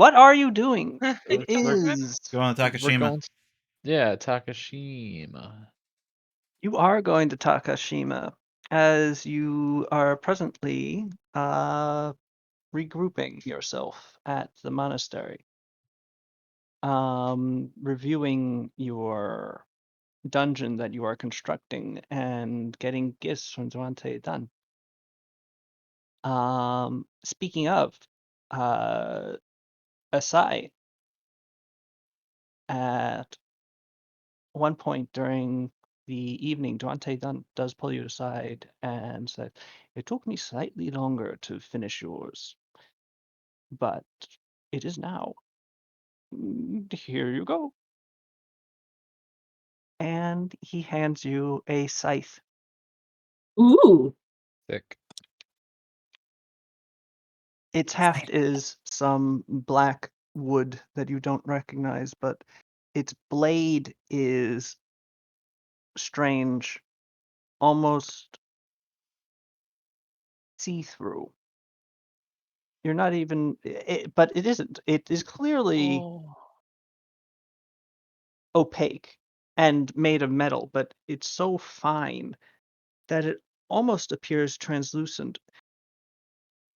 What are you doing? It We're is. going to We're Takashima. going. Yeah, Takashima. You are going to Takashima as you are presently regrouping yourself at the monastery. Reviewing your dungeon that you are constructing and getting gifts from Duante done. Speaking of, Asai, at one point during the evening, Duante does pull you aside and said, "It took me slightly longer to finish yours, but it is now. Here you go." And he hands you a scythe. Ooh. Thick. Its haft is some black wood that you don't recognize, but its blade is strange, almost see-through. You're not even, but it isn't. It is clearly Oh. opaque and made of metal, but it's so fine that it almost appears translucent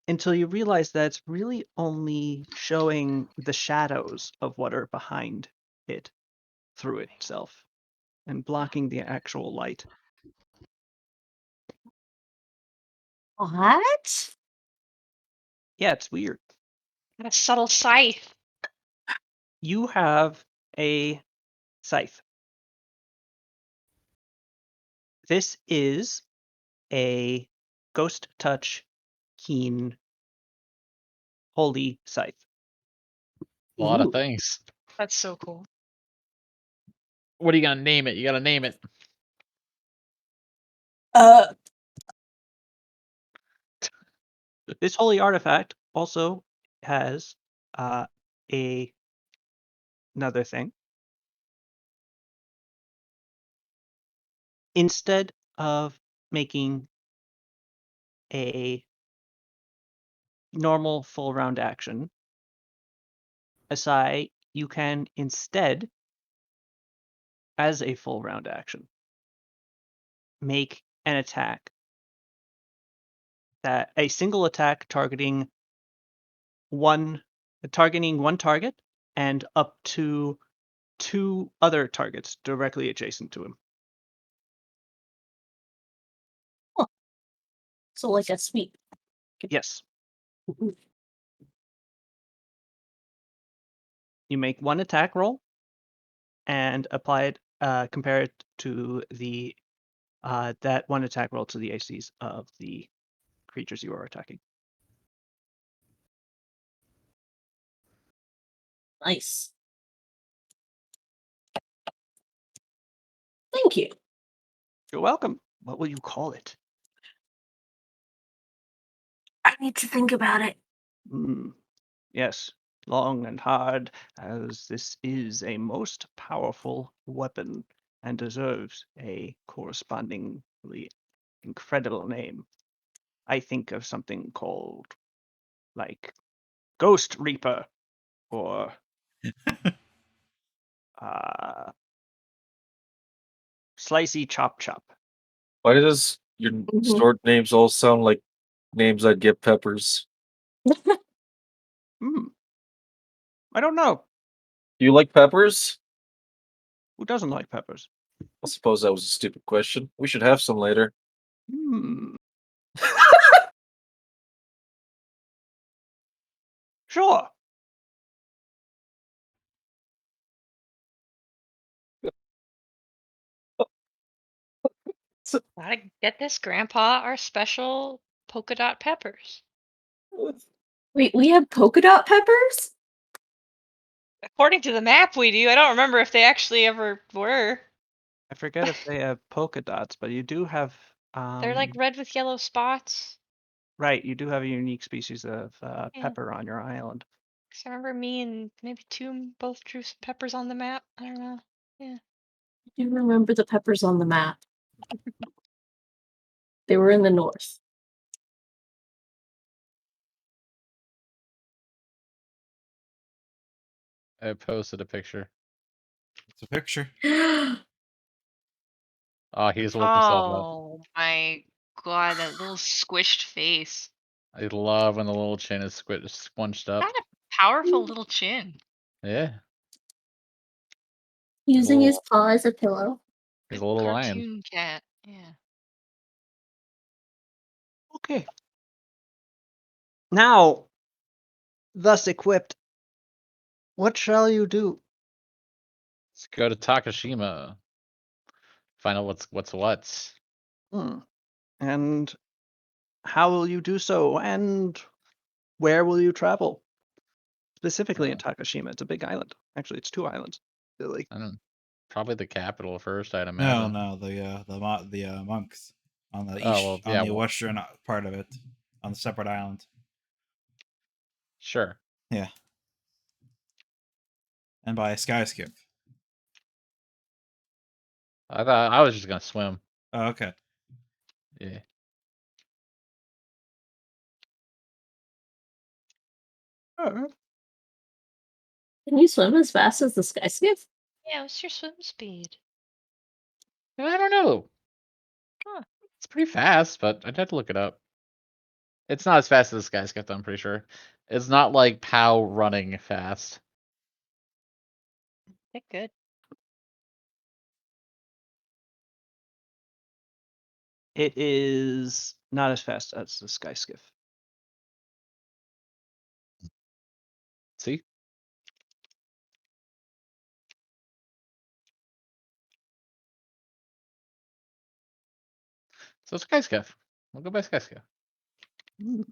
until you realize that it's really only showing the shadows of what are behind it through itself and blocking the actual light. What? Yeah, it's weird. Got a subtle scythe. You have a scythe. This is a Ghost Touch Keen Holy Scythe. A lot of Ooh. things. That's so cool. What are you gonna name it? You gotta name it. This holy artifact also has a another thing. Instead of making a normal full round action, Asai, you can instead, as a full round action, make an attack that a single attack targeting one target and up to 2 other targets directly adjacent to him. So like a sweep. Yes. You make one attack roll and apply it, compare it to the that one attack roll to the ACs of the creatures you are attacking. Nice. Thank you. You're welcome. What will you call it? I need to think about it. Yes, long and hard, as this is a most powerful weapon and deserves a correspondingly incredible name. I think of something called, like, Ghost Reaper or uh, Slicey Chop Chop. Why does your sword names all sound like names I'd get Peppers? I don't know. Do you like peppers? Who doesn't like peppers? I suppose that was a stupid question. We should have some later. Sure. Gotta get this, Grandpa. Our special polka dot peppers. Wait, we have polka dot peppers? According to the map, we do. I don't remember if they actually ever were. I forget if they have polka dots, but you do have. They're like red with yellow spots. Right, you do have a unique species of Yeah. pepper on your island. 'Cause I remember me and maybe Toom both drew some peppers on the map. I don't know. Yeah. I do remember the peppers on the map. They were in the north. I posted a picture. It's a picture. Oh, he's looked himself up. Oh my god, that little squished face. I love when the little chin is squunched up. Got a powerful little chin. Yeah, Using his little paw as a pillow. he's Good a little lion. cartoon cat. Yeah. Okay. Now, thus equipped, what shall you do? Let's go to Takashima. Find out what's what. Hmm. And how will you do so? And where will you travel? Specifically in Takashima. It's a big island. Actually, it's 2 islands. Like, I don't. Probably the capital first, I'd No, imagine. no, the monks on the Oh well, yeah. Well, western part of it, on the separate island. sure. Yeah, and by a sky skip. I thought I was just gonna swim. Oh, okay. Yeah. oh, Can you swim as fast as the sky skip? Yeah, what's your swim speed? I don't know. Huh. It's pretty fast, but I'd have to look it up. It's not as fast as this guy's got, I'm pretty sure. It's not like POW running fast. They're good. it is not as fast as the sky skiff. See? So Skyskiff. We'll go by Skyskiff. Hmm.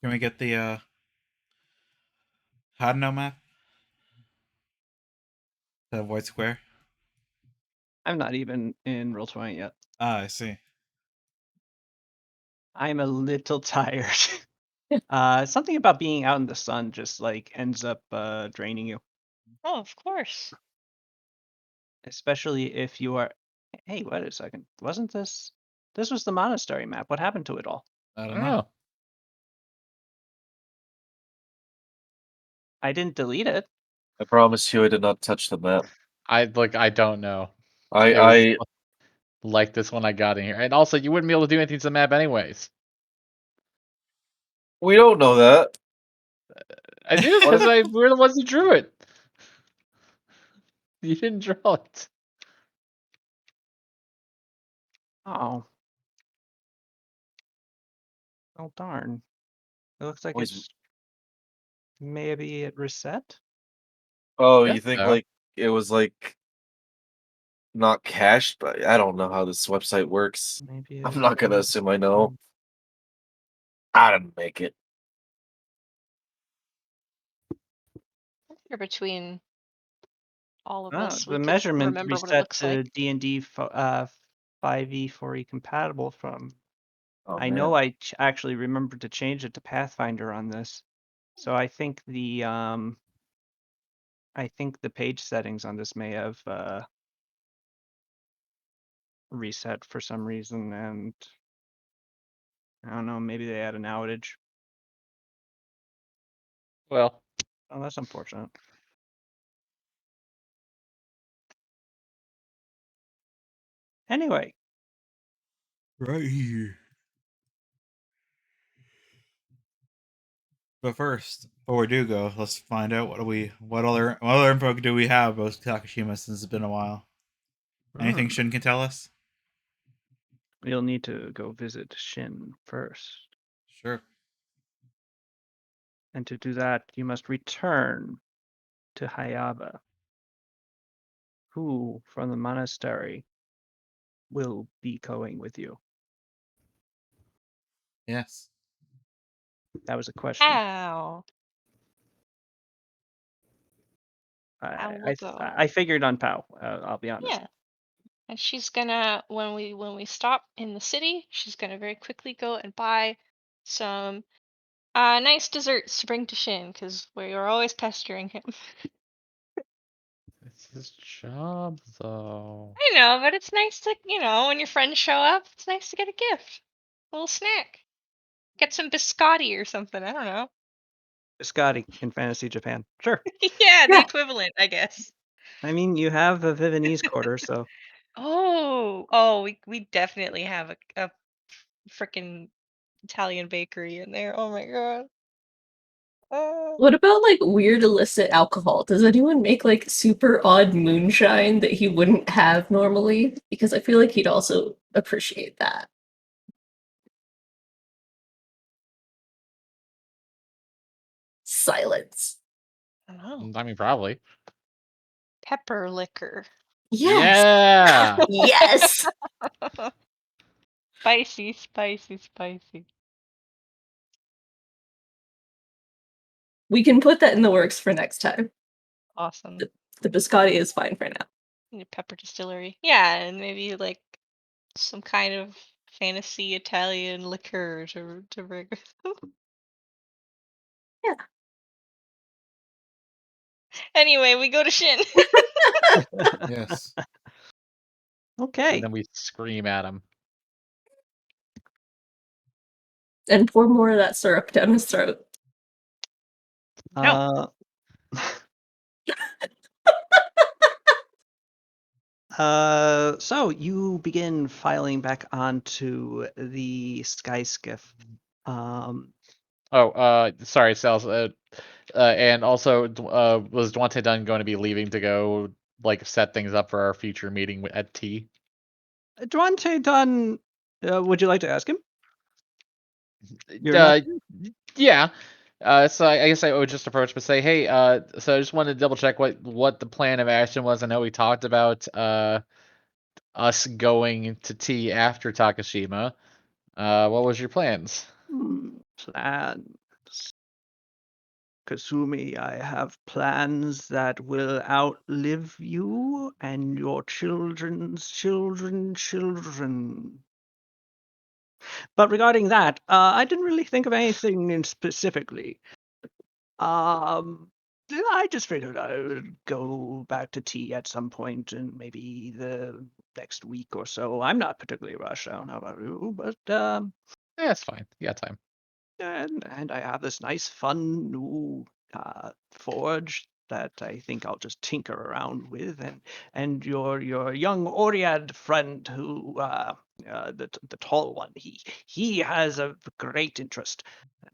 Can we get the Hadno map? The white square. I'm not even in Roll20 yet. Ah, I see. I'm a little tired. Something about being out in the sun just like ends up draining you, Oh, of course. especially if you are. Hey, wait a second. Wasn't this? This was the monastery map. What happened to it all? I I don't don't know. know. I didn't delete it. I promise you, I did not touch the map. I don't know. I It was I like this when I got in here. And also you wouldn't be able to do anything to the map anyways. we don't know that. I do What because if- we're the ones who drew it. You didn't draw it. Oh. Oh darn. It looks like Always- it's maybe it reset. Oh, Guess you think so. like it was like not cached, but I don't know how this website works. Maybe I'm not gonna assume I know. Hmm. I didn't make it. Here between all of Ah, us, we the could measurement remember what it reset looks to like. D&D 5e 4e compatible from. Oh I man. know I actually remembered to change it to Pathfinder on this. So I think the page settings on this may have reset for some reason, and I don't know, maybe they had an outage. Well, Oh, that's unfortunate. Anyway, Right here. But first, before we do go, let's find out what other info do we have about Takashima since it's been a while. Anything Shin can tell us? you'll need to go visit Shin first. Sure. And to do that, you must return to Hayaba, who from the monastery will be going with you. Yes. That was a question. How? I will I go. figured on Pow. I'll be honest. Yeah. And she's gonna when we stop in the city, she's gonna very quickly go and buy some nice desserts to bring to Shin because we are always pestering him. it's his job though. I know, but it's nice to when your friends show up, it's nice to get a gift, a little snack, get some biscotti or something. I don't know. Biscotti in fantasy Japan. Sure. Yeah, the Yeah. equivalent, I guess. I mean, you have a Viennese quarter, so We definitely have a freaking Italian bakery in there. Oh my god. Oh. What about like weird illicit alcohol? Does anyone make like super odd moonshine that he wouldn't have normally? Because I feel like he'd also appreciate that. Silence. I don't know. I mean, probably. Pepper liquor. Yes. Yeah. Yes. Spicy, spicy, spicy. We can put that in the works for next time. Awesome. The biscotti is fine for now. Need a pepper distillery. Yeah, and maybe like some kind of fantasy Italian liqueur to bring with them. Yeah. Anyway, we go to Shin. Yes. And okay. then we scream at him. And pour more of that syrup down his throat. No. So you begin filing back onto the sky skiff. Sorry, Sals. And also, was Duante Dunn going to be leaving to go like set things up for our future meeting at T? Duante Dunn, would you like to ask him? You're Uh, not. yeah. So I guess I would just approach him and say, hey, so I just wanted to double check what the plan of action was. I know we talked about us going to T after Takashima. What was your plans? Plans. Kasumi, I have plans that will outlive you and your children's children. But regarding that, I didn't really think of anything in specifically. I just figured I would go back to tea at some point in maybe the next week or so. I'm not particularly rushed. I don't know about you, but Yeah, it's fine. You got time. and I have this nice, fun new forge that I think I'll just tinker around with, and your young Oriad friend who the tall one, he has a great interest.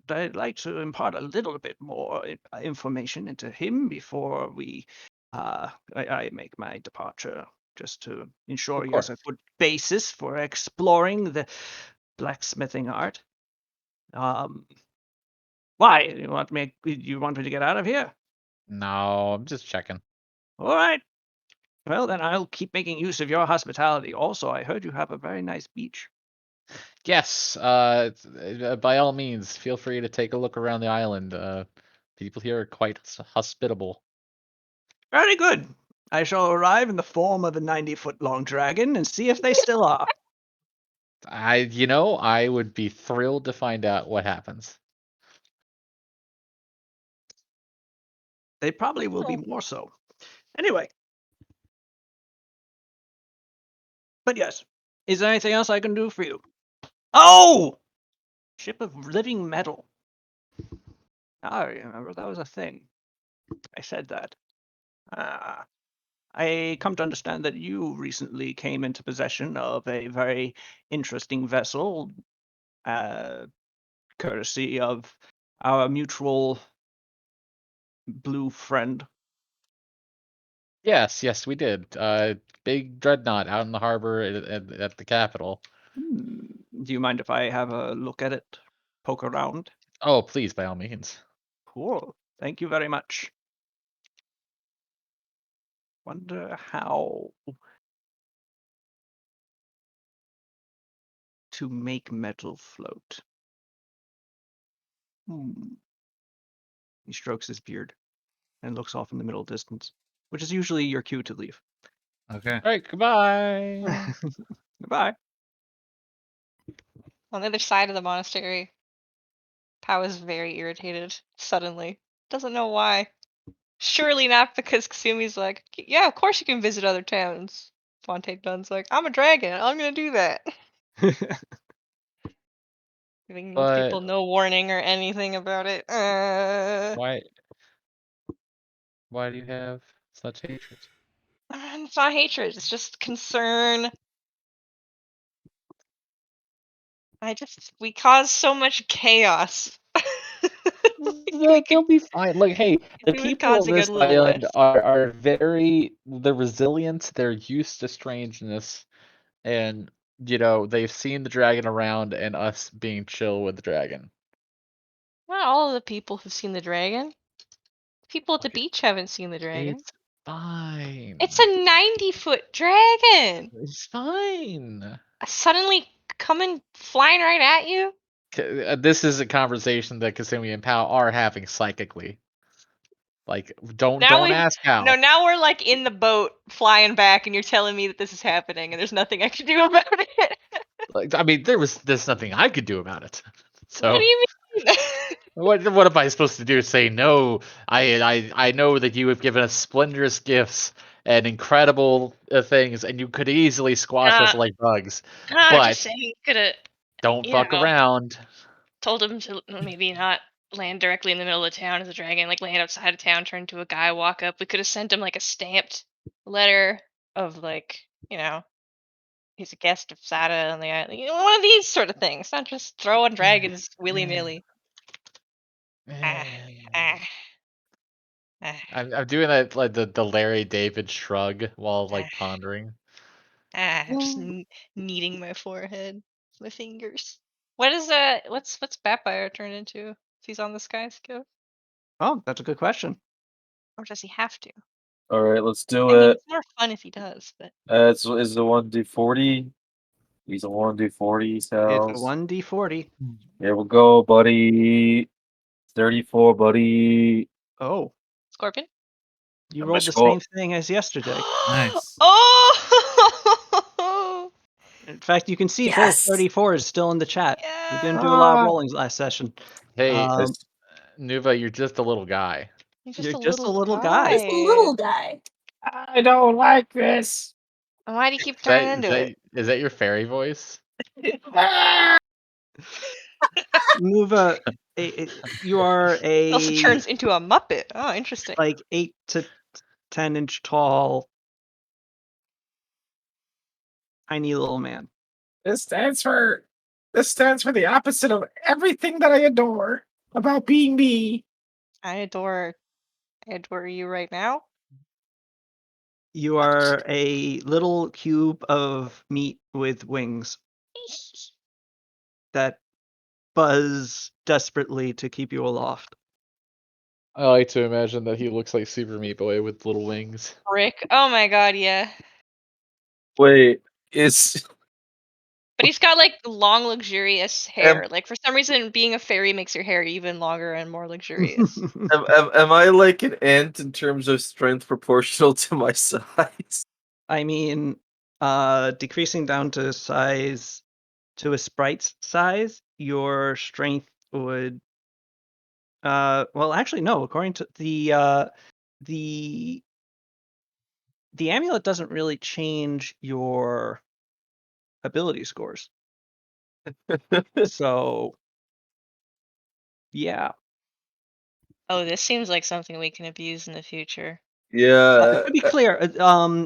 And I'd like to impart a little bit more information into him before I make my departure, just to ensure Of he has course. a good basis for exploring the blacksmithing art. Um, why? You want me to get out of here? No, I'm just checking. All right. Well, then I'll keep making use of your hospitality. Also, I heard you have a very nice beach. Yes, by all means, feel free to take a look around the island. People here are quite hospitable. Very good. I shall arrive in the form of a 90-foot long dragon and see if they still are. I would be thrilled to find out what happens. They probably will be more so. Anyway. But yes. Is there anything else I can do for you? Oh! Ship of living metal. I remember that was a thing. I said that. Ah. I come to understand that you recently came into possession of a very interesting vessel, courtesy of our mutual blue friend. Yes, we did. Big dreadnought out in the harbor at the capital. Do you mind if I have a look at it? Poke around? Oh, please, by all means. Cool. Thank you very much. Wonder how to make metal float. He strokes his beard and looks off in the middle distance, which is usually your cue to leave. Okay. All right, goodbye. Goodbye. On the other side of the monastery, Pao is very irritated suddenly. Doesn't know why. Surely not because Kasumi's like, yeah, of course you can visit other towns. Fontaine Dunn's like, I'm a dragon. I'm gonna do that. Giving most But people no warning or anything about it. why do you have such hatred? It's not hatred, it's just concern. We cause so much chaos. They'll be fine. Look, hey, the do with people of causing a this little island less. are they're resilient, they're used to strangeness, and they've seen the dragon around and us being chill with the dragon. Not all of the people have seen the dragon. People at the Okay, beach haven't seen the dragon. it's fine. It's a 90-foot dragon! It's fine. Suddenly coming flying right at you? This is a conversation that Kasumi and Pao are having psychically. Like, don't ask how. Now we're like in the boat flying back and you're telling me that this is happening and there's nothing I can do about it. Like, I mean, there's nothing I could do about it. What do So you mean? what am I supposed to do? Say no? I know that you have given us splendorous gifts and incredible things, and you could easily squash us like bugs. I'm But just saying you could have, don't fuck around. told him to maybe not land directly in the middle of town as a dragon, like land outside of town, turn into a guy, walk up. We could have sent him like a stamped letter of like, he's a guest of Sada on the island. One of these sort of things, not just throwing dragons willy nilly. Ah, ah, ah, I'm doing that like the Larry David shrug while like ah, pondering. just kneading my forehead, my fingers. What's Batfire turn into if he's on the sky skill? Oh, that's a good question. Or does he have to? All right, let's do I mean, it. it's more fun if he does, but Is the 1d40? He's a 1d40. It's a Sounds. 1d40. Here we go, buddy. 34, buddy. Oh, Scorpion. you And my rolled the score. same thing as yesterday. Nice. Oh! In fact, you can see both Yes. 34s still in the chat. We didn't do a lot of rollings last session. Hey, Um, Nuva, you're just a little guy. He's You're just a little guy. He's a little guy. I don't like this. Why do you keep Is that, turning is into that, it? is that your fairy voice? Nuva, you are It also a turns into a Muppet. Oh, interesting. like 8 to 10 inch tall, tiny little man. This stands for the opposite of everything that I adore about being me. I adore you right now. You are a little cube of meat with wings that buzz desperately to keep you aloft. I like to imagine that he looks like Super Meat Boy with little wings. Rick. Oh my god, yeah. Wait, is But he's got like long, luxurious hair. Like for some reason, being a fairy makes your hair even longer and more luxurious. am I like an ant in terms of strength proportional to my size? I mean, decreasing down to a sprite's size, your strength would well actually no, according to the amulet doesn't really change your ability scores. So yeah. Oh, this seems like something we can abuse in the future. Yeah. To be clear,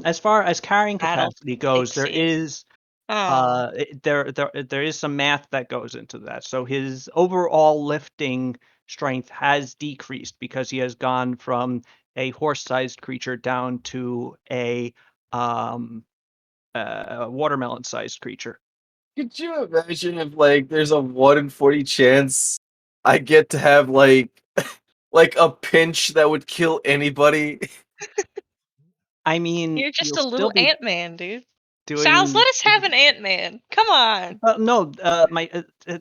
as far as carrying Battle capacity goes, there fixate. is Oh. there is some math that goes into that. So his overall lifting strength has decreased because he has gone from a horse-sized creature down to a watermelon-sized creature. Could you imagine if like there's a 1 in 40 chance I get to have like like a pinch that would kill anybody? I mean, You're just you'll a still little be Ant-Man, dude. Sal's, doing. let us have an Ant-Man. Come on. Well, no,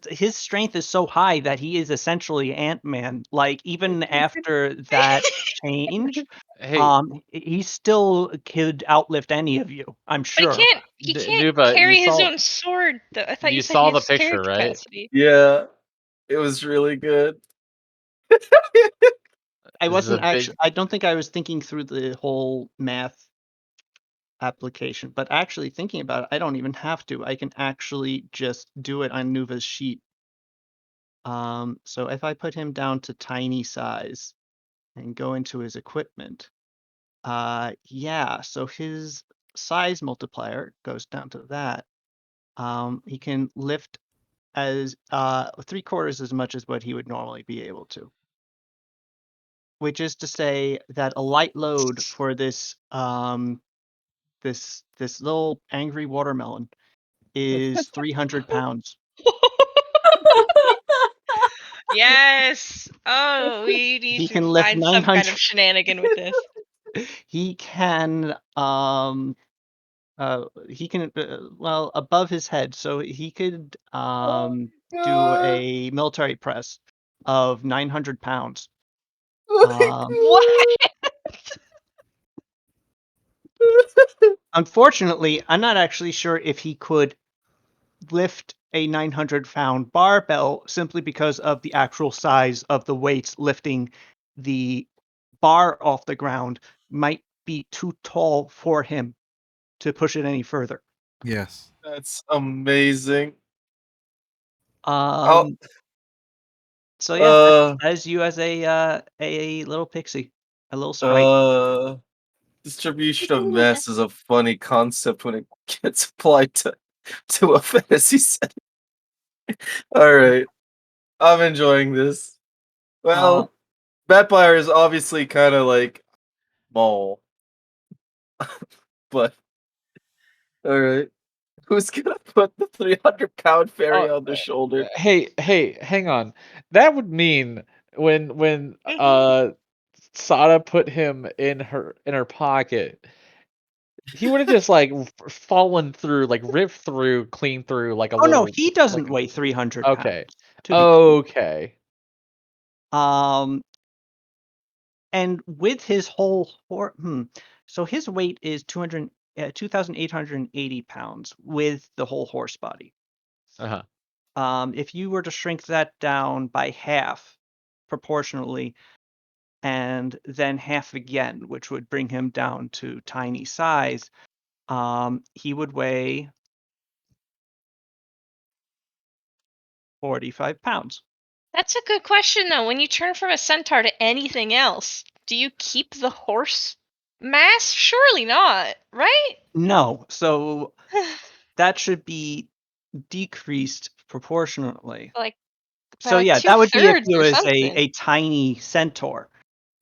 his strength is so high that he is essentially Ant-Man. Like even after that change, Hey, he still could outlift any of you. I'm But sure. he can't Nuva, carry his own sword. I thought you you said he saw the has carry picture, right? capacity. Yeah, it was really good. I This is a wasn't big. actually. I don't think I was thinking through the whole math application, but actually thinking about it, I don't even have to. I can actually just do it on Nuva's sheet. So if I put him down to tiny size and go into his equipment, yeah, so his size multiplier goes down to that. He can lift as 3/4 as much as what he would normally be able to. Which is to say that a light load for this little angry watermelon is 300 pounds. Yes. Oh, we need He to can lift find some kind 900. of shenanigan with this. He can well above his head, so he could do a military press of 900 pounds. What? Unfortunately, I'm not actually sure if he could lift a 900-pound barbell simply because of the actual size of the weights lifting the bar off the ground might be too tall for him to push it any further. Yes. That's amazing. Oh, Um, so yeah, uh, that is you as a little pixie, a little sprite. distribution of mass is a funny concept when it gets applied to a fantasy setting. All right, I'm enjoying this. Uh, Well, Vampire is obviously kind of like small, but all right. Who's gonna put the 300-pound fairy on their shoulder? Hey, hang on. That would mean when Mhm. Sada put him in her pocket, he would have just like fallen through, like ripped through, clean through like a oh no, little he like doesn't weigh 300 okay. pounds. To be clear. Okay. Um, and with his so his weight is 2,880 pounds with the whole horse body. Uh-huh. If you were to shrink that down by half proportionally, and then half again, which would bring him down to tiny size, he would weigh 45 pounds. That's a good question, though. When you turn from a centaur to anything else, do you keep the horse mass? Surely not, right? No, so that should be decreased proportionately. Like by So like yeah, two that would be if thirds he or was something. a tiny centaur.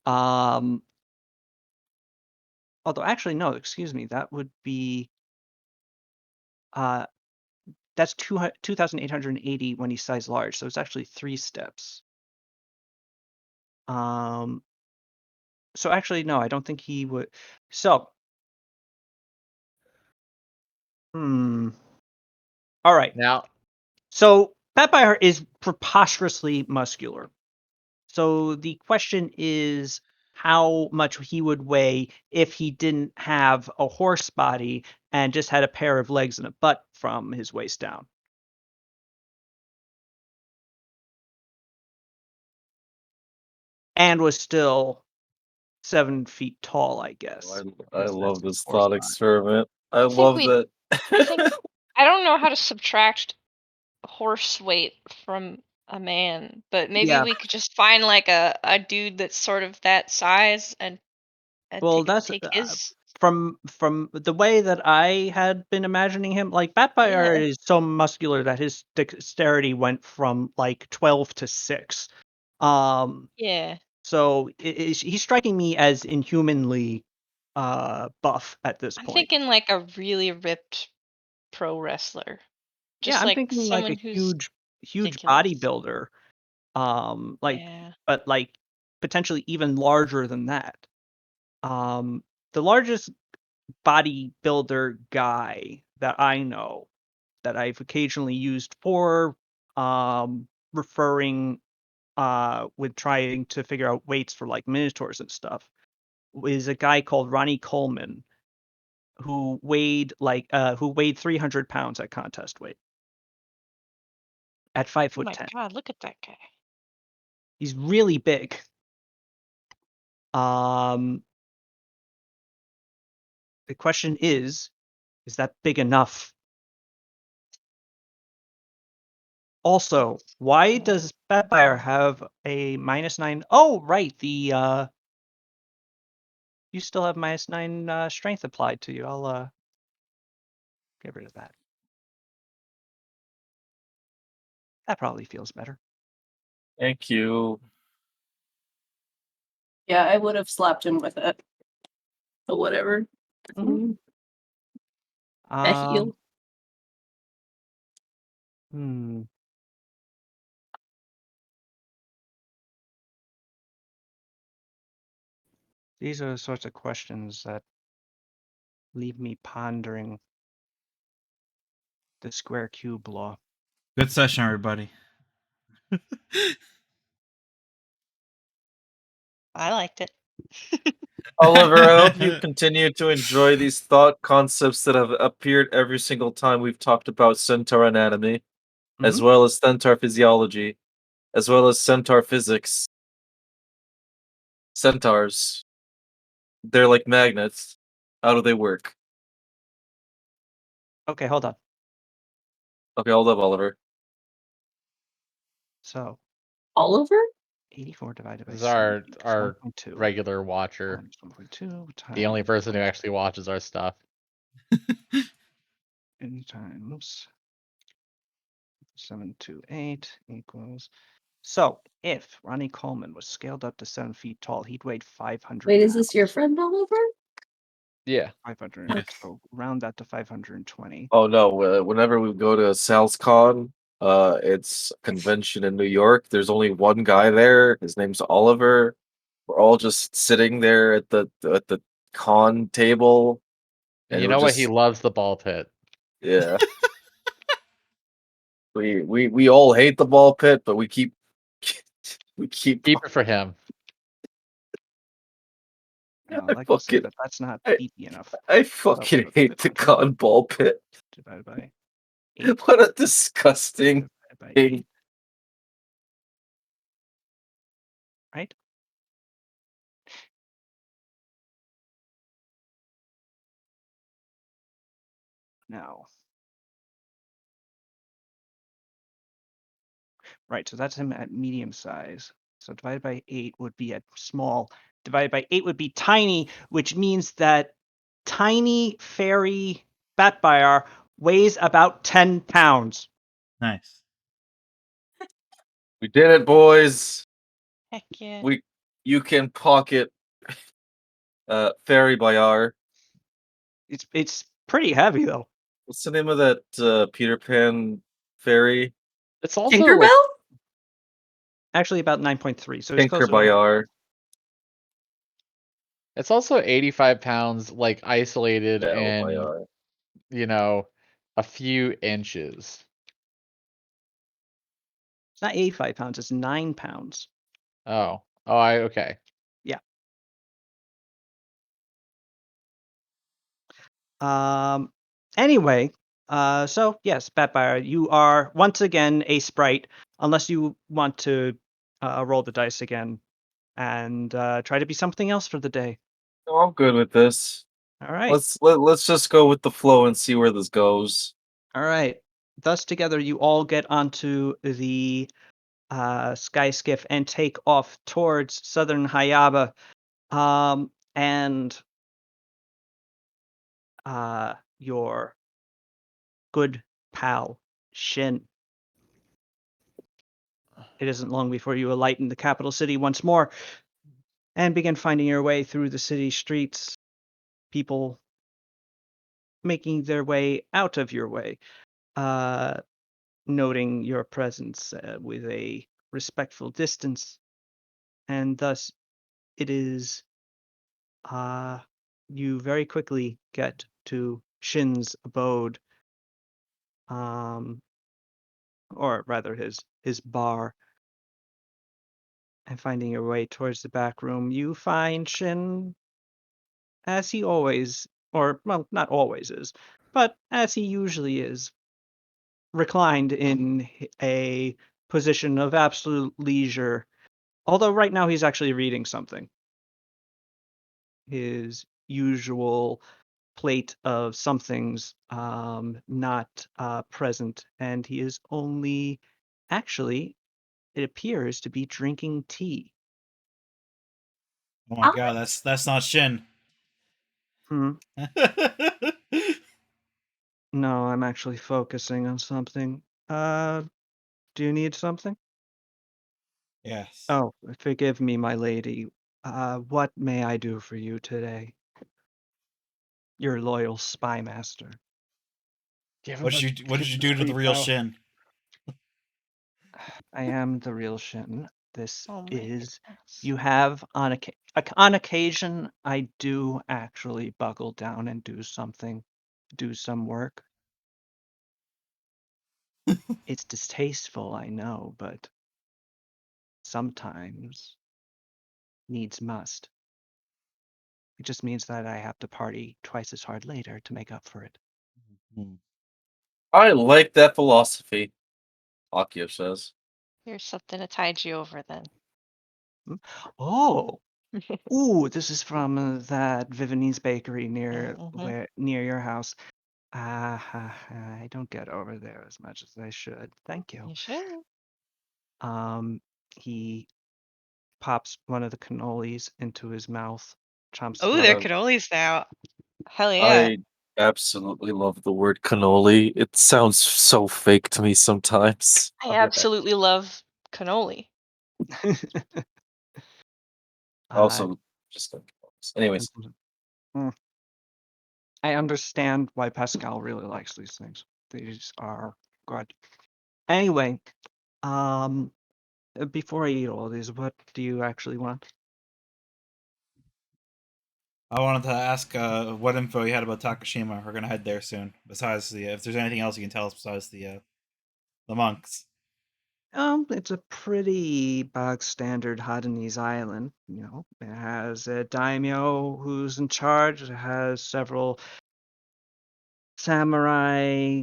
Um, Although actually no, excuse me, that would be uh that's 2,880 when he's size large, so it's actually 3 steps. Um, so actually no, I don't think he would. So, hmm. All right. Now So Pathfinder is preposterously muscular. So the question is how much he would weigh if he didn't have a horse body and just had a pair of legs and a butt from his waist down. And was still 7 feet tall, I guess, I because that's love his this horse thought body. experiment. I I think love we. that. I think I don't know how to subtract horse weight from a man, but maybe Yeah, we could just find like a dude that's sort of that size and well, that's take his. from the way that I had been imagining him, like Batfire Yeah. is so muscular that his dexterity went from like 12 to 6. Um, Yeah. so he's striking me as inhumanly buff at this I'm point. thinking like a really ripped pro wrestler. Yeah, Just I'm like thinking like a someone who's huge ridiculous. bodybuilder. Like Yeah. but like potentially even larger than that. Um, the largest bodybuilder guy that I know that I've occasionally used for referring with trying to figure out weights for like minotaurs and stuff is a guy called Ronnie Coleman who weighed 300 pounds at contest weight at five Oh foot my ten. god, look at that guy. He's really big. Um, the question is that big enough? Also, why does Batfire have a -9? Oh, right. You still have -9 strength applied to you. I'll get rid of that. That probably feels better. Thank you. Yeah, I would have slapped him with it. But whatever. Mhm. That heal. Hmm. These are the sorts of questions that leave me pondering the square cube law. Good session, everybody. I liked it. Oliver, I hope you continue to enjoy these thought concepts that have appeared every single time we've talked about centaur anatomy, as Mhm. well as centaur physiology, as well as centaur physics. Centaurs. They're like magnets. How do they work? Okay, hold on. Okay, hold up, Oliver. So Oliver? 84 divided by This is 7 our equals our 1.2 regular watcher, times 1.2 the only times person who actually watches our stuff. n times 728 equals. So if Ronnie Coleman was scaled up to 7 feet tall, he'd weigh 500 Wait, is this your pounds. friend Oliver? Yeah. 500. Yes. So round that to 520. Oh no, whenever we go to SalesCon, it's a convention in New York. There's only one guy there. His name's Oliver. We're all just sitting there at the con table, And and you we're know what? He just loves the ball pit. yeah. We all hate the ball pit, but we keep we keep. Keep it for him. Now, I like we'll say fucking that that's not I, peepy enough. I So fucking hate the con ball pit. divided by 8 What a disgusting divided by thing. 8. Right? Now. Right, so that's him at medium size. So divided by 8 would be at small. Divided by 8 would be tiny, which means that tiny fairy Batfire weighs about 10 pounds. Nice. We did it, boys. Heck yeah. You can pocket Fairy Bayar. It's pretty heavy though. What's the name of that Peter Pan fairy? It's also like Tinkerbell? Actually about 9.3, so he's Tinker closer to Bayar. it's also 85 pounds, like isolated Bell and Bayar. a few inches. It's not 85 pounds, it's 9 pounds. Oh, okay. Anyway, so yes, Batfire, you are once again a sprite, unless you want to roll the dice again and try to be something else for the day. No, I'm good with this. All right. Let's just go with the flow and see where this goes. All right. Thus, together, you all get onto the sky skiff and take off towards southern Hayaba. And your good pal, Shin. It isn't long before you alight in the capital city once more and begin finding your way through the city streets, people making their way out of your way, noting your presence with a respectful distance. And thus, it is you very quickly get to Shin's abode, or rather his bar. And finding your way towards the back room, you find Shin as he always, or well, not always is, but as he usually is, reclined in a position of absolute leisure. Although right now he's actually reading something. His usual plate of somethings not present, and he is only Actually, it appears to be drinking tea. Oh my god, that's not Shin. Hmm. No, I'm actually focusing on something. Do you need something? Yes. Oh, forgive me, my lady. What may I do for you today? Your loyal spy master. Give What him a did you What did give you him do to the real $3,000. Shin? I am the real Shin. This Oh my is goodness. you have on occasion I do actually buckle down and do something, do some work. It's distasteful, I know, but sometimes needs must. It just means that I have to party twice as hard later to make up for it. Hmm. I like that philosophy, Akio says. Here's something to tide you over then. Hmm? Oh, ooh, this is from that Viennese bakery Mm-hmm. near your house. I don't get over there as much as I should. Thank you. You should. Um, he pops one of the cannolis into his mouth, chomps Oh, it they're up. Uh, cannolis now. Hell yeah. I absolutely love the word cannoli. It sounds so fake to me sometimes. I I'll be right back. absolutely love cannoli. uh, Also, just like, anyways, mm, I understand why Pascal really likes these things. These are good. Anyway, um, before I eat all these, what do you actually want? I wanted to ask what info you had about Takashima. We're gonna head there soon. Besides if there's anything else you can tell us besides the monks. It's a pretty bog standard Hadanese island. You know, it has a daimyo who's in charge. It has several samurai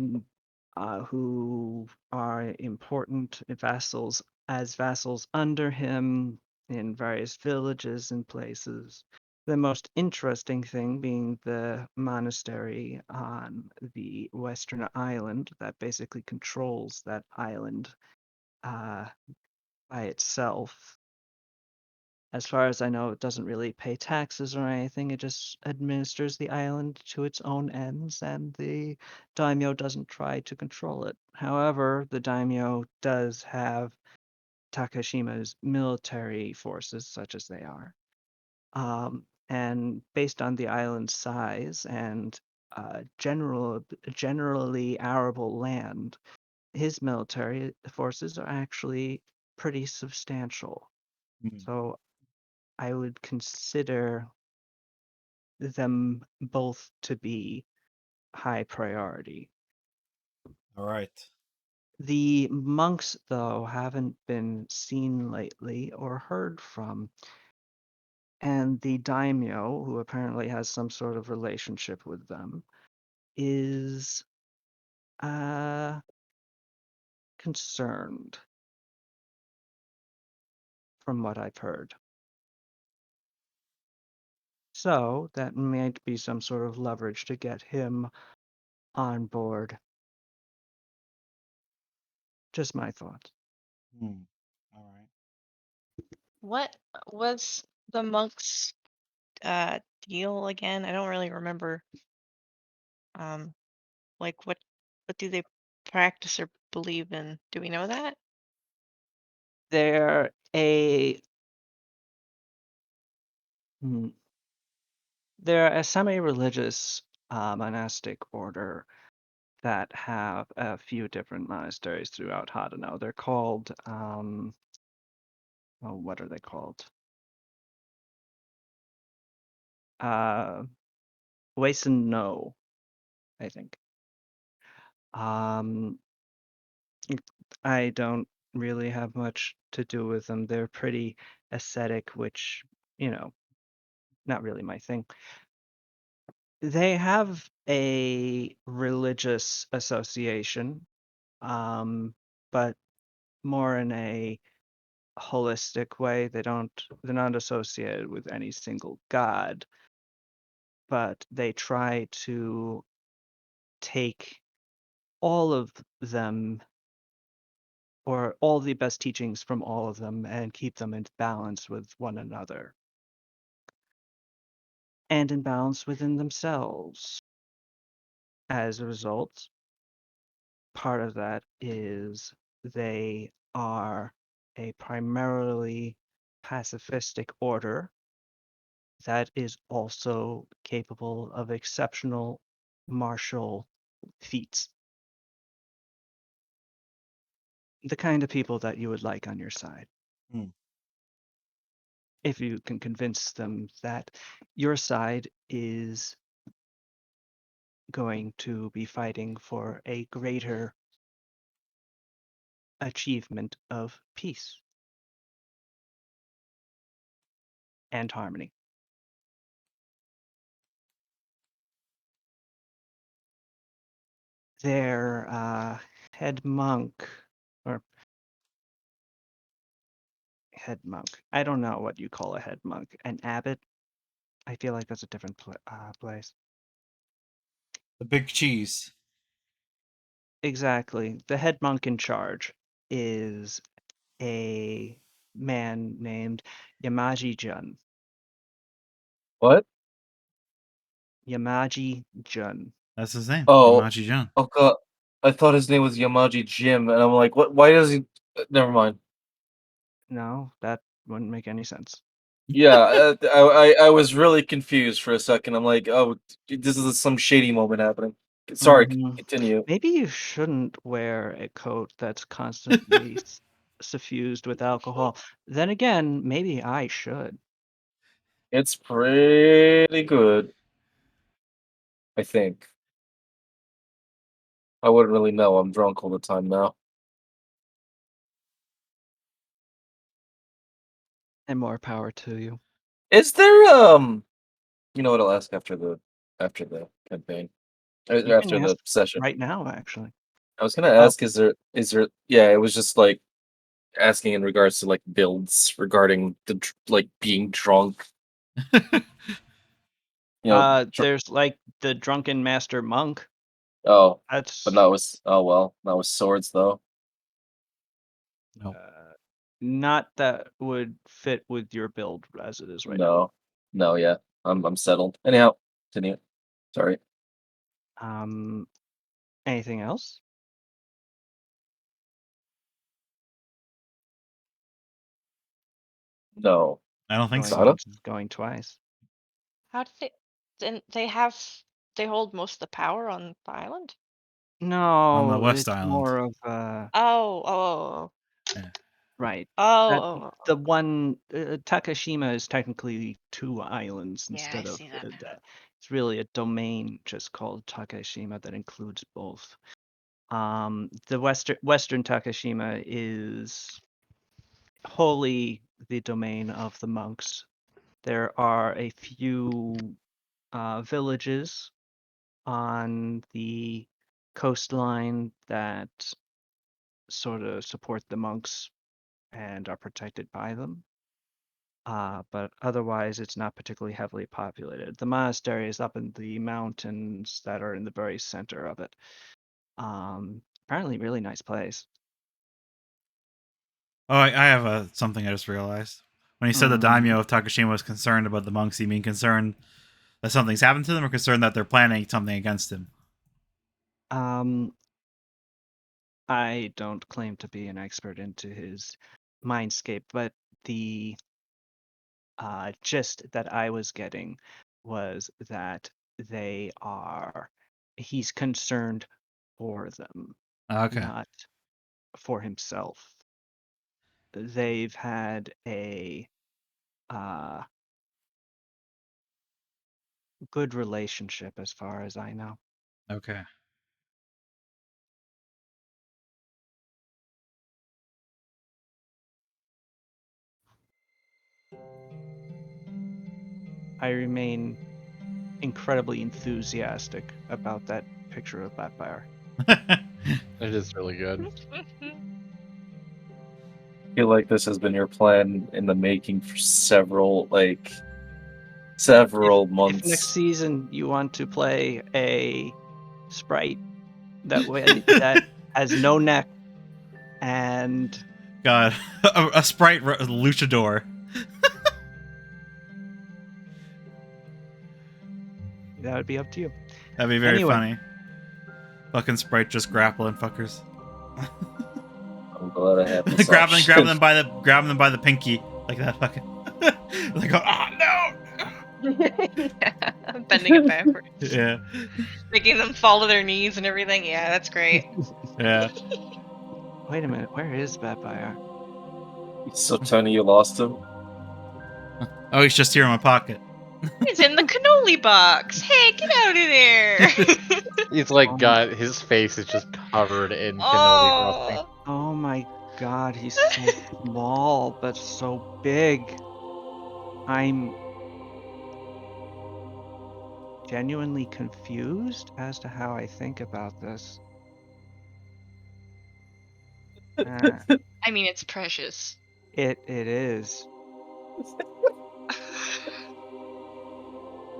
who are important vassals under him in various villages and places. The most interesting thing being the monastery on the western island that basically controls that island uh, by itself. As far as I know, it doesn't really pay taxes or anything. It just administers the island to its own ends, and the daimyo doesn't try to control it. However, the daimyo does have Takashima's military forces, such as they are. And based on the island's size and generally arable land, his military forces are actually pretty substantial. Hmm. So I would consider them both to be high priority. All right. The monks, though, haven't been seen lately or heard from, and the daimyo, who apparently has some sort of relationship with them, is uh, concerned from what I've heard. So that might be some sort of leverage to get him on board. Just my thoughts. Hmm. All right. What was the monk's deal again? I don't really remember. Um, like what do they practice or believe in? Do we know that? They're a hmm, they're a semi-religious monastic order that have a few different monasteries throughout Hadano. They're called oh, what are they called? Uh, Waisen no, I think. Um, I don't really have much to do with them. They're pretty ascetic, which, you know, not really my thing. They have a religious association, but more in a holistic way. They're not associated with any single god, but they try to take all of them or all the best teachings from all of them and keep them in balance with one another and in balance within themselves. As a result, part of that is they are a primarily pacifistic order that is also capable of exceptional martial feats. The kind of people that you would like on your side. Hmm. If you can convince them that your side is going to be fighting for a greater achievement of peace and harmony. Their head monk, or head monk, I don't know what you call a head monk, an abbot. I feel like that's a different place. The big cheese. Exactly. The head monk in charge is a man named Yamaji-jun. What? Yamaji-jun. That's his name. Oh, Yamaji Jun. oh god. I thought his name was Yamaji Jim, and I'm like, what? Why does he? Never mind. No, that wouldn't make any sense. Yeah, I was really confused for a second. I'm like, oh, this is some shady moment happening. Sorry, Mhm. continue. Maybe you shouldn't wear a coat that's constantly suffused with alcohol. Then again, maybe I should. It's pretty good, I think. I wouldn't really know. I'm drunk all the time now. And more power to you. Is there You know what? I'll ask after the campaign, You can after ask the session. right now, actually. I was gonna Oh, ask, is there? Yeah, it was just like asking in regards to like builds regarding like being drunk. You know, there's like the drunken master monk. oh, but That's that was oh well, that was swords though. No. not that would fit with your build as it is right now. No, no, yeah, I'm settled. Anyhow, continue. Sorry. Um, anything else? No, I don't think Going so. Sada. once, going twice. How did they? Then they have. They hold most of the power on the island. On the No, West it's Island. more of Oh. Yeah. right. Oh. That Oh. the one Takashima is technically two islands Yeah, I instead of see that now. it's really a domain just called Takashima that includes both. The Western Takashima is wholly the domain of the monks. There are a few villages on the coastline that sort of support the monks and are protected by them. But otherwise, it's not particularly heavily populated. The monastery is up in the mountains that are in the very center of it. Apparently, really nice place. Oh, I have something I just realized. When you said the daimyo of Takashima was concerned about the monks, you mean concerned that something's happened to them, or concerned that they're planning something against him? Um, I don't claim to be an expert into his mindscape, but the gist that I was getting was that he's concerned for them, Okay. not for himself. They've had a uh, good relationship as far as I know. Okay. I remain incredibly enthusiastic about that picture of that bar. It is really good. I feel like this has been your plan in the making for several If next months. season you want to play a sprite that way that has no neck and God, a sprite luchador. that would be up to you. That'd be very Anyway. funny. Fucking sprite just grappling fuckers. I'm glad I have this grabbing option. them by the pinky like that fucking. Like, oh no. Yeah, bending it backwards, Yeah, making them fall to their knees and everything. Yeah, that's great. yeah. Wait a minute, where is Vampire? He's so tiny you lost him. Oh, he's just here in my pocket. He's in the cannoli box. Hey, get out of there! He's like Oh. got his face is just covered in cannoli frosting. Oh, Oh my god, he's so small, but so big. I'm genuinely confused as to how I think about this. Uh, I mean, it's precious. it is.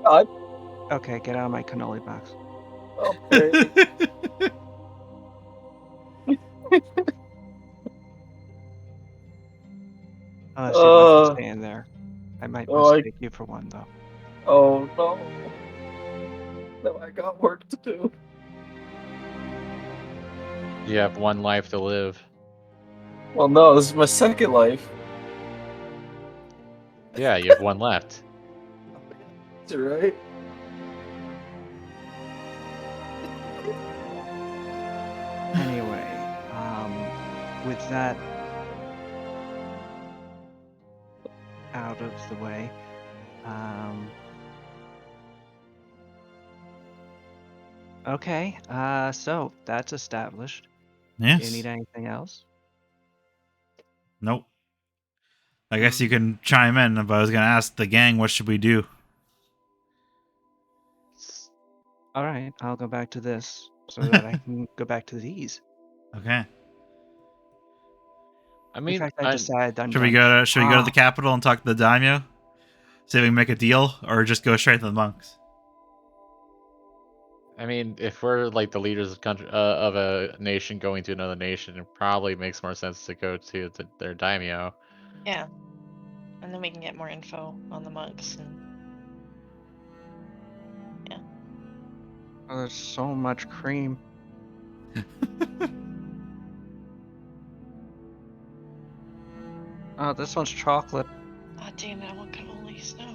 God. Okay, get out of my cannoli box. Okay. Unless you want to Uh, stay in there. I might oh, mistake you for one, though. oh no. No, I got work to do. You have one life to live. Well, no, this is my second life. Yeah, you have one left. That's right. Anyway, with that out of the way, okay, so that's established. Do Yes. you need anything else? Nope. I guess you can chime in, but I was gonna ask the gang, what should we do? All right, I'll go back to this so that I can go back to these. Okay. I In mean, fact, I decided I'm Should we done. go to the capital and talk to the daimyo? See if we can make a deal, or just go straight to the monks? I mean, if we're like the leaders of country of a nation going to another nation, it probably makes more sense to go to their daimyo. Yeah, and then we can get more info on the monks. And Oh, there's so much cream. Oh, this one's chocolate. oh, damn it, I want cannolis. No.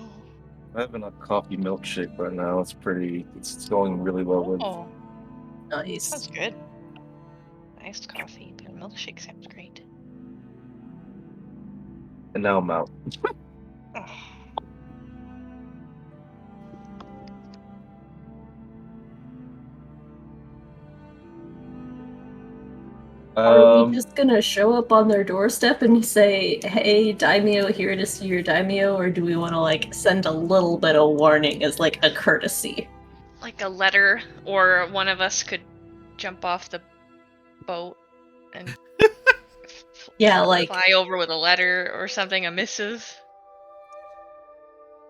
I'm having a coffee milkshake right now. It's going really well with. Oh, Nice. sounds good. Iced coffee, but a milkshake sounds great. And now I'm out. Oh. Are we just gonna show up on their doorstep and say, "Hey, daimyo, here to see your daimyo," or do we want to like send a little bit of warning as like a courtesy? Like a letter, or one of us could jump off the boat and Yeah, like fly over with a letter or something, a missive.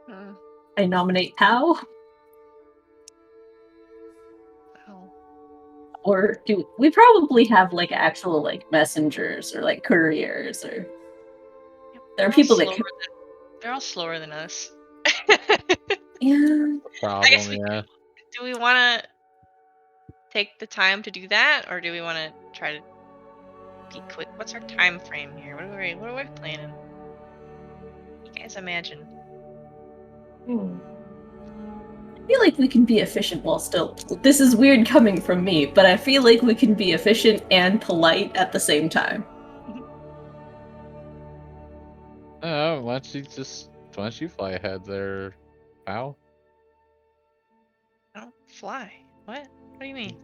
Hmm. I nominate Pow, Oh. or do we probably have like actual like messengers or like couriers or there are people that can. They're all slower than us. Yeah. I guess Problem, yeah. do we want to take the time to do that, or do we want to try to be quick? What's our time frame here? What are we planning? You guys imagine? I feel like we can be efficient while still. This is weird coming from me, but I feel like we can be efficient and polite at the same time. Oh, why don't you fly ahead there, Pow? I don't fly. What? What do you mean?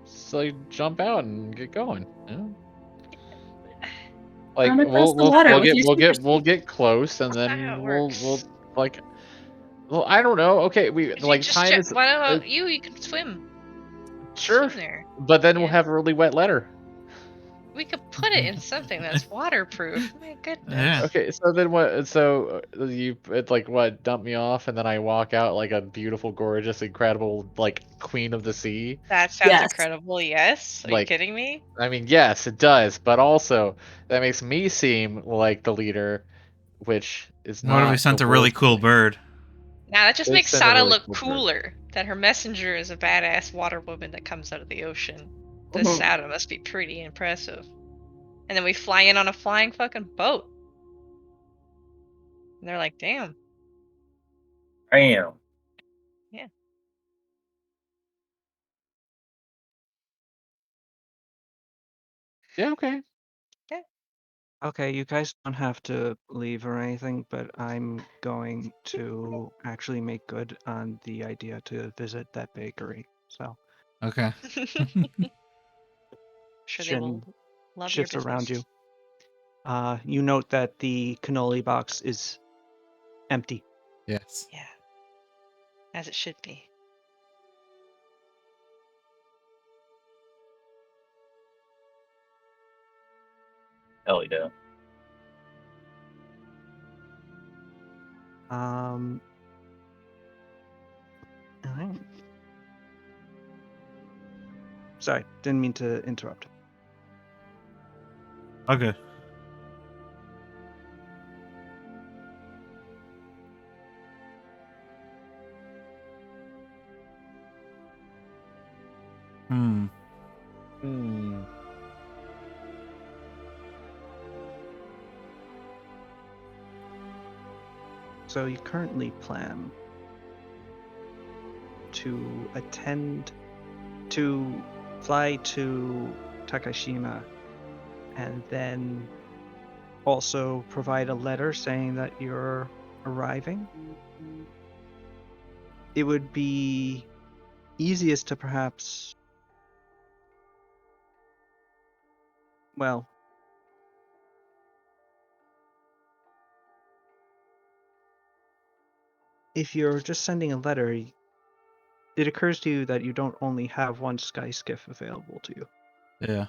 So you jump out and get going. Yeah. Run Like across the water with your super we'll speed. get close and That's not how then it we'll works. like well I don't know. Okay, we If you like just time check, is what about you? You can swim. sure, Swim there. but then we'll Yeah. have a really wet letter. We could put it in something that's waterproof. My goodness. Yeah. Okay, so then what? So you like what? Dump me off, and then I walk out like a beautiful, gorgeous, incredible, like queen of the sea. That sounds Yes. incredible. Yes. Are you Like, kidding me? I mean, yes, it does, but also that makes me seem like the leader, which is What if we not the sent a really worst cool thing. bird? Now that just They makes send a Sada really look cool bird. cooler. That her messenger is a badass water woman that comes out of the ocean. This Mhm. Sada must be pretty impressive. And then we fly in on a flying fucking boat. And they're like, damn. Damn. Yeah. Yeah, okay. Okay, you guys don't have to leave or anything, but I'm going to actually make good on the idea to visit that bakery. So Okay. Sure they Shin will love your shifts around business. you. You note that the cannoli box is empty. Yes. Yeah. As it should be. Hell yeah. Alright. Sorry, didn't mean to interrupt. Okay. Hmm. Hmm. So you currently plan to fly to Takashima and then also provide a letter saying that you're arriving. It would be easiest to perhaps, well, if you're just sending a letter, it occurs to you that you don't only have one sky skiff available to you. Yeah.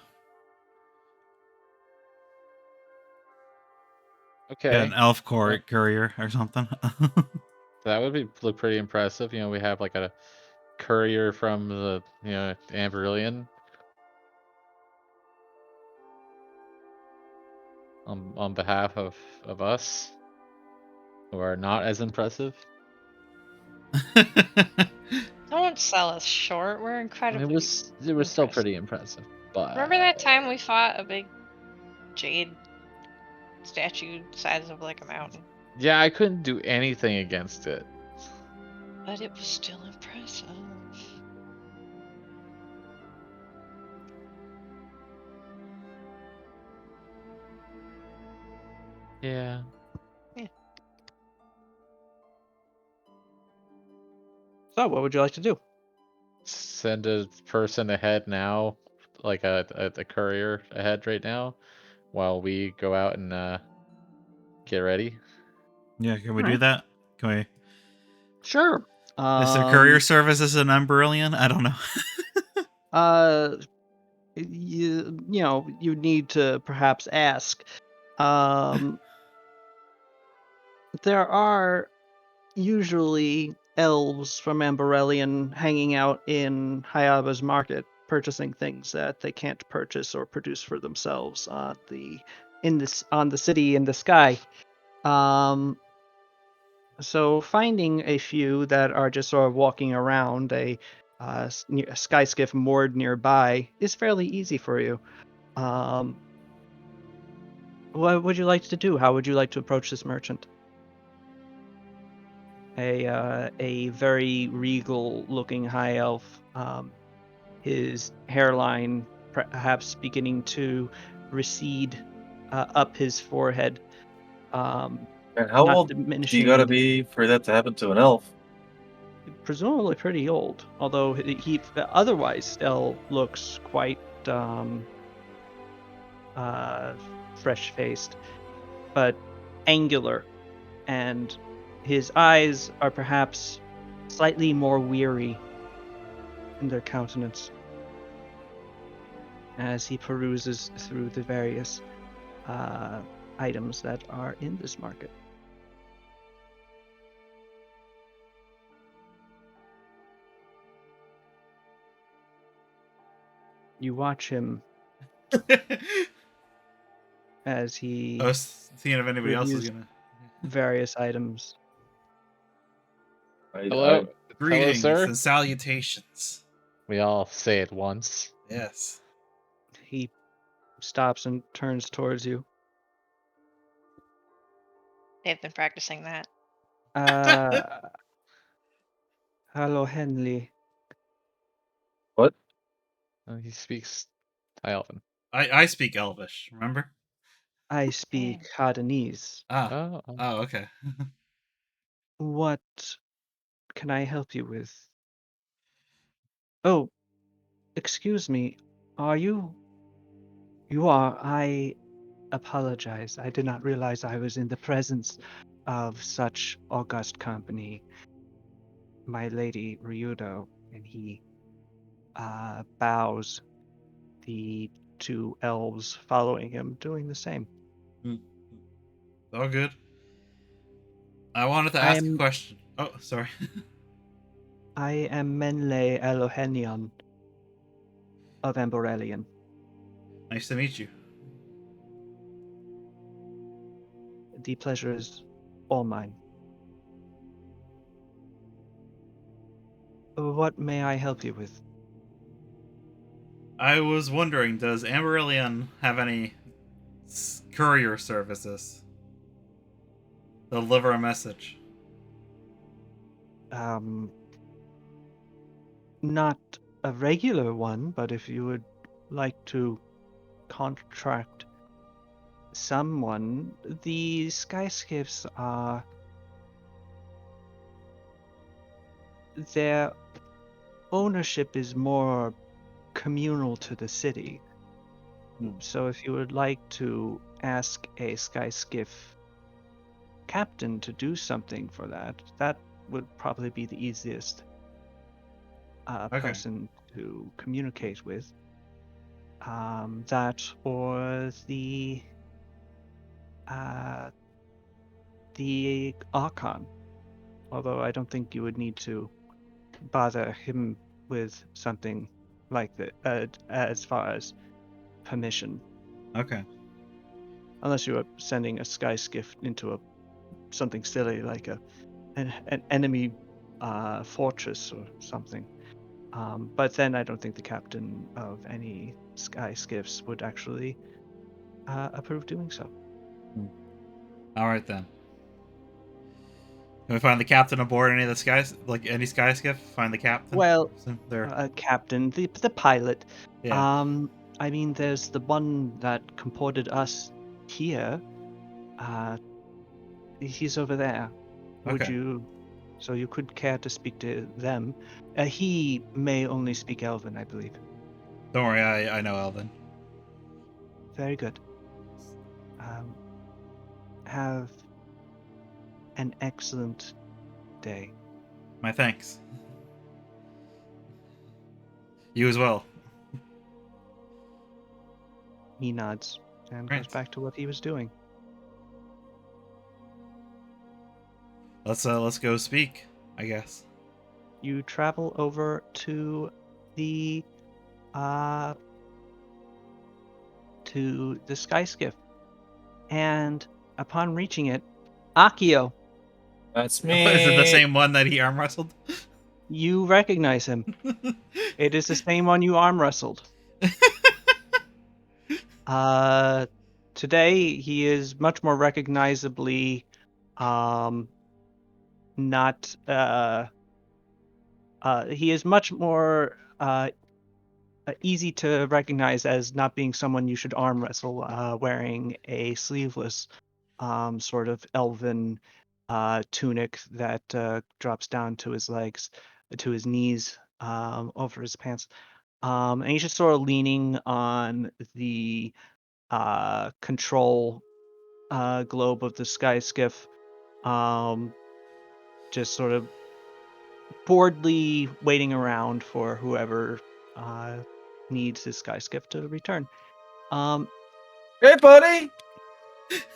Okay. Get an elf Yeah. courier or something. That would look pretty impressive. You know, we have like a courier from the Amberillion on behalf of us who are not as impressive. Don't sell us short. We're I incredibly mean, it was still impressed. pretty impressive, but Remember that time we fought a big jade statue the size of like a mountain? yeah, I couldn't do anything against it. But it was still impressive. Yeah. Yeah. So, what would you like to do? Send a person ahead now, like a courier ahead right now, while we go out and get ready. Yeah, can we do Alright. that? Can we? Sure. Is there courier service as an Umbrellian? I don't know. You need to perhaps ask. There are usually elves from Amberellion hanging out in Hayaba's market, purchasing things that they can't purchase or produce for themselves on the city in the sky. So finding a few that are just sort of walking around a sky skiff moored nearby is fairly easy for you. What would you like to do? How would you like to approach this merchant? A very regal looking high elf, his hairline perhaps beginning to recede up his forehead, And how not old do you diminishing gotta in be for that to happen to an elf? presumably pretty old, although he otherwise still looks quite uh, fresh-faced, but angular, and his eyes are perhaps slightly more weary in their countenance. as he peruses through the various items that are in this market. You watch him as he I was seeing if anybody else was reviews gonna. various items. Hello, Greetings sir. and salutations. We all say it once. Yes. He stops and turns towards you. They've been practicing that. Hello, Henley. What? He speaks High Elven. I speak Elvish, remember? I speak Hadanese. Oh, okay. What can I help you with? Oh, excuse me. Are you? You are. I apologize. I did not realize I was in the presence of such august company. My lady Ryudo, and he bows, the two elves following him doing the same. All good. I wanted to I ask a am question. Oh, sorry. I am Menle Elohenion of Amborelian. Nice to meet you. The pleasure is all mine. What may I help you with? I was wondering, does Amarillion have any courier services? Deliver a message. Not a regular one, but if you would like to contract someone, the skyskiffs are their ownership is more communal to the city. So if you would like to ask a skyskiff captain to do something for that, that would probably be the easiest person to communicate with. That or the Archon. Although I don't think you would need to bother him with something like that as far as permission. Okay. Unless you are sending a sky skiff into something silly like an enemy fortress or something. But then I don't think the captain of any sky skiffs would actually approve doing so. All right then. Can we find the captain aboard any of the skies, like any sky skiff? Find the captain. Well, there. captain, the pilot. Yeah. I mean, there's the one that comported us here. He's over there. Would Okay. you? So you could care to speak to them. He may only speak Elven, I believe. Don't worry, I know Elvin. Very good. Have an excellent day. My thanks. You as well. He nods and Great. goes back to what he was doing. Let's go speak, I guess. You travel over to the sky skiff, and upon reaching it, Akio, That's Is it the me. same one that he arm wrestled? you recognize him. It is the same one you arm wrestled. Today he is much more recognizably not he is much more easy to recognize as not being someone you should arm wrestle, wearing a sleeveless sort of elven tunic that drops down to his legs, to his knees, over his pants. And he's just sort of leaning on the control globe of the sky skiff, just sort of boredly waiting around for whoever needs his sky skiff to return. Hey, buddy.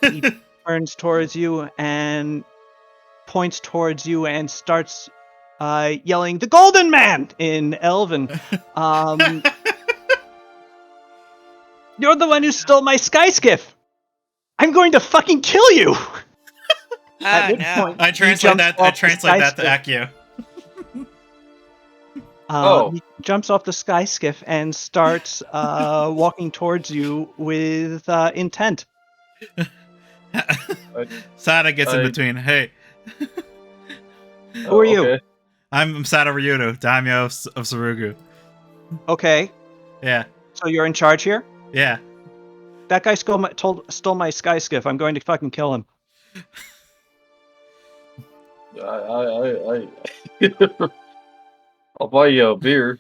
He turns towards you and points towards you and starts yelling, "The Golden Man!" in Elven. You're the one who stole my sky skiff! I'm going to fucking kill you! At which no. point, I he translate jumps that. I off the translate sky that to skiff. Accio. He jumps off the sky skiff and starts walking towards you with intent. Sada gets in between. Hey, Who are you? Okay. I'm Sada Ryudo, daimyo of Sarugu. Okay, Yeah, so you're in charge here? yeah. That guy stole my sky skiff. I'm going to fucking kill him. I I'll buy you a beer.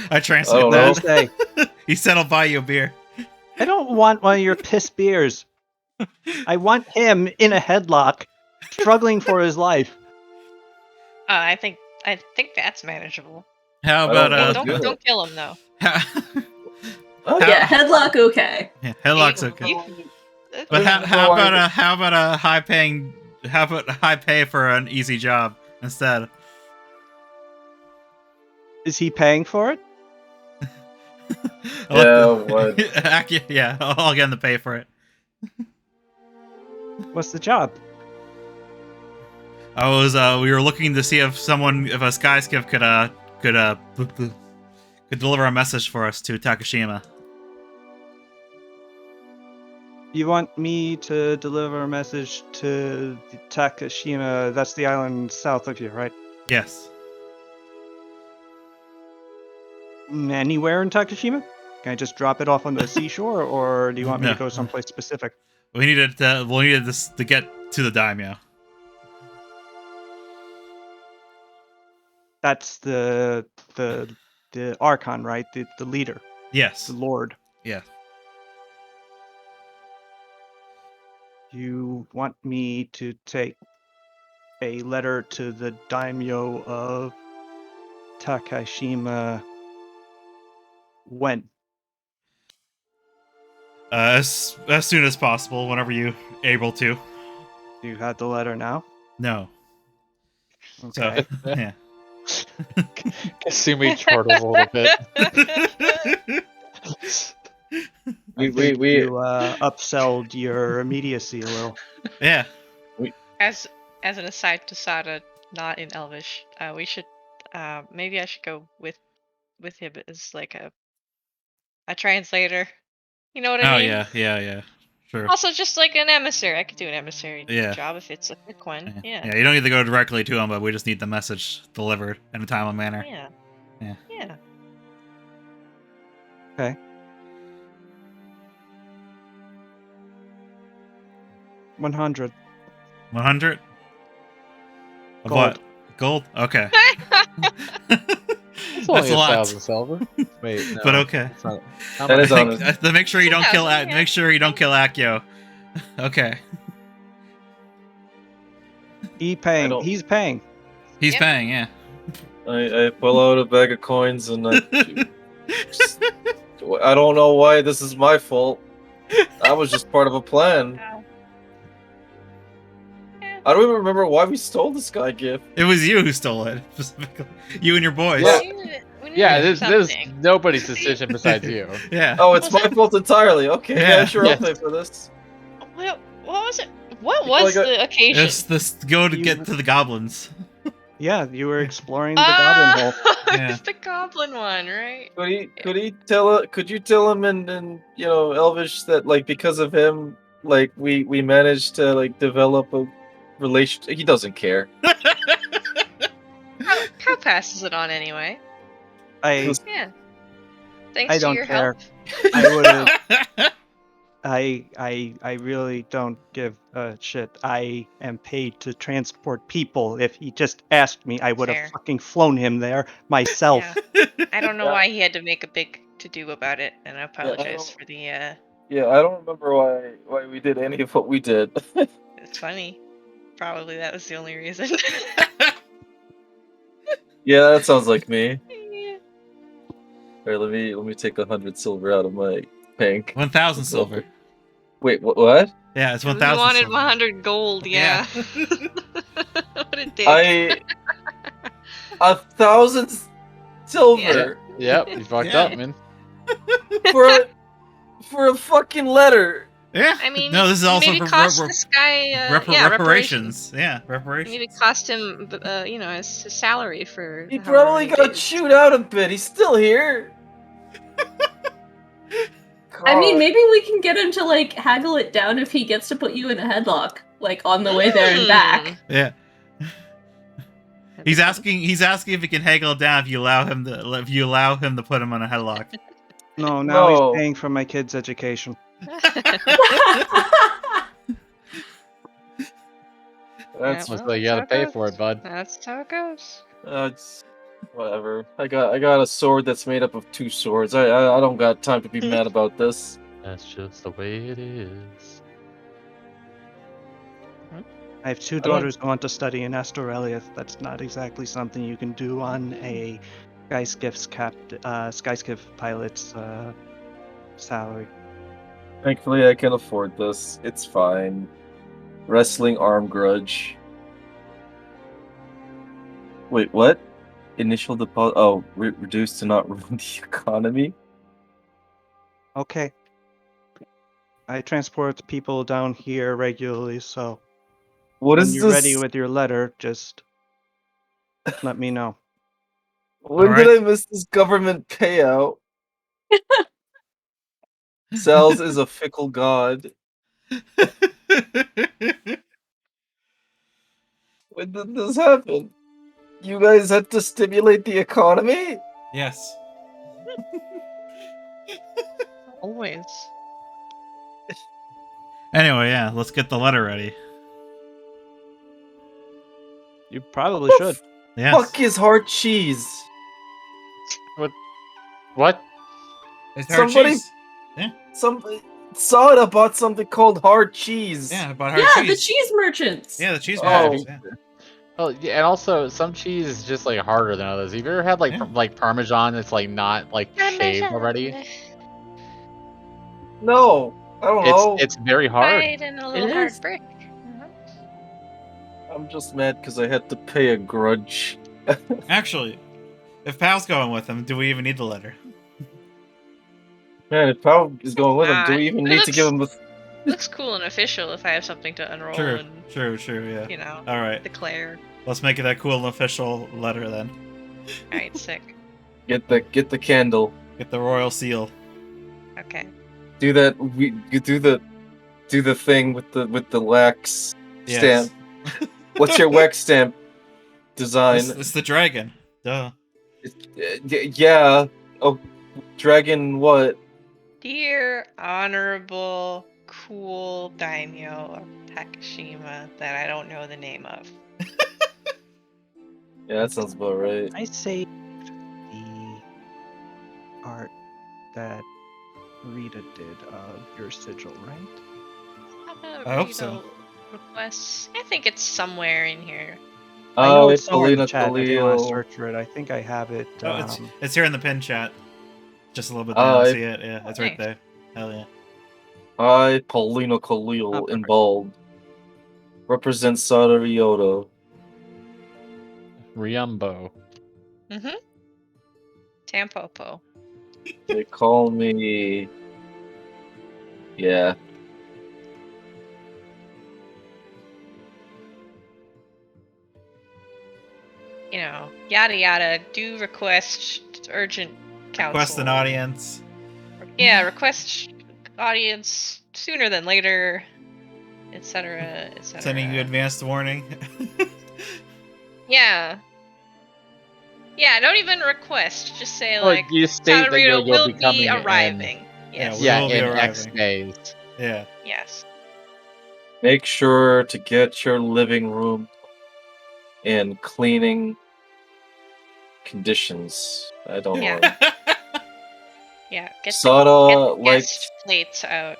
I translate don't What do you that. say? He said, "I'll buy you a beer." I don't want one of your piss beers. I want him in a headlock, struggling for his life. I think that's manageable. How I about don't wanna do Don't kill him though. Yeah, headlock okay. Yeah, headlock's okay. You- But I don't how know about why- how about a high pay for an easy job instead? Is he paying for it? what? Yeah, I'll get him to pay for it. What's the job? We were looking to see if a sky skiff could deliver a message for us to Takashima. You want me to deliver a message to Takashima? That's the island south of you, right? Yes. Anywhere in Takashima? Can I just drop it off on the seashore, or do you want me No. to go someplace specific? We needed this to get to the daimyo. That's the Archon, right? The leader, Yes. the Lord. Yeah. You want me to take a letter to the daimyo of Takashima when? As soon as possible, whenever you able to. Do you have the letter now? No. Okay. So yeah. Kasumi chortled a little bit. I think you upselled your immediacy a little. Yeah. As an aside to Sada, not in Elvish, we should maybe I should go with him as like a translator. You know what I Oh mean? yeah. Sure. Also, just like an emissary, I could do an emissary Yeah. job if it's a quick one. Yeah. Yeah, you don't need to go directly to him, but we just need the message delivered in a timely manner. Yeah. Yeah. Okay. $100. 100? Of Gold. what? Gold? Okay. It's only That's a lot. 1,000 silver. Wait, no. But okay. It's not. How That much? is honest. Make sure you don't kill. 2,000, yeah. Make sure you don't kill Akio. Okay. He's paying. He's Yep. paying. Yeah. I pull out a bag of coins and I don't know why this is my fault. I was just part of a plan. I don't even remember why we stole the sky gift. It was you who stole it specifically. You and your boys. Yeah. We need Yeah, to do this something. nobody's decision besides you. Yeah. Oh, it's my fault entirely. Okay, Yeah. yeah, sure, Yes. I'll pay for this. What was it? What Well, was the occasion? It's this go to get to the goblins. Yeah, you were exploring the goblin hole. Yeah. It's the goblin one, right? Could you tell him in Elvish that like because of him like we managed to like develop a relation. He doesn't care. How passes it on anyway? I Yeah. Thanks to don't your care. help. I would. I really don't give a shit. I am paid to transport people. If he just asked me, I would Fair. have fucking flown him there myself. Yeah. I don't know Yeah. why he had to make a big to do about it, and I apologize don't- for the. Yeah, I don't remember why we did any of what we did. It's funny. Probably that was the only reason. Yeah, that sounds like me. Yeah. Alright, let me take 100 silver out of my bank. 1,000 silver. Wait, what? Yeah, it's We 1,000 wanted silver. 100 gold, yeah. What a dick. 1,000 silver Yep, you fucked Yeah. up, man. for a fucking letter. Yeah. I mean, No, this is also maybe for cost this guy, yeah, reparations. reparations. Yeah, reparations. Maybe cost him, his salary for He however probably many got days. chewed out a bit. He's still here. I mean, God. maybe we can get him to like haggle it down if he gets to put you in a headlock, like on the way there and back. Yeah. He's asking if he can haggle it down if you allow him to put him on a headlock. No, now he's No. paying for my kid's education. That's Looks like you gotta pay for it, bud. That's how it goes. it's whatever. I got a sword that's made up of 2 swords. I don't got time to be mad about this. That's just the way it is. I have 2 I don't- daughters who want to study in Astorelia. That's not exactly something you can do on a Skyskiff pilot's salary. Thankfully, I can afford this. It's fine. Wrestling arm grudge. Wait, what? Initial deposit. Oh, reduced to not ruin the economy. Okay. I transport people down here regularly, so What when is you're ready this? with your letter, just let me know. When Alright. did I miss this government payout? Sal's is a fickle god. When did this happen? You guys had to stimulate the economy? Yes. Always. Anyway, yeah, let's get the letter ready. You probably should. Yes. Fuck is hard cheese? What? It's hard Somebody- cheese. Somebody Sada bought something called hard cheese. Yeah, about hard Yeah, cheese. the cheese merchants. Yeah, the cheese Oh. merchants, yeah. Oh, yeah, and also some cheese is just like harder than others. Have you ever had like Yeah. like Parmesan that's like not like shaved already? No, I don't know. It's very hard. Right, and a little It hard is. brick. I'm just mad because I had to pay a grudge. Actually, if Pal's going with him, do we even need the letter? Man, if Pal is going with him, do we Ah, even but need to give him a... Looks cool and official if I have something to unroll True, and, true, yeah. Alright, declare. let's make it that cool and official letter then. Alright, sick. Get the candle. Get the royal seal. Okay. Do that. You do the thing with the wax Yes. stamp. What's your wax stamp design? It's the dragon. Duh. Yeah. Oh, dragon. What? Dear honorable, cool daimyo of Takashima that I don't know the name of. Yeah, that sounds about right. I saved the art that Rita did of your sigil, right? I hope so. Requests. I think it's somewhere in here. I know it's it's somewhere in the Paulina chat. I didn't want to Khalil. search for it. I think I have it. Oh, it's here in the pin chat. Just a little bit down. See it? Yeah, it's right Nice. there. Hell yeah. I, Paulina Khalil, Oh, in perfect. bold, represent Sada Ryoto. Ryumbo. Mm-hmm. Tampopo. They call me... Yeah. Yada yada. Do request urgent counsel. Request an audience. Yeah, request audience sooner than later, etc., etc. Sending you advanced warning. Yeah. Yeah, don't even request. Just say Well, like you state that Sadarito you'll will be be coming in. arriving. Yes. we Yeah, will be in X arriving. days. Yeah. Yes. Make sure to get your living room in cleaning conditions. I don't Yeah. know. Yeah. Get Sada the likes guest plates out.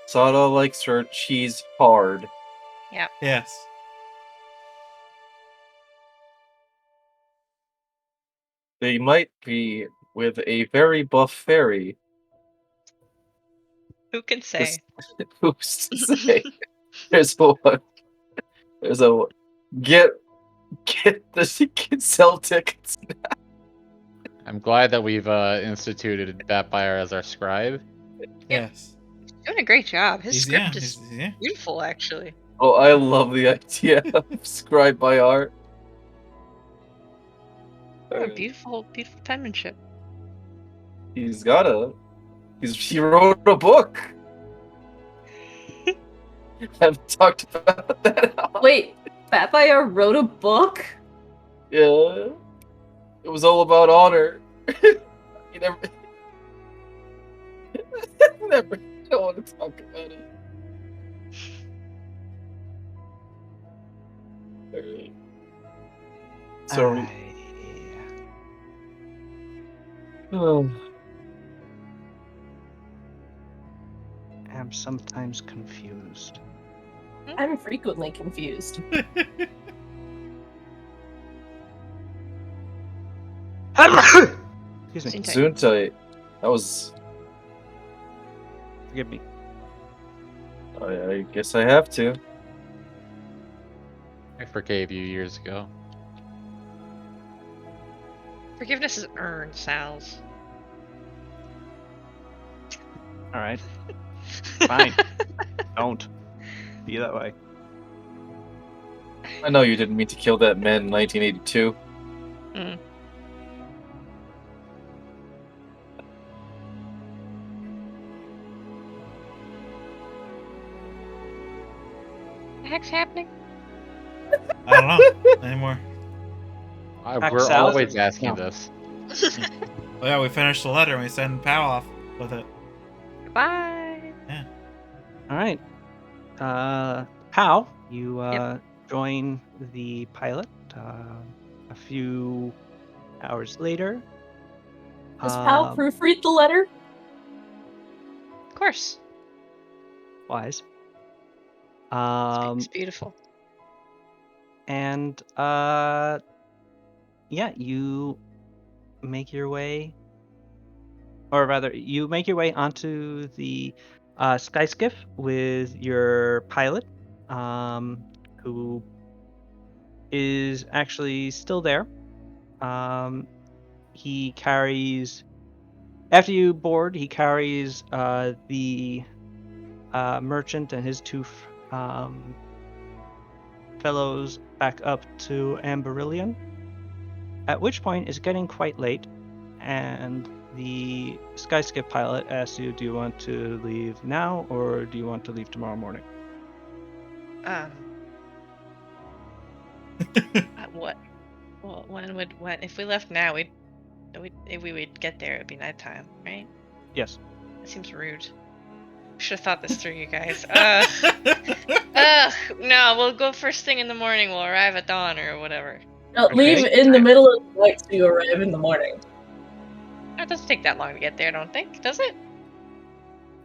Sada likes her cheese hard. Yes. They might be with a very buff fairy. Who can say? Who's to say? There's one. There's a get this. Get sell tickets. I'm glad that we've instituted Batfire as our scribe. Yes. Doing a great job. His He's yeah. script is Yeah. beautiful, actually. Oh, I love the idea of scribe by art. Oh, beautiful, beautiful penmanship. He wrote a book. I've talked about that. Wait, Batfire wrote a book? Yeah. It was all about honor. You never. Never. I don't want to talk about it. Alright. So. Oh. I'm sometimes confused. I'm frequently confused. Excuse me. Zuntai. That was. Forgive me. I guess I have to. I forgave you years ago. Forgiveness is earned, Sal's. All right. Fine. Don't be that way. I know you didn't mean to kill that man in 1982. Mm. What the heck's happening? I don't know anymore. We're Sal? always asking No. this. Oh yeah, we finished the letter and we send Pow off with it. Goodbye. All right. Pow, you Yep. join the pilot a few hours later. Does Pal proofread the letter? Of course. Wise. It's beautiful. And yeah, you make your way, or rather, you make your way onto the sky skiff with your pilot, who is actually still there. He carries, after you board, he carries the merchant and his two fellows back up to Amberillion. At which point it's getting quite late, and the Skyskip pilot asks you, do you want to leave now or do you want to leave tomorrow morning? What? Well, when if we left now, if we would get there, it'd be nighttime, right? Yes. That seems rude. Should have thought this through, you guys. No, we'll go first thing in the morning. We'll arrive at dawn or whatever. No, leave in the middle of the night so you arrive in the morning. It doesn't take that long to get there, I don't think, does it?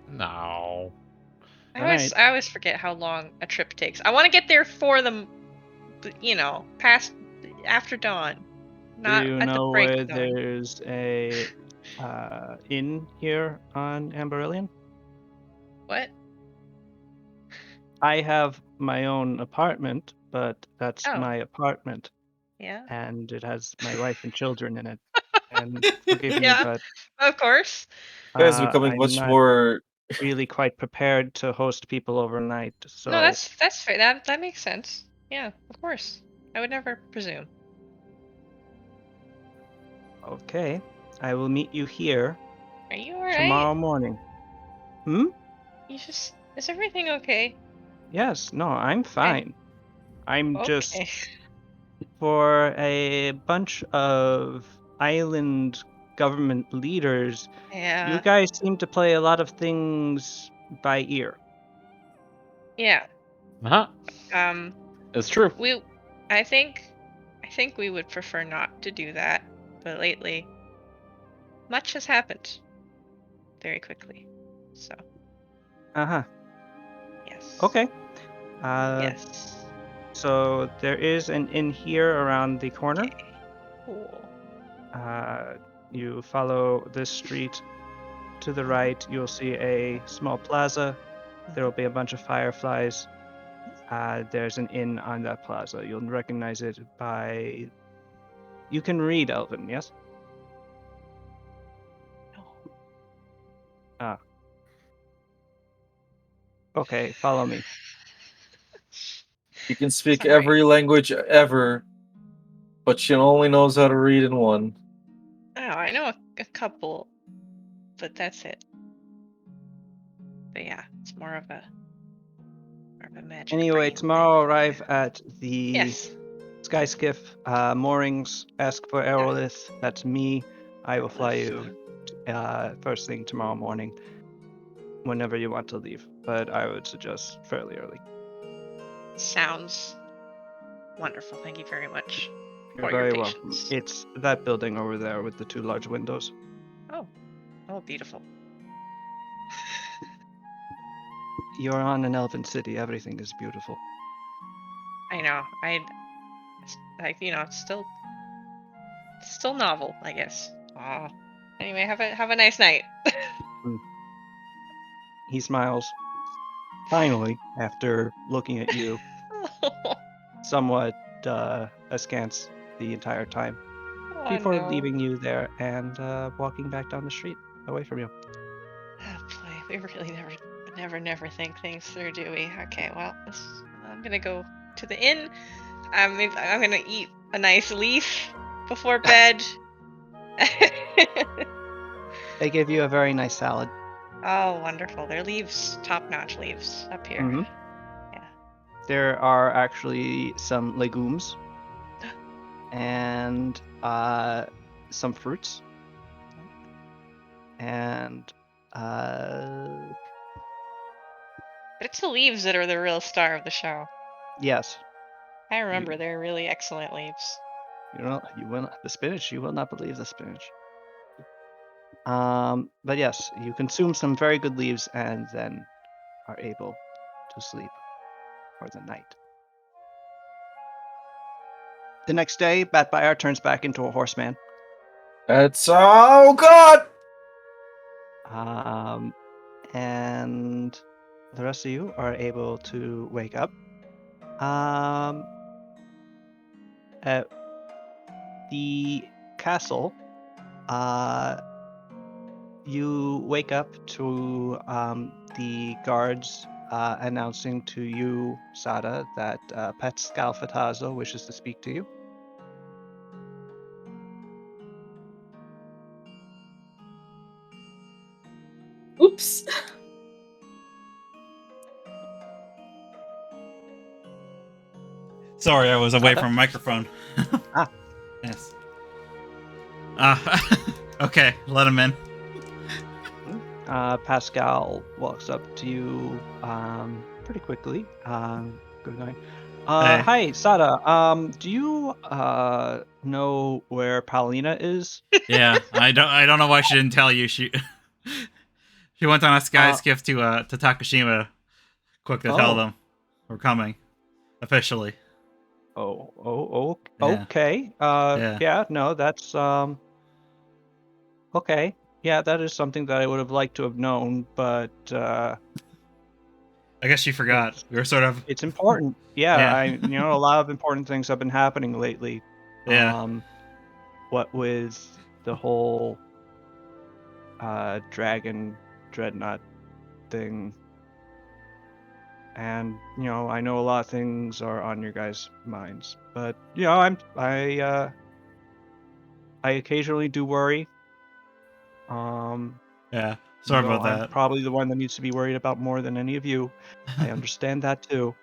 No. I always forget how long a trip takes. I want to get there for the, past after dawn, not Do you at the know break where of dawn. there's a inn here on Amberillion? What? I have my own apartment, but that's Oh. my apartment. Yeah. And it has my wife and children in it. And forgive me, Yeah, but of course. You guys are becoming I'm much not more. really quite prepared to host people overnight. So No, that's fair. That makes sense. Yeah, of course. I would never presume. okay, I will meet you here Are you alright? tomorrow morning. Hmm? Is everything okay? Yes, no, I'm fine. I'm just, Okay. for a bunch of island government leaders, Yeah. you guys seem to play a lot of things by ear. Yeah. Uh-huh. It's true. I think we would prefer not to do that, but lately much has happened very quickly. So, Uh-huh. yes. Okay. Yes. So there is an inn here around the corner. Okay. Cool. You follow this street to the right, you'll see a small plaza. There will be a bunch of fireflies. There's an inn on that plaza. You'll recognize it by. You can read Elven, yes? Ah. Okay, follow me. She can speak Sorry. every language ever, but she only knows how to read in one. Oh, I know a couple, but that's it. But yeah, it's more of a magic Anyway, brain tomorrow thing. arrive at the Yes. Sky Skiff moorings. Ask for Aerolith. That's me. I will fly you first thing tomorrow morning, whenever you want to leave. But I would suggest fairly early. Sounds wonderful. Thank you very much You're for your very welcome. patience. It's that building over there with the 2 large windows. Oh, beautiful. You're on an elven city. Everything is beautiful. I know. It's still novel, I guess. Anyway, have a nice night. He smiles. Finally, after looking at you somewhat askance the entire time, Oh before no. leaving you there and walking back down the street away from you. Oh boy, we really never think things through, do we? Okay, well, I'm gonna go to the inn. I'm gonna eat a nice leaf before bed. They give you a very nice salad. Oh, wonderful. They're leaves, top-notch leaves up here. Mhm. Yeah. There are actually some legumes and some fruits and But it's the leaves that are the real star of the show. yes, I remember they're really excellent leaves. you will not, the spinach. You will not believe the spinach. But yes, you consume some very good leaves and then are able to sleep for the night. The next day, Batfire turns back into a horseman. That's oh god! And the rest of you are able to wake up. At the castle, you wake up to the guards announcing to you, Sada, that Pascal Fatazo wishes to speak to you. Oops. Sorry, I was away Sada? from a microphone. Ah. Yes. Okay, let him in. Pascal walks up to you pretty quickly. Good night. Hey. Hi, Sada. Do you know where Paulina is? Yeah, I don't know why she didn't tell you. She went on a sky Uh, skiff to Takashima. Quick to tell oh, them we're coming officially. Yeah. okay. Yeah. Yeah, no, that's okay. Yeah, that is something that I would have liked to have known, but I guess she forgot. We were sort of. it's important. Yeah, Yeah. a lot of important things have been happening lately. Yeah. What with the whole dragon dreadnought thing, and I know a lot of things are on your guys' minds, but I occasionally do worry. Yeah. Sorry about I'm that. probably the one that needs to be worried about more than any of you. I understand that too.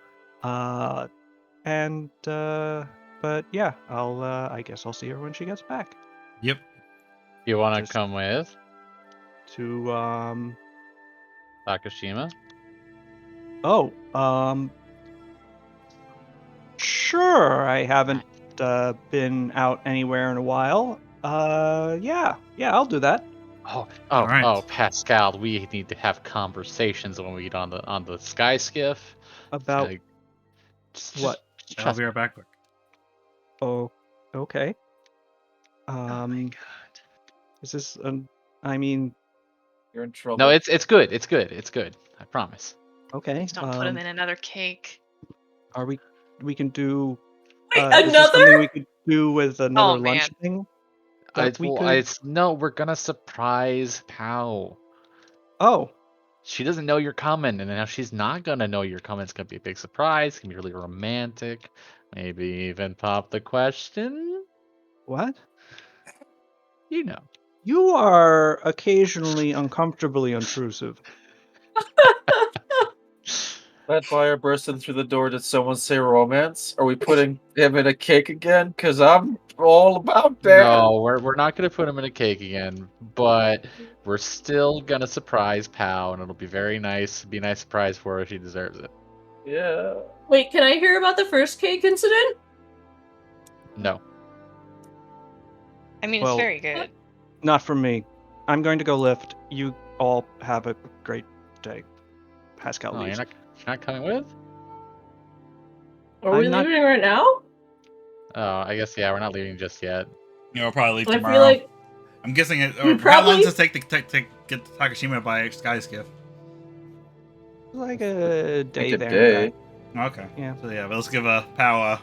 And but yeah, I guess I'll see her when she gets back. Yep. You want to Just come with to Takashima? oh, sure. I haven't been out anywhere in a while. Yeah, I'll do that. All right. Pascal, we need to have conversations when we get on the sky skiff. About what? Just I'll trust be me. right back. Quick. Oh, okay. Oh my god. Is this I mean, You're in trouble. No, it's good. It's good. It's good. I promise. okay. Just don't put him in another cake. Are we can do Wait, is this another? something we could do with another Oh, lunch man. thing? That we could It's no. We're gonna surprise Pow. Oh, She doesn't know you're coming, and now she's not gonna know you're coming. It's gonna be a big surprise. It's gonna be really romantic. Maybe even pop the question. what? You know. You are occasionally uncomfortably intrusive. That fire bursting through the door. Did someone say romance? Are we putting him in a cake again? Cause I'm all about that. No, we're not gonna put him in a cake again, but we're still gonna surprise Pow, and it'll be very nice. Be a nice surprise for her. She deserves it. Yeah. Wait, can I hear about the first cake incident? No. I mean, Well, it's very good. Not for me. I'm going to go lift. You all have a great day. Pascal Oh, leaves. you're not coming with? Are we I'm not- leaving right now? Oh, I guess yeah. We're not leaving just yet. We'll probably leave I tomorrow. feel like I'm guessing it. we Or how long probably- does it take to get to Takashima by sky skiff? Like a day Like a there day. and back. Okay. Yeah. So yeah, but let's give a Pow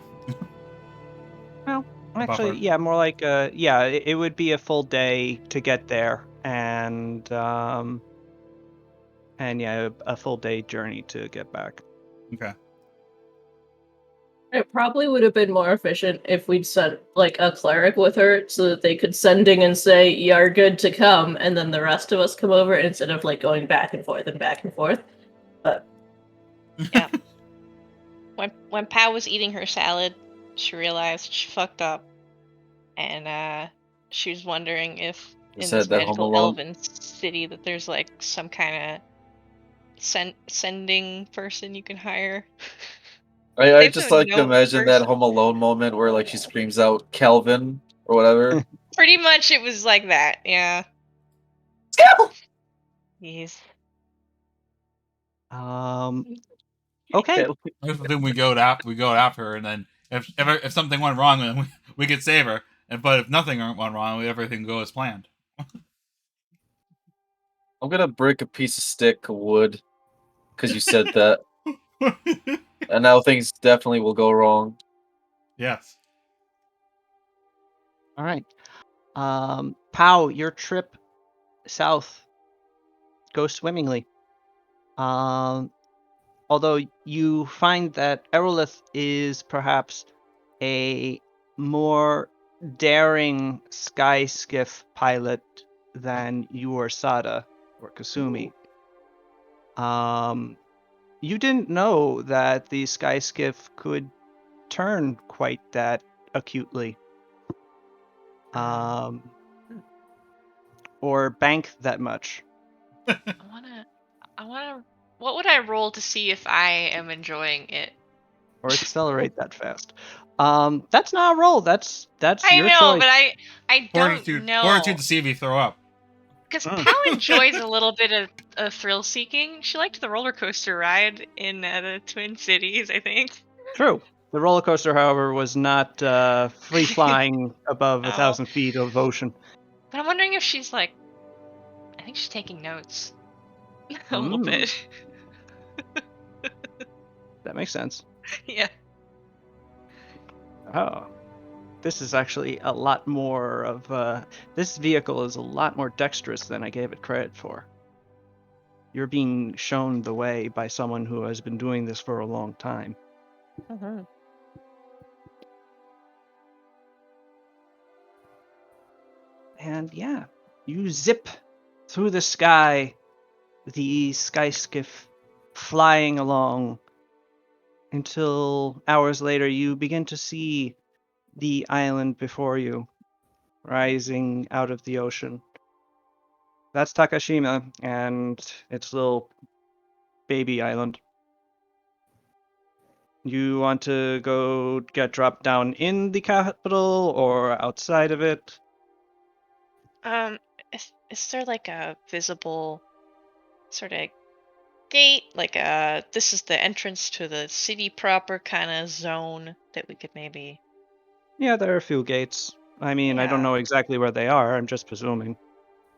Well, a actually, buffer. yeah, more like it would be a full day to get there, and yeah, a full day journey to get back. Okay. it probably would have been more efficient if we'd sent like a cleric with her so that they could sending and say, "You're good to come," and then the rest of us come over instead of like going back and forth and back and forth. But Yeah. When Pau was eating her salad, she realized she fucked up, and she was wondering if You in said this that Home magical Alone? elven city that there's like some kind of sending person you can hire. I They have just no like to note imagine that person. Home Alone moment where like she screams out Calvin or whatever. Pretty much, it was like that. Yeah. Yes. Okay. Then we go after her, and then if something went wrong, then we could save her. But if nothing went wrong, everything go as planned. I'm gonna break a piece of stick of wood because you said that, and now things definitely will go wrong. Yes. All right. Pow, your trip south goes swimmingly. Although you find that Erolith is perhaps a more daring sky skiff pilot than you or Sada or Kasumi. You didn't know that the sky skiff could turn quite that acutely. Or bank that much. I wanna. What would I roll to see if I am enjoying it? Or accelerate that fast. That's not a roll. That's I your know, choice. but I don't know. Fortitude to see if you throw up. Because Pau enjoys a little bit of thrill seeking. She liked the roller coaster ride in the Twin Cities, I think. True. The roller coaster, however, was not free flying above Oh. 1,000 feet of ocean. But I'm wondering if she's like, I think she's taking notes a little bit. That makes sense. Yeah. Oh, this is actually a lot more of this vehicle is a lot more dexterous than I gave it credit for. You're being shown the way by someone who has been doing this for a long time. And yeah, you zip through the sky, the sky skiff flying along until hours later you begin to see the island before you rising out of the ocean. That's Takashima and its little baby island. You want to go get dropped down in the capital or outside of it? Is there like a visible sort of gate, like this is the entrance to the city proper kind of zone that we could maybe? Yeah, there are a few gates. I mean, I don't Yeah. know exactly where they are. I'm just presuming.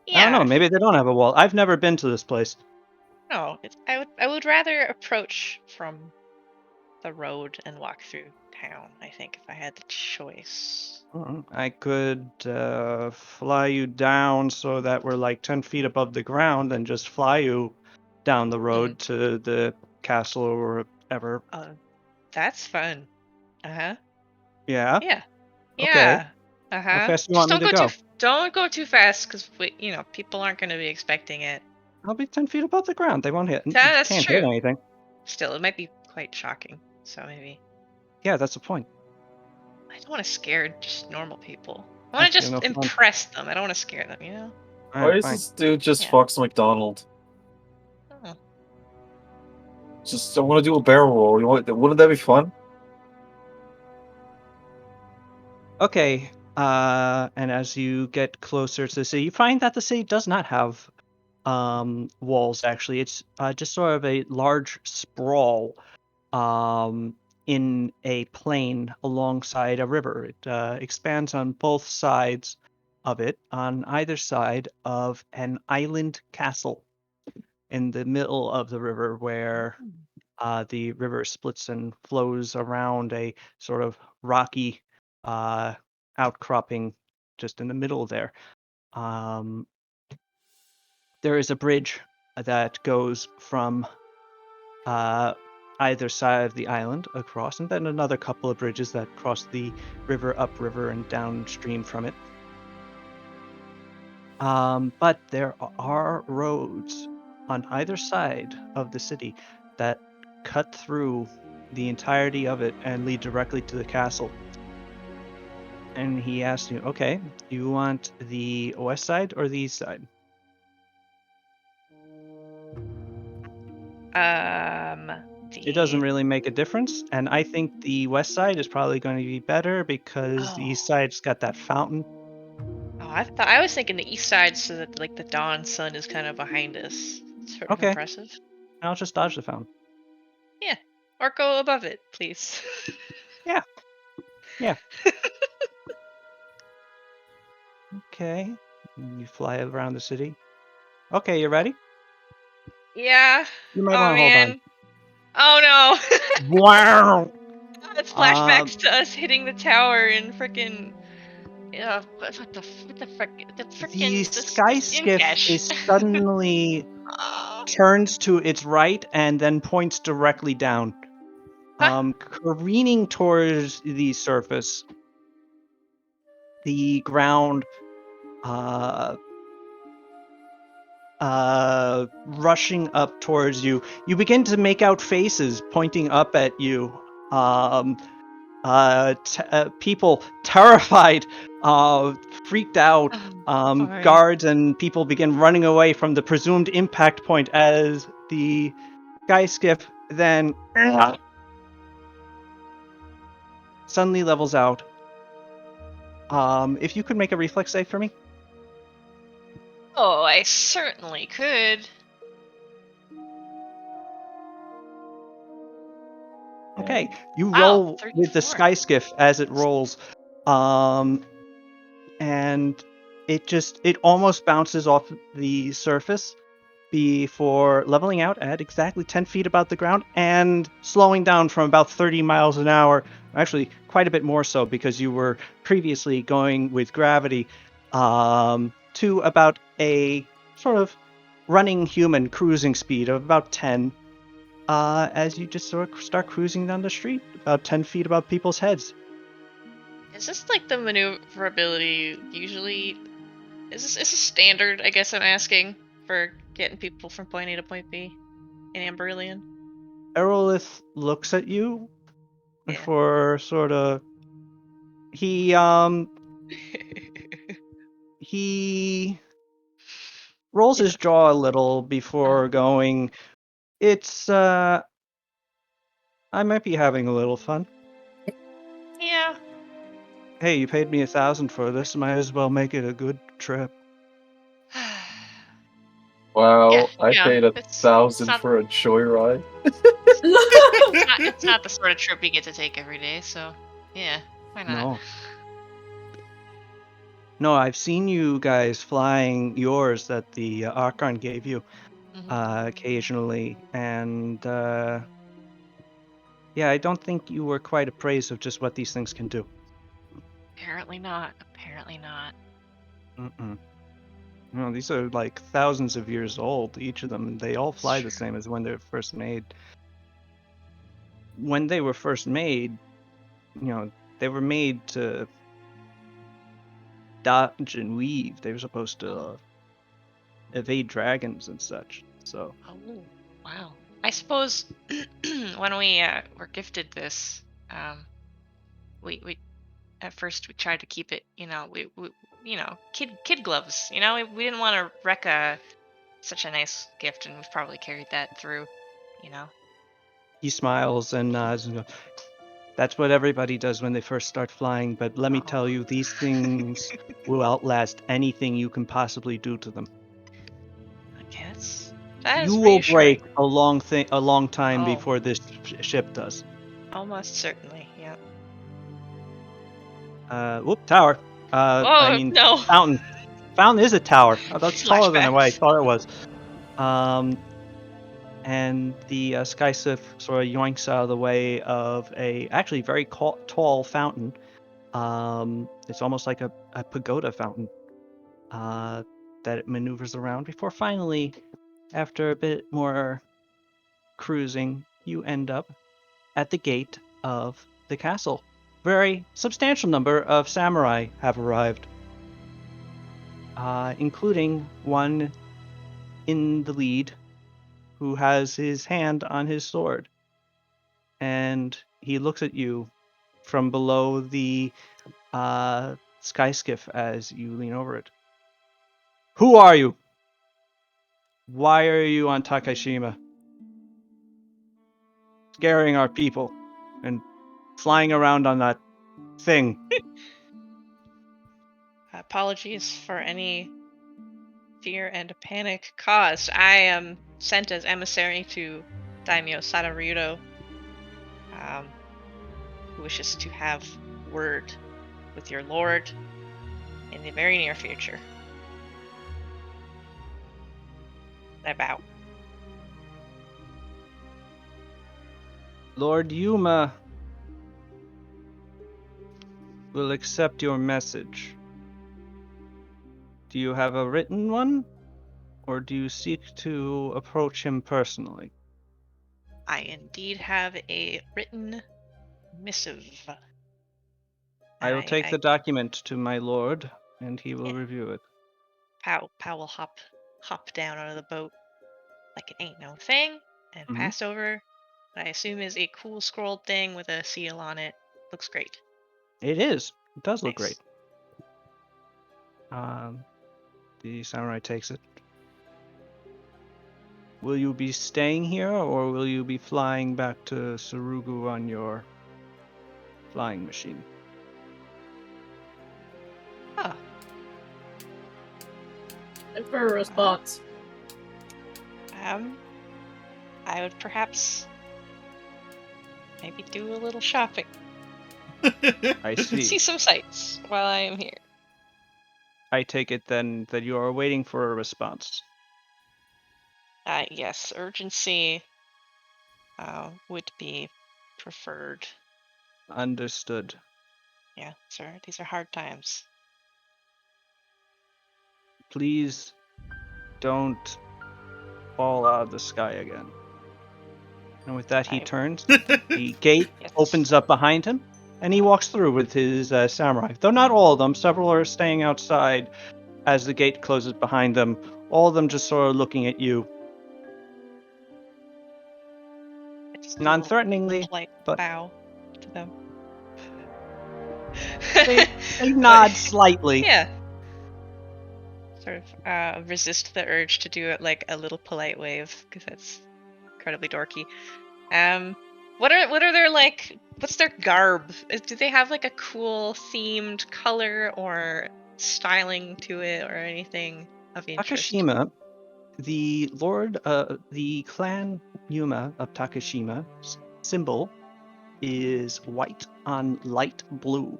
I don't Yeah. know. Maybe they don't have a wall. I've never been to this place. No, I would rather approach from the road and walk through town, I think, if I had the choice. I could fly you down so that we're like 10 feet above the ground and just fly you down the road to the castle or whatever. That's fun. Uh-huh. Yeah? Yeah. Okay. Yeah. How Uh-huh. fast do you Just want me to go? don't go too fast cuz people aren't going to be expecting it. I'll be 10 feet above the ground. They won't hit. That's Can't hit true. anything. Still, it might be quite shocking. So maybe Yeah, that's the point. I don't want to scare just normal people. I want to You're no just fun. impress them. I don't want to scare them, All Why right, is fine. this dude just Yeah. Fox McDonald? Oh. Just I want to do a barrel roll. Wouldn't that be fun? Okay. And as you get closer to the city, you find that the city does not have walls. Actually, it's just sort of a large sprawl in a plain alongside a river. It expands on both sides of it, on either side of an island castle in the middle of the river, where the river splits and flows around a sort of rocky outcropping just in the middle there. Um, there is a bridge that goes from either side of the island across, and then another couple of bridges that cross the river upriver and downstream from it. But there are roads on either side of the city that cut through the entirety of it and lead directly to the castle. And he asked you, okay, do you want the west side or the east side? It doesn't The really make a difference, and I think the west side is probably going to be better because the east side's got that fountain. Oh, I was thinking the east side so that like the dawn sun is kind of behind us. Sort of Okay, impressive. I'll just dodge the fountain. Yeah. Or go above it, please. Yeah. Yeah. Okay. You fly around the city. Okay, you ready? Yeah. You might Oh want to hold on. man. Oh no. Wow. It's flashbacks to us hitting the tower and frickin' what the frick the The frickin' sky this skiff Inkesh. is suddenly Oh. turns to its right and then points directly down, Huh? careening towards the surface. The ground rushing up towards you. You begin to make out faces pointing up at you. People terrified, freaked out. Sorry. Guards and people begin running away from the presumed impact point as the sky skiff then suddenly levels out. If you could make a reflex save for me. Oh, I certainly could. Okay, you Wow, roll with the 34. sky skiff as it rolls, and it almost bounces off the surface before leveling out at exactly 10 feet above the ground and slowing down from about 30 miles an hour, actually quite a bit more so because you were previously going with gravity, to about a sort of running human cruising speed of about 10, as you just sort of start cruising down the street about 10 feet above people's heads. Is this like the maneuverability usually? Is this standard? I guess I'm asking for getting people from point A to point B in Amberlin. Aerolith looks at you Yeah. for sort of he he rolls his Yeah. jaw a little before going, it's I might be having a little fun. Yeah. Hey, you paid me 1,000 for this, might as well make it a good trip. Yeah. Wow, I paid a It's thousand not for a joyride. it's not the sort of trip you get to take every day. So yeah, why not? No. No, I've seen you guys flying yours that the Archon gave you occasionally, and yeah, I don't think you were quite appraised of just what these things can do. Apparently not. Apparently not. Mm-mm. No, these are like thousands of years old, each of them, and they all fly the Sure. same as when they were first made. When they were first made, they were made to dodge and weave. They were supposed to Oh. evade dragons and such. So Oh. Wow. I suppose when we were gifted this, we at first we tried to keep it, we kid gloves. We didn't want to wreck such a nice gift, and we've probably carried that through. You know. he smiles and nods and goes, "That's what everybody does when they first start flying, but let me Oh. tell you, these things will outlast anything you can possibly do to them. Okay, that You is will reassuring. break a long time Oh, before this ship does." almost certainly. Yeah. Whoop, tower. I Oh mean, no. fountain. Fountain is a tower. That's taller than what I Flashbacks. thought it was. Um, and the sky swift sort of yoinks out of the way of a actually very tall fountain. It's almost like a pagoda fountain that it maneuvers around before finally, after a bit more cruising, you end up at the gate of the castle. Very substantial number of samurai have arrived, including one in the lead who has his hand on his sword. And he looks at you from below the sky skiff as you lean over it. "Who are you? Why are you on Takashima? Scaring our people and flying around on that thing." Apologies for any fear and panic caused. I am sent as emissary to Daimyo Sadaryudo, um, who wishes to have word with your lord in the very near future. I bow. Lord Yuma will accept your message. Do you have a written one, or do you seek to approach him personally? I indeed have a written missive. I will take the I document to my lord, and he will yeah, review it. Pow will hop down out of the boat like it ain't no thing and Hmm. pass over what I assume is a cool scrolled thing with a seal on it. Looks great. It is. It does look great. Nice. The samurai takes it. Will you be staying here, or will you be flying back to Surugu on your flying machine? Huh. And for a response. I would perhaps maybe do a little shopping. I see. See some sights while I am here. I take it then that you are waiting for a response. Yes, urgency would be preferred. Understood. Yeah, sir. These are hard times. Please don't fall out of the sky again. And with that, he I turns. The gate yes. opens up behind him, and he walks through with his samurai. Though not all of them, several are staying outside as the gate closes behind them. All of them just sort of looking at you, I just do a little non-threateningly, polite but bow to them. they But nod slightly. yeah, sort of resist the urge to do it like a little polite wave because that's incredibly dorky. Um, what are their like? What's their garb? Do they have like a cool themed color or styling to it or anything of interest? Takashima, the clan Yuma of Takashima's symbol is white on light blue.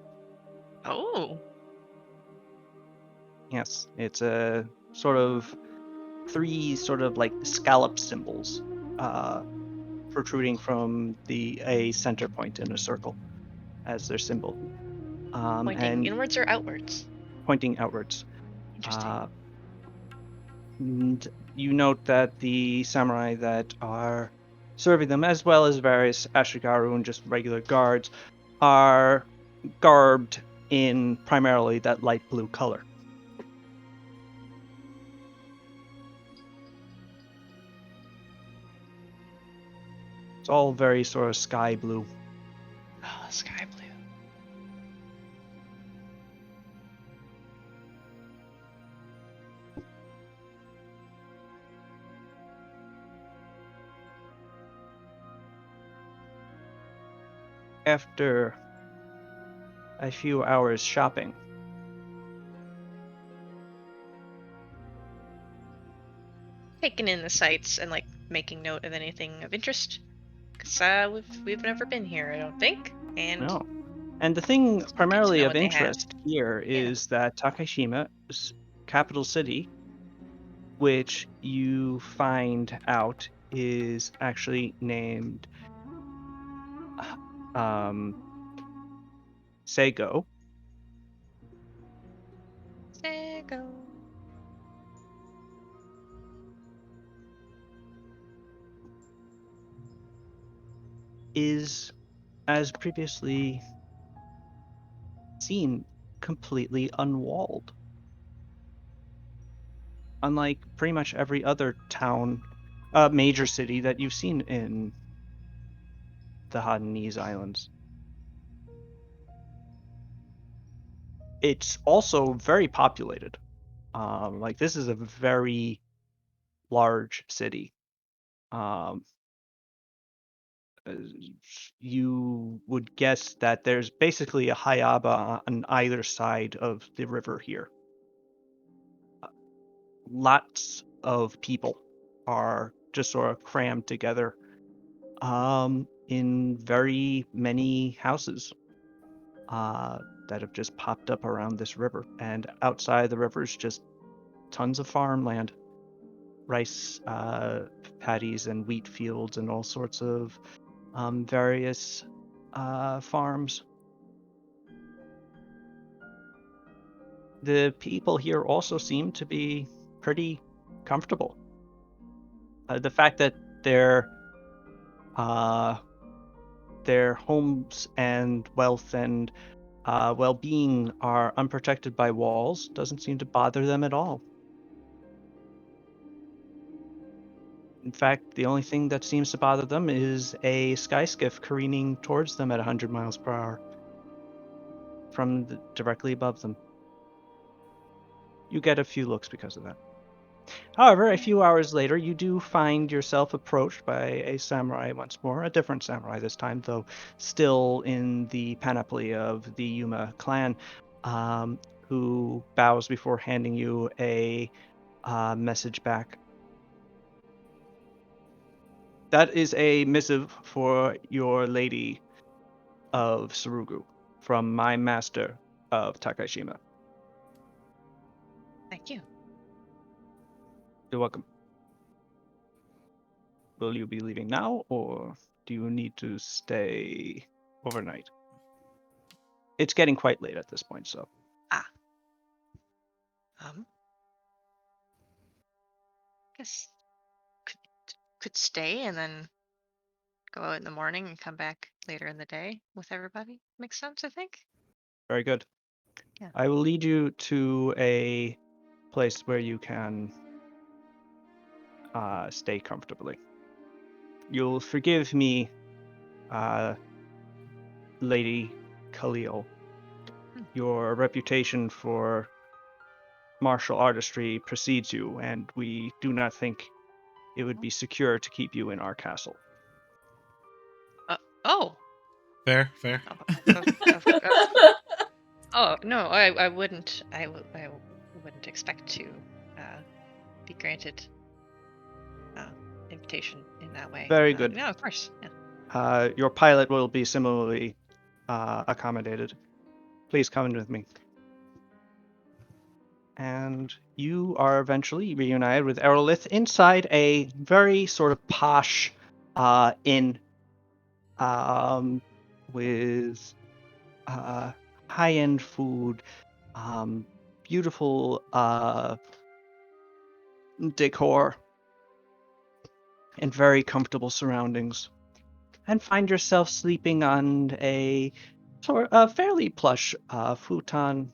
Oh, Yes, it's a sort of 3 sort of like scallop symbols protruding from a center point in a circle as their symbol, Pointing and inwards or outwards? pointing outwards. Interesting. And you note that the samurai that are serving them, as well as various ashigaru and just regular guards, are garbed in primarily that light blue color. It's all very sort of sky blue. Oh, sky blue. After a few hours shopping, Taking in the sights and like making note of anything of interest, because we've never been here, I don't think, and no. And the thing it's good to primarily know of what they have. interest here Yeah. is that Takashima's capital city, which you find out is actually named um, Seigo, There go. is, as previously seen, completely unwalled. Unlike pretty much every other town, major city that you've seen in the Hadanese Islands. It's also very populated. Like this is a very large city. Um, uh, you would guess that there's basically a hayaba on either side of the river here. Lots of people are just sort of crammed together in very many houses that have just popped up around this river. And outside the river is just tons of farmland, rice paddies and wheat fields and all sorts of various farms. The people here also seem to be pretty comfortable. The fact that uh, their homes and wealth and well-being are unprotected by walls doesn't seem to bother them at all. In fact, the only thing that seems to bother them is a sky skiff careening towards them at 100 miles per hour from directly above them. You get a few looks because of that. However, a few hours later, you do find yourself approached by a samurai once more, a different samurai this time, though still in the panoply of the Yuma clan, who bows before handing you a message back. That is a missive for your lady of Surugu from my master of Takashima. Thank you. You're welcome. Will you be leaving now, or do you need to stay overnight? It's getting quite late at this point, so. Um, guess could stay and then go out in the morning and come back later in the day with everybody. Makes sense, I think. Very good. Yeah. I will lead you to a place where you can stay comfortably. You'll forgive me, Lady Khalil. Your reputation for martial artistry precedes you, and we do not think it would be secure to keep you in our castle. Oh. Fair, fair. Oh no, I wouldn't. I wouldn't expect to be granted invitation in that way. Very good. No, of course. Yeah. Your pilot will be similarly accommodated. Please come in with me. and you are eventually reunited with Erlith inside a very sort of posh inn with high-end food, beautiful decor, and very comfortable surroundings, and find yourself sleeping on a fairly plush futon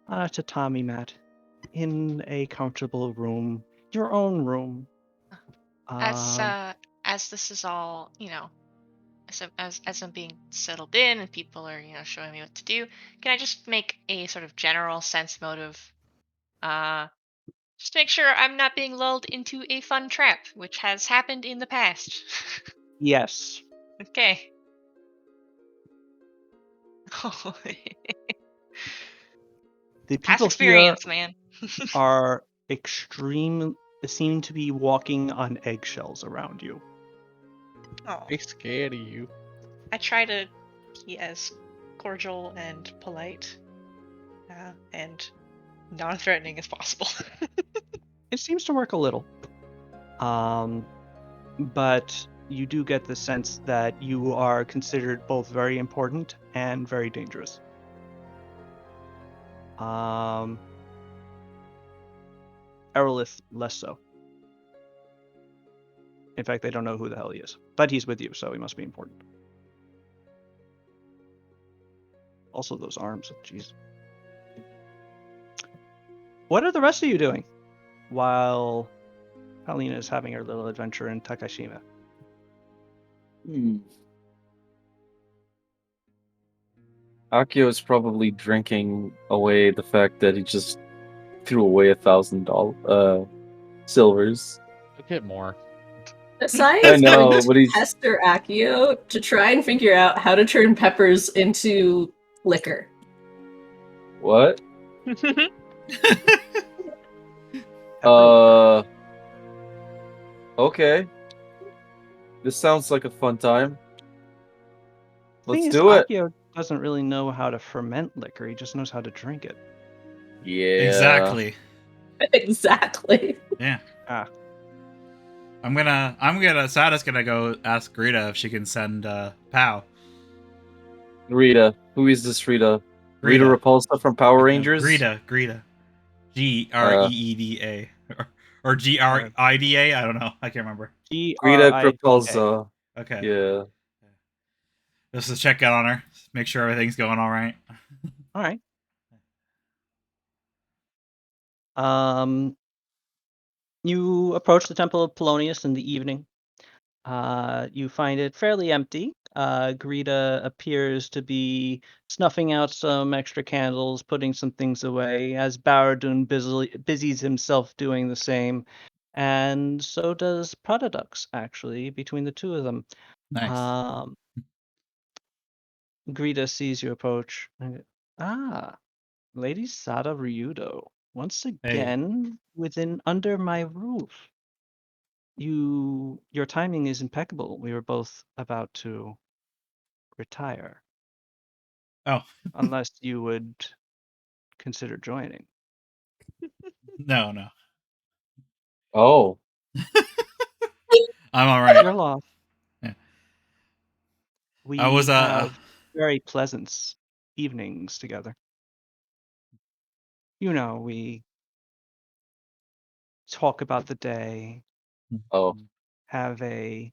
on a tatami mat in a comfortable room, your own room. As Um, as this is all, as I'm being settled in and people are, showing me what to do, can I just make a sort of general sense motive, uh, just to make sure I'm not being lulled into a fun trap, which has happened in the past. yes, Okay. the Past people here experience, man. are seem to be walking on eggshells around you. Oh, They scared of you. I try to be as cordial and polite, and non-threatening as possible. It seems to work a little. But you do get the sense that you are considered both very important and very dangerous. Erlith less so. In fact, they don't know who the hell he is. But he's with you, so he must be important. Also, those arms. Jeez. What are the rest of you doing while Paulina is having her little adventure in Takashima? Akio is probably drinking away the fact that he just threw away $1,000 silvers. I'll get more. Asai I is going know, to but he's pester Akio to try and figure out how to turn peppers into liquor. what? Pepper. Okay. This sounds like a fun time. Thing Let's is, do it. Akio doesn't really know how to ferment liquor. He just knows how to drink it. Yeah. Exactly. Exactly. Yeah. Ah, Sada's gonna go ask Rita if she can send Pow. Rita. Who is this Rita? Rita Greta. Repulsa from Power Rangers? Greta. Greeda. Or Grida. I don't know. I can't remember. Rita Grida. Repulsa. Okay. Yeah. Just to check out on her. Make sure everything's going all right. All right. You approach the Temple of Polonius in the evening. You find it fairly empty. Greta appears to be snuffing out some extra candles, putting some things away, as Baradun busies himself doing the same. And so does Prodadux, actually, between the two of them. Nice. Greta sees you approach. Lady Sada Ryudo, once again within under my roof. Your timing is impeccable. We were both about to retire, Oh. unless you would consider joining. No. Oh. I'm all right. Your loss. Yeah. I We was have very pleasant evenings together. We talk about the day, Oh. have a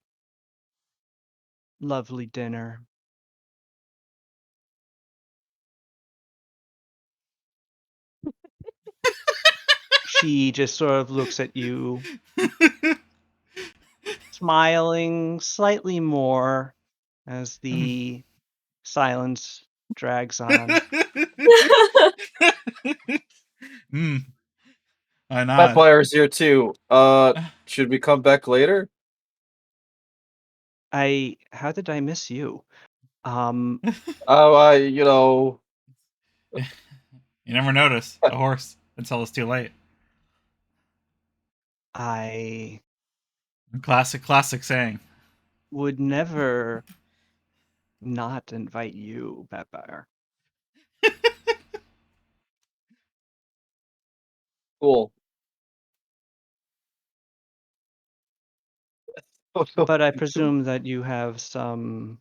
lovely dinner. She just sort of looks at you, smiling slightly more as the silence drags on. I nod. Vampires here too. Should we come back later? How did I miss you? You You never notice a horse until it's too late. I Classic saying. would never not invite you, Vampire. Cool. Oh, no, But I me too. presume that you have some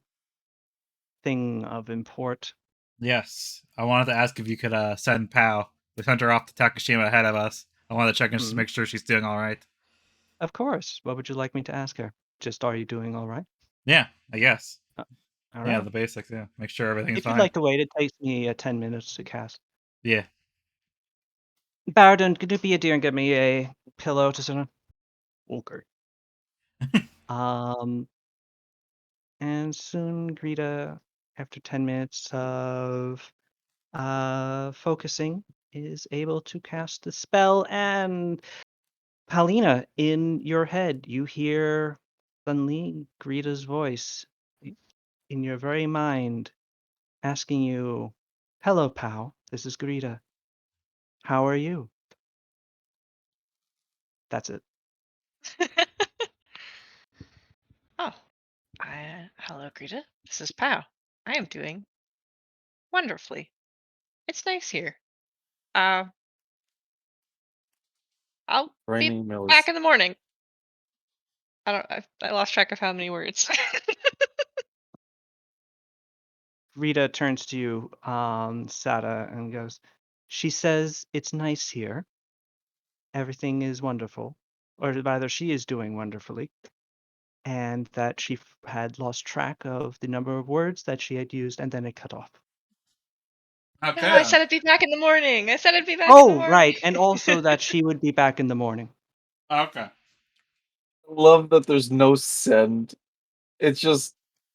thing of import. Yes, I wanted to ask if you could send Pao. We sent her off to Takashima ahead of us. I wanted to check in just to Mhm. make sure she's doing all right. Of course. What would you like me to ask her? Just, are you doing all right? Yeah, I guess. All Yeah, right. the basics. Yeah, make sure everything's If you'd fine. like to wait, it takes me 10 minutes to cast. Yeah. Baradun, could you be a dear and get me a pillow to sit on? Okay. Um, and soon Greta, after 10 minutes of focusing, is able to cast the spell. And Paulina, in your head, you hear suddenly Greta's voice in your very mind asking you, "Hello, Pal. This is Greta. How are you?" That's it. Oh, hello, Greta. This is Pow. I am doing wonderfully. It's nice here. Uh, I'll be Rainy Mill back is in the morning. I lost track of how many words. Rita turns to you, Sada, and goes, "She says it's nice here. Everything is wonderful, or rather, she is doing wonderfully, and that she had lost track of the number of words that she had used, and then it cut off." No, Okay I then. said I'd be back in the morning. I said I'd be back in the Oh, morning. right, and also that she would be back in the morning. Okay. love that there's no send. It's just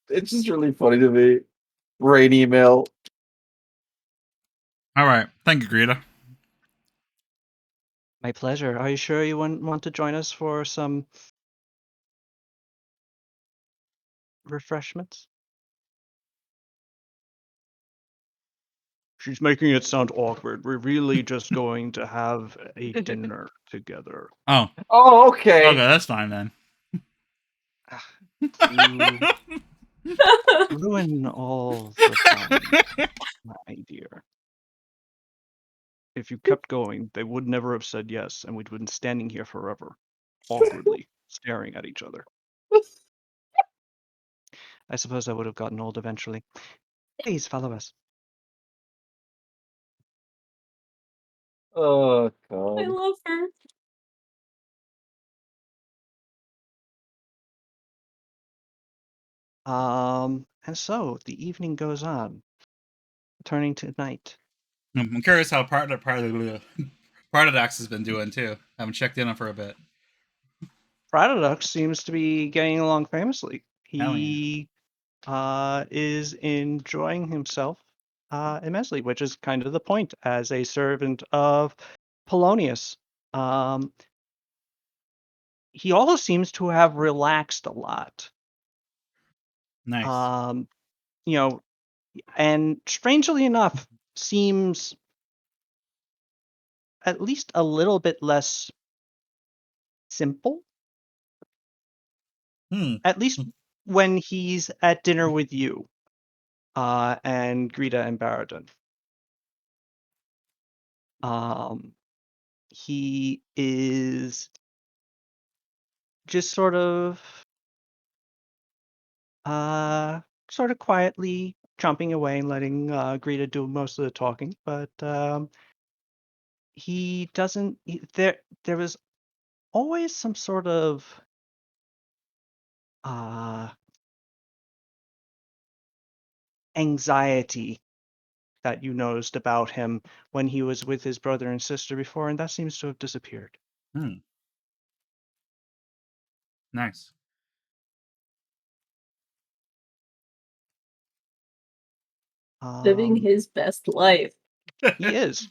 really funny to me. Rain email. All right. Thank you, Greta. My pleasure. Are you sure you want to join us for some refreshments? She's making it sound awkward. We're really just going to have a dinner together. Oh. Oh, Okay, okay. that's fine then. You ruin all the fun, my dear. If you kept going, they would never have said yes, and we'd been standing here forever, awkwardly staring at each other. I suppose that would have gotten old eventually. Please follow us. Oh I god. love her. And so the evening goes on, turning to night. I'm curious how Partadox has been doing too. I haven't checked in on for a bit. Pratodux seems to be getting along famously. Hell yeah. He is enjoying himself immensely, which is kind of the point as a servant of Polonius. Um, he also seems to have relaxed a lot. Nice. Um, you know, and strangely enough, seems at least a little bit less simple. At least when he's at dinner with you, and Greta and Baradun. He is just sort of quietly chomping away and letting Greta do most of the talking, but he doesn't. There was always some sort of uh, anxiety that you noticed about him when he was with his brother and sister before, and that seems to have disappeared. Nice. Living his best life. He is.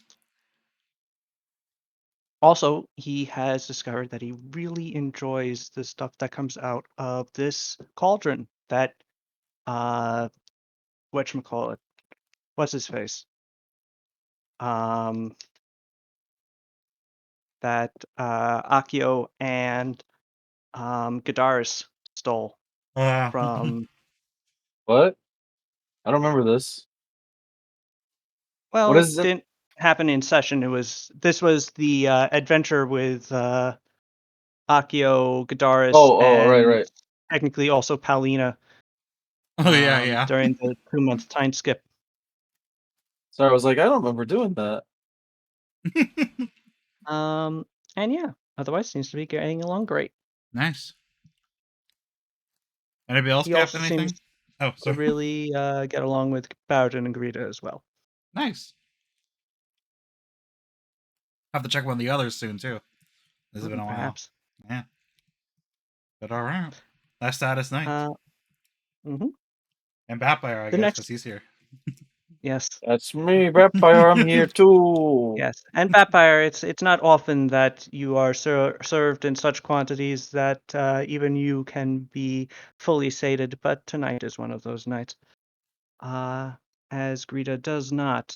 Also, he has discovered that he really enjoys the stuff that comes out of this cauldron that whatchamacallit, what's his face? Um that Akio and Gadaris stole from What? I don't remember this. What well, is it? didn't happen in session. This was the adventure with Akio, Gadaris, Right, and right. technically also Paulina Oh yeah. during the 2-month time skip. So I was like, I don't remember doing that. And yeah, otherwise seems to be getting along great. Nice. Anybody else He cap also anything? seems Oh, to sorry. really get along with Bowden and Greta as well. Nice. Have to check one of the others soon too. This has been a while. Perhaps. Yeah. But all right. That's Status Night. Mhm. And Batfire, I The guess, next, because he's here. yes, That's me, Vampire. I'm here too. yes, and Batfire. It's not often that you are served in such quantities that even you can be fully sated, but tonight is one of those nights. As Greta does not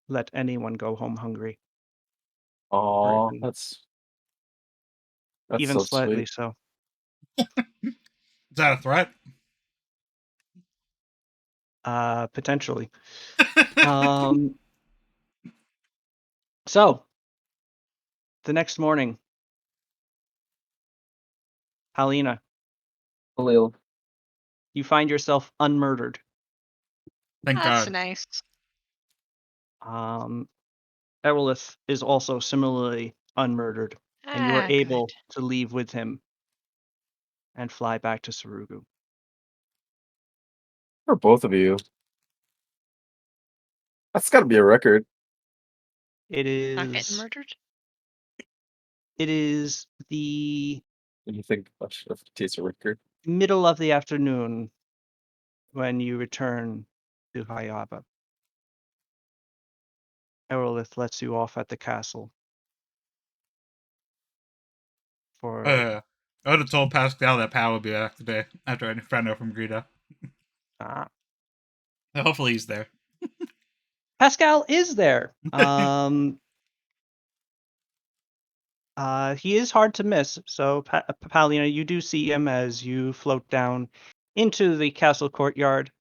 let anyone go home hungry, or Aw, that's even so slightly sweet. so. Is that a threat? Potentially. Um, so the next morning, Halina, Lil. you find yourself unmurdered. Thank That's God. nice. Erolith is also similarly unmurdered, and you are Ah, able good. to leave with him and fly back to Sarugu. For both of you. That's gotta be a record. It Not getting is murdered? the When you think of it's a record. middle of the afternoon when you return to Hayaba. Erolith lets you off at the castle for I would have told Pascal that Pal would be back today after I found out from Greta. uh, Hopefully he's there. Pascal is there. He is hard to miss. So, Paulina, you do see him as you float down into the castle courtyard.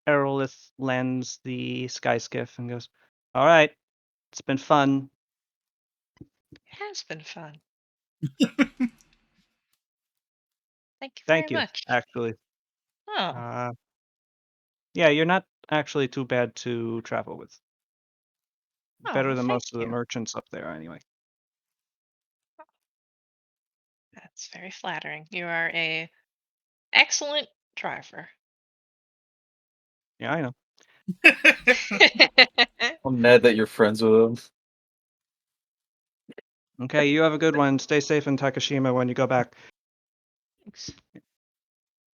Erolith lands the sky skiff and goes, "All right, it's been fun. It has been fun. Thank you very Thank you, much. actually. Oh, Yeah, you're not actually too bad to travel with. oh, Better well, than thank most of the you. merchants up there, anyway." That's very flattering. You are a excellent driver. Yeah, I know. I'm mad that you're friends with him. Okay, you have a good one. Stay safe in Takashima when you go back. Thanks.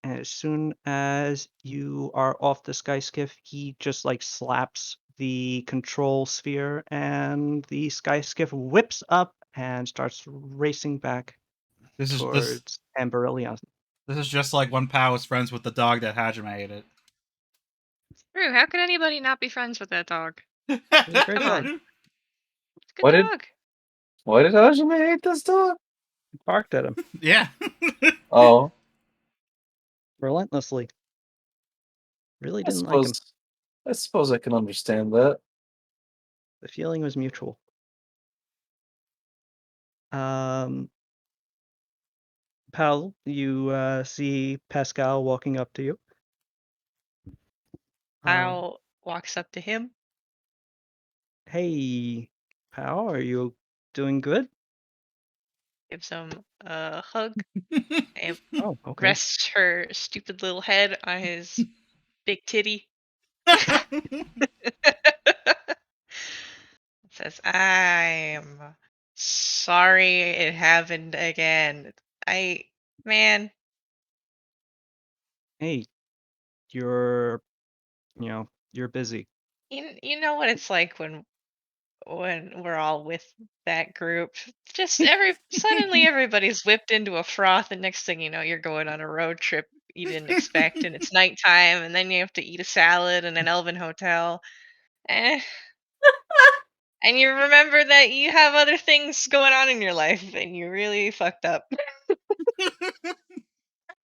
And as soon as you are off the sky skiff, he just like slaps the control sphere, and the sky skiff whips up and starts racing back This is towards Amberyllion. this is just like when Pal was friends with the dog that Hajime ate it. Drew, how could anybody not be friends with that dog? He's a great Come on. dog. It's a good Why did dog. why did Hajime hate this dog? He barked at him Yeah. Oh, relentlessly. Really I didn't like him. suppose I suppose I can understand that. The feeling was mutual. Um, Pal, you see Pascal walking up to you. Al walks up to him, Hey, Pal, are you doing good? gives him a hug, and Oh, okay. rests her stupid little head on his big titty. Says, I'm sorry it happened again. I, man, Hey, you're, you're busy. you know what it's like when we're all with that group. Just suddenly everybody's whipped into a froth, and next thing you know, you're going on a road trip you didn't expect, and it's nighttime, and then you have to eat a salad in an elven hotel. Eh. And you remember that you have other things going on in your life, and you really fucked up.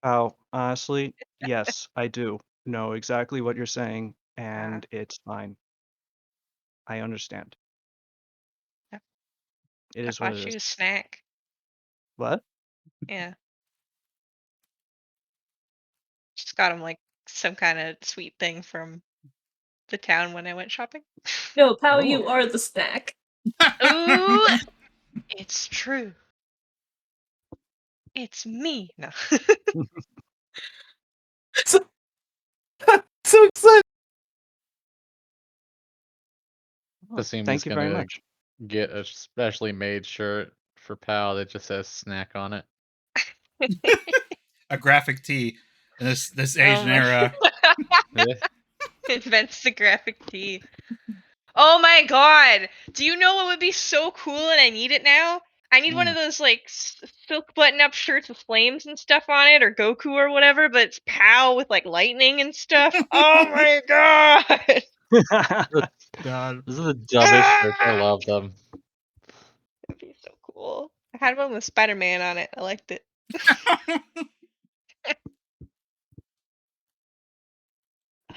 Oh, honestly, yes, I do. know exactly what you're saying, and it's fine. I understand. Yeah. It I is what bought it you is. a snack. What? Yeah. Just got him like some kind of sweet thing from the town when I went shopping. No, Pow, Oh. you are the snack. Ooh, it's true. It's me. No. So, so excited. Oh, Kasim is thank you very gonna much. get a specially made shirt for Pal that just says snack on it. A graphic tee in this Oh Asian my. era. Yeah. Invents the graphic tee. Oh my god! Do you know what would be so cool and I need it now? I need one of those like silk button-up shirts with flames and stuff on it, or Goku or whatever, but it's POW with like lightning and stuff. Oh my god! God. This is the dumbest shit. I love them. That'd be so cool. I had one with Spider-Man on it. I liked it. Oh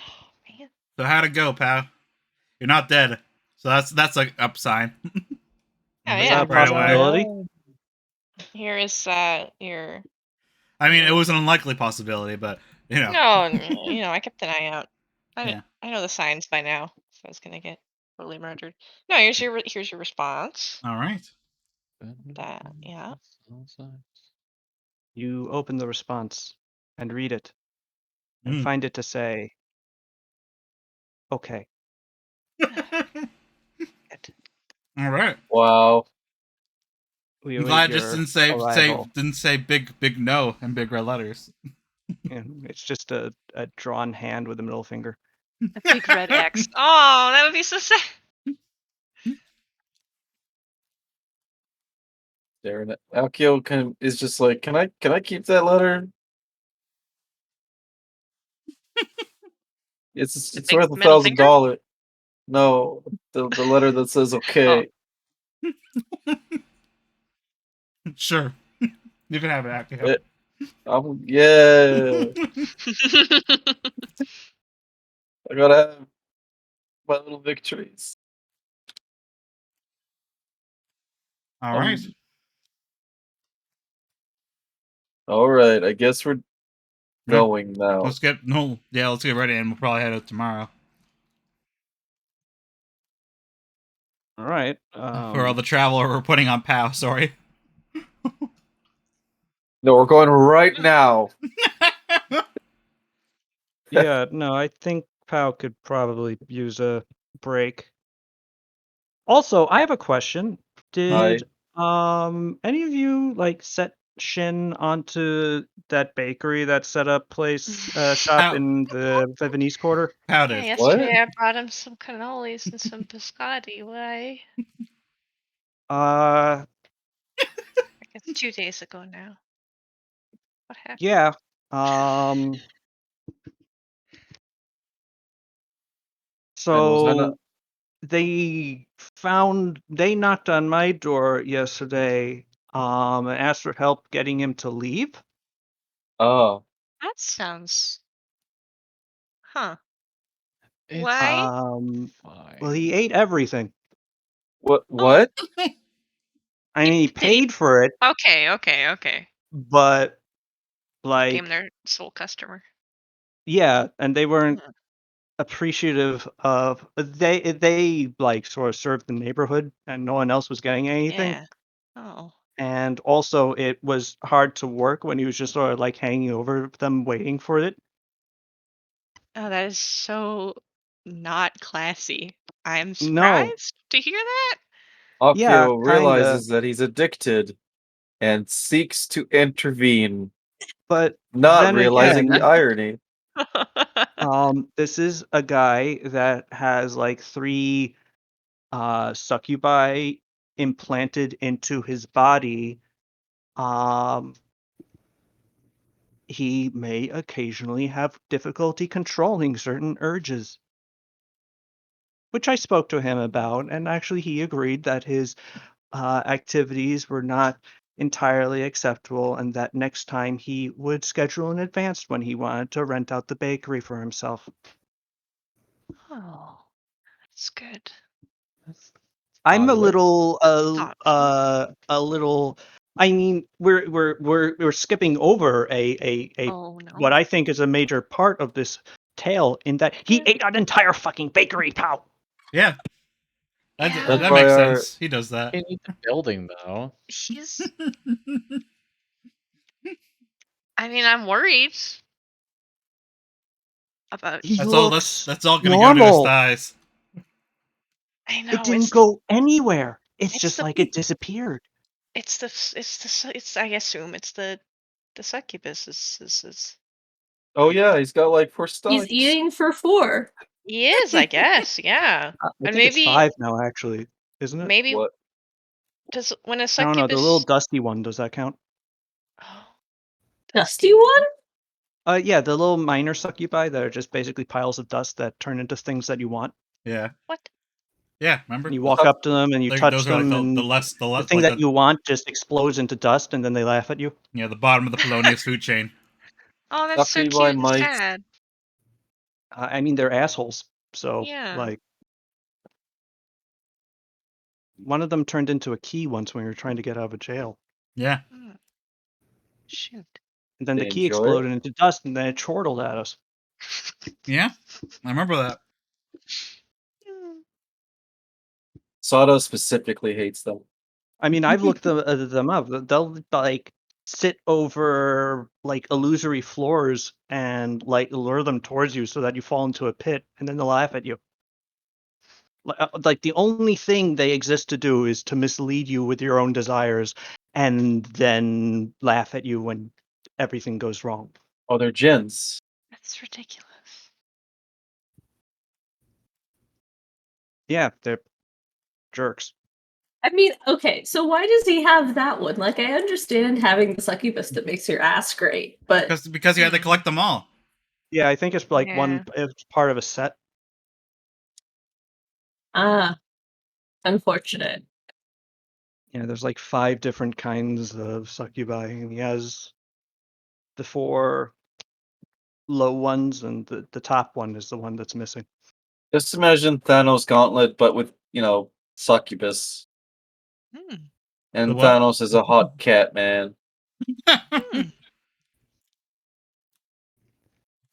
man. So how'd it go, pal? You're not dead. So that's a up sign. Oh Is yeah. that a Right away. possibility? Here is your. I mean, it Yeah. was an unlikely possibility, but you know. No, I kept an eye out. Yeah. I know the signs by now, so I was gonna get totally murdered. No, here's your response. All right. Yeah. You open the response and read it and Mm. find it to say, okay. Good. All right. Wow. We I'm await glad it just your didn't arrival. say big no in big red letters. And it's just a drawn hand with a middle finger. A big red X. Oh, that would be so sad. Staring at Akio is just like, can I keep that letter? The It's big worth middle finger? $1,000. No, the letter that says okay. Sure. You can have it, Akio. Yeah. I gotta have my little victories. All right. All right. I guess we're Yeah. going now. Let's get ready, and we'll probably head out tomorrow All right. for all the travel we're putting on POW. Sorry. No, we're going right now. Yeah, no, I think Pao could probably use a break. Also, I have a question. Hi. Did any of you like set Shin onto that bakery that set up shop Pow, in the Venice Quarter? POW Yeah, did. yesterday What? I brought him some cannolis and some biscotti. Why? Uh I guess 2 days ago now. What happened? yeah. Um And was I not? so they knocked on my door yesterday and asked for help getting him to leave. Oh. That sounds. Huh. It's Why? Well, he fine. ate everything. What? Oh, What? I mean, he did he? paid for it, Okay. but Became like, their sole customer. yeah, and they weren't Hmm. appreciative of they like sort of served the neighborhood and no one else was getting anything. Yeah. Oh. And also it was hard to work when he was just sort of like hanging over them waiting for it. Oh, that is so not classy. I'm No. surprised to hear that. Yeah, Akio kinda. realizes that he's addicted and seeks to intervene, But not then realizing the again, irony. this is a guy that has like 3 succubi implanted into his body. Um, he may occasionally have difficulty controlling certain urges, which I spoke to him about, and actually he agreed that his activities were not entirely acceptable, and that next time he would schedule in advance when he wanted to rent out the bakery for himself. Oh, that's good. I'm a Positive. little, Thoughtful. a little. I mean, we're skipping over a Oh what no. I think is a major part of this tale in that he ate an entire fucking bakery, pal. Yeah, That's that why makes our sense. He does that. He needs a building though. He's. I mean, I'm worried about. He That's all. looks That's all gonna go to his normal. thighs. I It know didn't go anywhere. It's it's just the like it disappeared. it's I assume it's the succubus is Oh yeah, he's got like 4 He's stomachs. eating for 4. he is, I guess, yeah. I And think it's maybe 5 now, actually, isn't it? maybe What? does when a I don't know. The little succubus dusty one, does that count? oh, Dusty one? Yeah, the little minor succubi that are just basically piles of dust that turn into things that you want. Yeah, what? yeah. Remember? And you walk up to them and you touch Those are like them, and the the less thing like that you want just explodes into dust, and then they laugh at you. the bottom of the Polonius food chain. Oh, that's so Succubi cute and might. sad. I mean, they're assholes. So, Yeah. like, one of them turned into a key once when we were trying to get out of jail. Yeah, Hmm. Shoot. And then the They key enjoy it. exploded into dust, and then it chortled at us. yeah. I remember that. Hmm. Sawdust specifically hates them. I mean, I've looked them up. They'll, like, sit over, like, illusory floors and, like, lure them towards you so that you fall into a pit, and then they'll laugh at you. Like, the only thing they exist to do is to mislead you with your own desires and then laugh at you when everything goes wrong. Oh, they're gins. That's ridiculous. Yeah, they're jerks. I mean, okay, so why does he have that one? Like, I understand having the succubus that makes your ass great, but Because you had to Hmm. collect them all. Yeah, I think it's like Yeah. it's part of a set. ah, unfortunate. Yeah, there's like 5 different kinds of succubi, and he has the 4 low ones, and the top one is the one that's missing. Just imagine Thanos Gauntlet, but with succubus. Hmm. The And what? Thanos is a hot cat man. Hmm.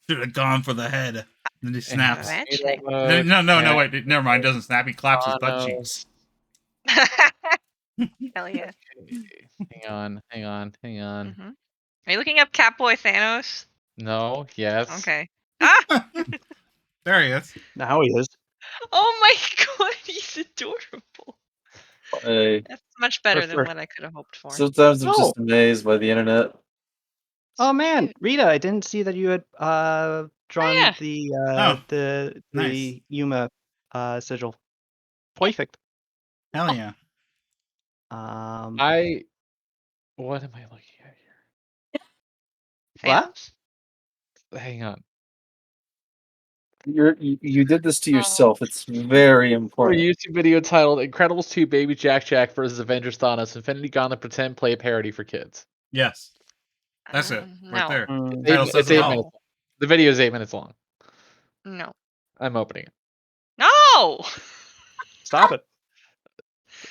Should have gone for the head. Then he snaps. Eventually. No, wait. Never mind. Doesn't snap. He claps his butt cheeks. Hell yeah. Hang on. Hmm. Are you looking up Catboy Thanos? No, yes. Okay. Ah! There he is. Now he is. Oh my god, he's adorable. Hey, That's much better than For what I could have hoped for. sometimes I'm Oh, just amazed by the internet. Oh So man, cute. Rita, I didn't see that you had Oh drawn yeah. Oh, the nice. Yuma sigil. Yeah. Perfect. Hell yeah. Um, what am I looking at what? Thanos? here? Hang on. You did this to Oh. yourself. It's very For a important. YouTube video titled Incredibles 2 Baby Jack Jack versus Avengers Thanos Infinity Gauntlet Pretend Play Parody for Kids. Yes. That's it. Right No. there. Mm, Title says It's it 8 all. minutes. The video is 8 minutes long. No. I'm opening it. No! stop it.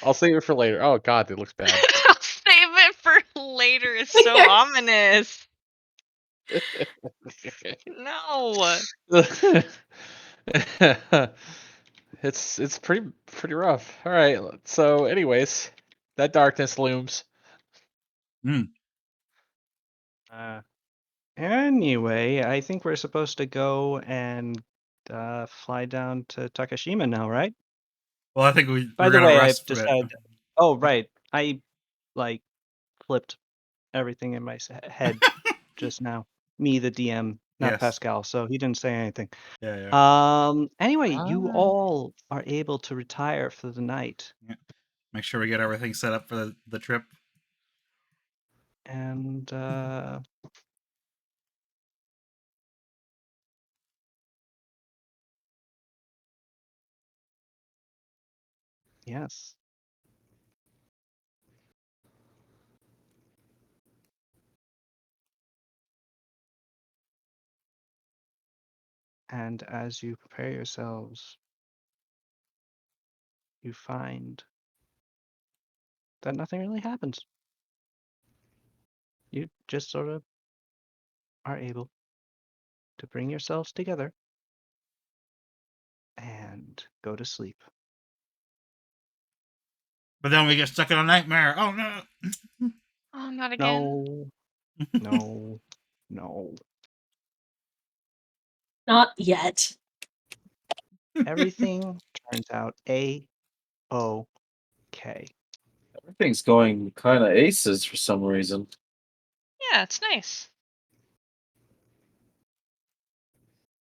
I'll save it for later. Oh god, it looks bad. I'll save it for later. It's so ominous. No. It's pretty rough. All right. So, anyways, that darkness looms. Anyway, I think we're supposed to go and fly down to Takashima now, right? Well, I think By we're the gonna way, I've rest for it. decided. Oh, right. I like flipped everything in my head just now. Me, the DM, not Yes. Pascal, so he didn't say anything. Yeah. Anyway, you Ah. all are able to retire for the night, Make sure we get everything set up for the trip. and yes. And as you prepare yourselves, you find that nothing really happens. You just sort of are able to bring yourselves together and go to sleep. But then we get stuck in a nightmare. Oh no! Oh, not again. No, no, no. Not yet. Everything turns out A-OK. Everything's going kind of aces for some reason. Yeah, it's nice.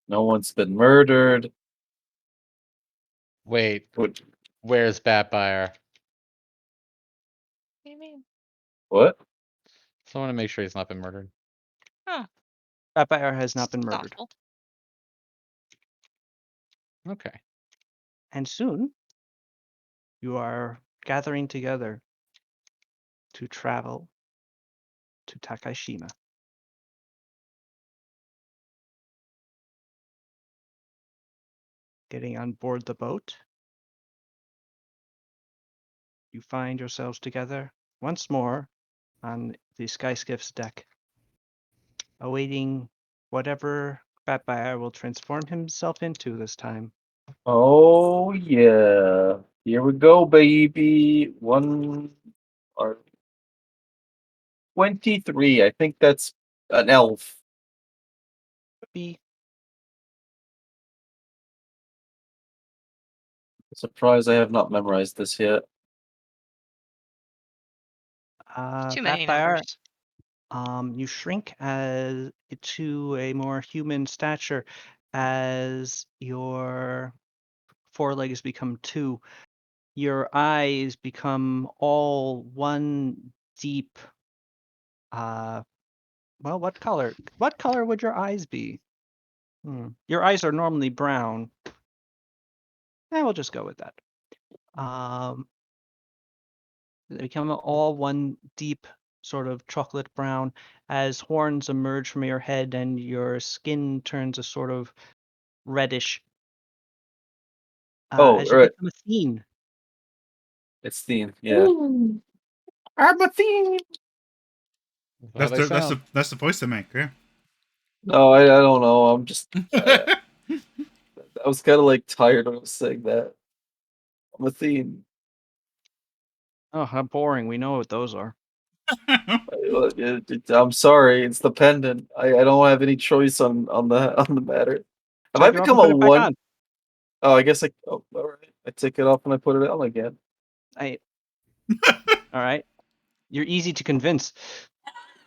No one's been murdered. Wait, What? where's Batbuyer? What do you mean? What? So I want to make sure he's not been murdered. Huh. Raphael has not been murdered. Thoughtful. Okay. And soon, you are gathering together to travel to Takashima. Getting on board the boat, you find yourselves together once more on the Skyskiff's deck, awaiting whatever Batfire will transform himself into this time. Oh yeah. Here we go, baby. One or 23. I think that's an elf. Be Surprised I have not memorized this yet. Too many Batfire, numbers. you shrink as to a more human stature as your forelegs become two. Your eyes become all one deep. Well, what color? What color would your eyes be? Your eyes are normally brown. We'll just go with that. They become all one deep sort of chocolate brown as horns emerge from your head and your skin turns a sort of reddish Oh, as you right. become a theme. It's Theme. Yeah. Ooh. I'm a Theme. How they sound. That's the voice they make. Yeah. No, I don't know. I'm just. I was kind of like tired when I was saying that. I'm a Theme. Oh, how boring. We know what those are. I'm sorry. It's the pendant. I don't have any choice on the matter. Have I Take it off and become a put it back one? on. Oh, I guess I. Oh, all right. I take it off and I put it on again. All right. You're easy to convince.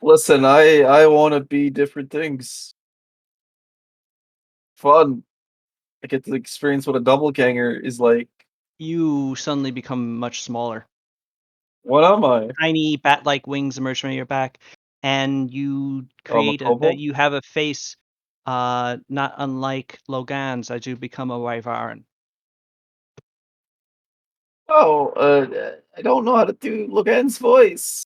Listen, I want to be different things. Fun. I get to experience what a doppelganger is like. You suddenly become much smaller. What am I? Tiny bat-like wings emerge from your back, and you Oh, I'm a create kobold? you have a face not unlike Logan's as you become a wyvern. Oh, I don't know how to do Logan's voice.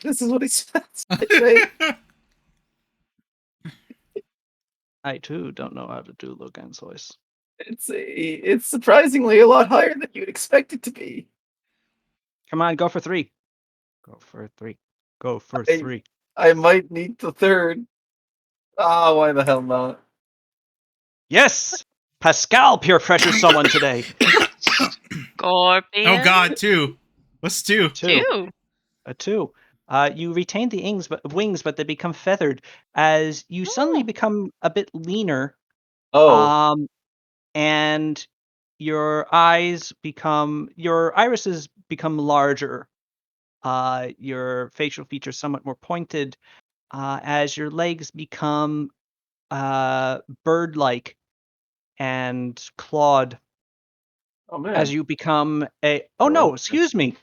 This is what he sounds like, right? I too don't know how to do Logan's voice. It's surprisingly a lot higher than you'd expect it to be. Come on, go for 3. Go for 3. Go for I 3. I might need the third. Ah, why the hell not? Yes! Pascal peer pressure someone today. Scorpion. Oh God, 2. What's 2? 2. Two. A 2. You retain the wings, but they become feathered as you suddenly Oh. become a bit leaner. Oh, And your irises become larger. Your facial features somewhat more pointed, as your legs become bird-like and clawed oh as man. you become a. Oh Well, no, excuse me.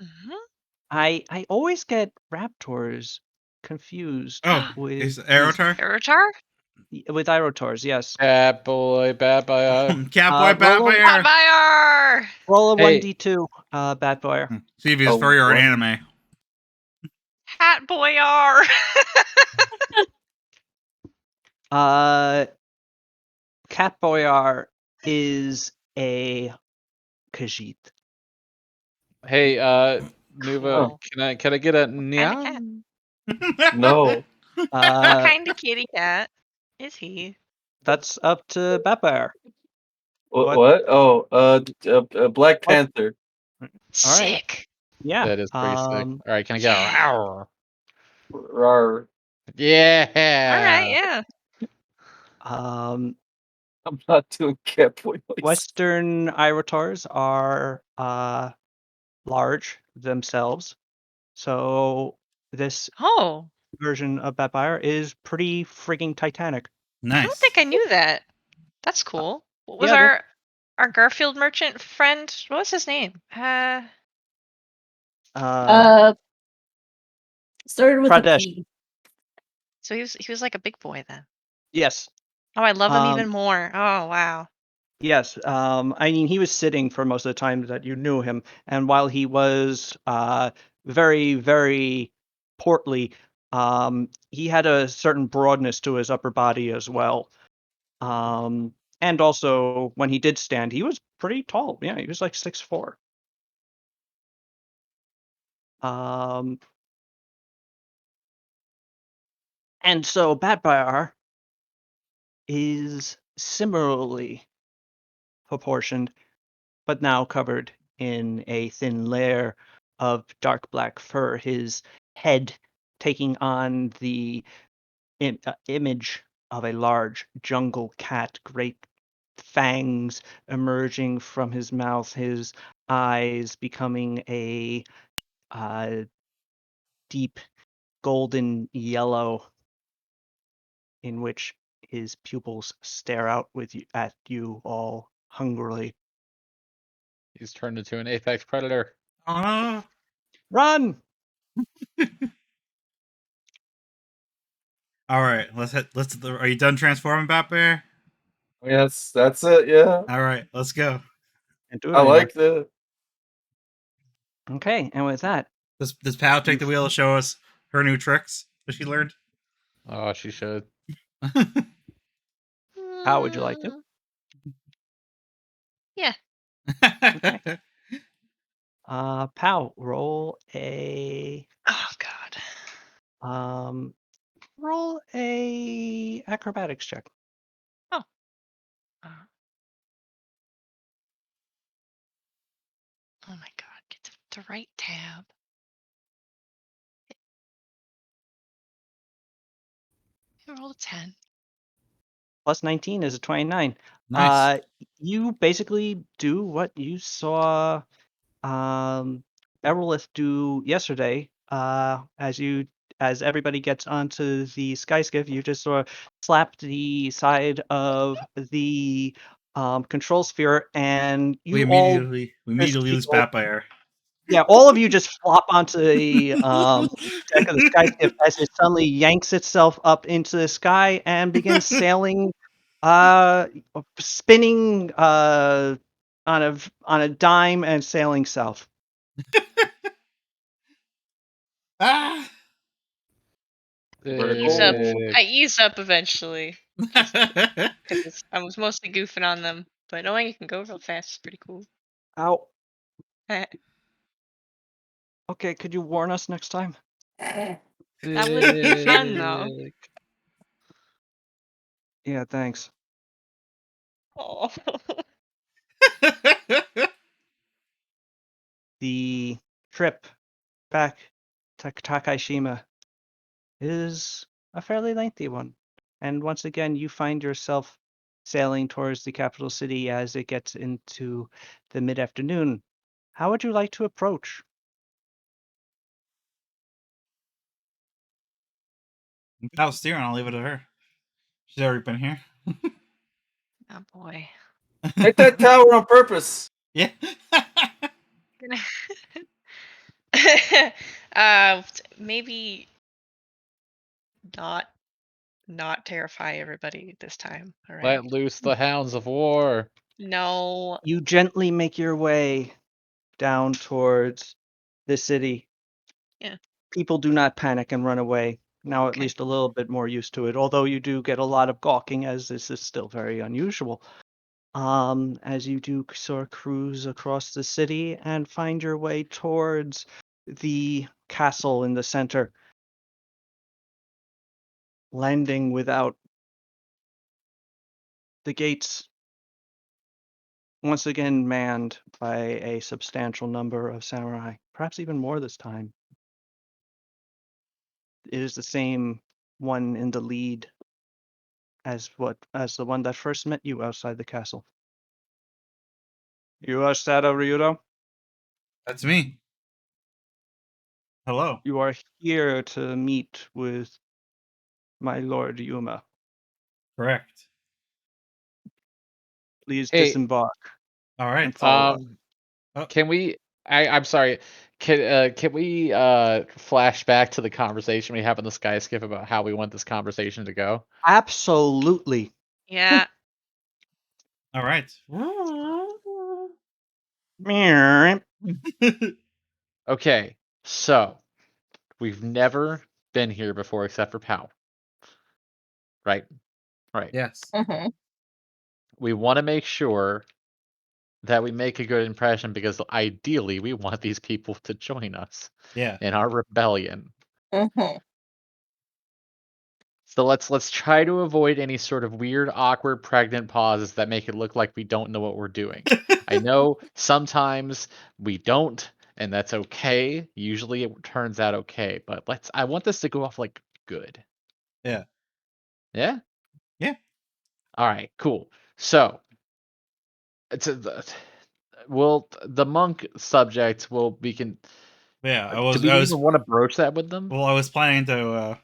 Mhm. I always get raptors confused Oh, with is Aerotar? Aerotar? Irotors. Yes. Bad boy, Batbuyer. Catboy Roll a Batfire. Fire! roll a Hey. 1d2, Bat Boy. See if he's Oh, furry or what? anime. Hat boy R. Cat Boyar is a Khajiit. Hey, Nuva, Cool. can I get a Kind of cat. nyan? No. What kind of kitty cat is he? That's up to Batbear. What? What? What? Oh, Black What? Panther. All right. Sick. Yeah. That is pretty sick. All right, can I get a Yeah. rawr? Rawr. All right. Yeah. Yeah. Um, I'm not doing Catboy voice. Western Irotaurs are large themselves, so this Oh, version of Batbear is pretty freaking titanic. I don't Nice. think I knew that. That's cool. What was Yeah, our Garfield merchant friend? What was his name? Uh, started with a Pradesh. P. So he was like a big boy then. Yes. Oh, I love him Um, even more. Oh wow. Yes, I mean, he was sitting for most of the time that you knew him, and while he was very, very portly, he had a certain broadness to his upper body as well. And also, when he did stand, he was pretty tall. Yeah, he was like 6'4". Um, and so Batbar is similarly proportioned, but now covered in a thin layer of dark black fur, his head taking on the image of a large jungle cat, great fangs emerging from his mouth, his eyes becoming a uh, deep golden yellow in which his pupils stare out at you all hungrily. He's turned into an apex predator. Oh no. Run! All right, let's. Are you done transforming, Batbear? Yes, that's it. Yeah, All right, let's go. Can't do it I anymore. like that. Okay, and with that, Does Pal take the wheel to show us her new tricks that she learned? Oh, she should. how would you like to? Mm, Yeah. Okay. Pow, roll a Oh God. um, roll a acrobatics check. Oh. Uh, oh my God. Get the right tab. I rolled a 10. Plus 19 is a 29. Nice. You basically do what you saw Errolith do yesterday. As everybody gets onto the skyskiff, you just sort of slap the side of the control sphere, and We you all just immediately lose feel. Batbear. Yeah, all of you just flop onto the deck of the skyskiff as it suddenly yanks itself up into the sky and begins sailing, uh, spinning on a dime and sailing south. Ah. Vertical. I ease up eventually because I was mostly goofing on them. But knowing you can go real fast is pretty cool. Ow. Okay, could you warn us next time? That would be fun though. Yeah, thanks. Oh. The trip back to Takashima is a fairly lengthy one. And once again, you find yourself sailing towards the capital city as it gets into the mid afternoon. How would you like to approach? I'll steer and I'll leave it to her. She's already been here. Oh boy. Hit that tower on purpose. Yeah. Maybe not terrify everybody this time. All right. Let loose the hounds of war. No. You gently make your way down towards the city. Yeah. People do not panic and run away. now at Okay. least a little bit more used to it, although you do get a lot of gawking as this is still very unusual. As you do sort of cruise across the city and find your way towards the castle in the center, landing without the gates once again manned by a substantial number of samurai, perhaps even more this time. It is the same one in the lead as the one that first met you outside the castle. You are Sada Ryudo? That's me. Hello. You are here to meet with my lord Yuma. Correct. Please Hey, disembark All and right. follow us. Oh, can we? I'm sorry. Can we flash back to the conversation we have in the sky skip about how we want this conversation to go? Absolutely. Yeah. all right. Meow. Okay, so we've never been here before except for Pow, right? Right. Yes. Mm-hmm. We want to make sure that we make a good impression because ideally we want these people to join us Yeah. in our rebellion. Mm-hmm. So let's try to avoid any sort of weird, awkward, pregnant pauses that make it look like we don't know what we're doing. I know sometimes we don't, and that's okay. Usually it turns out okay, but I want this to go off like good. Yeah. Yeah? Yeah. All right, cool. So, it's the monk subject will we can Yeah. do we even want to broach that with them? Well, I was planning to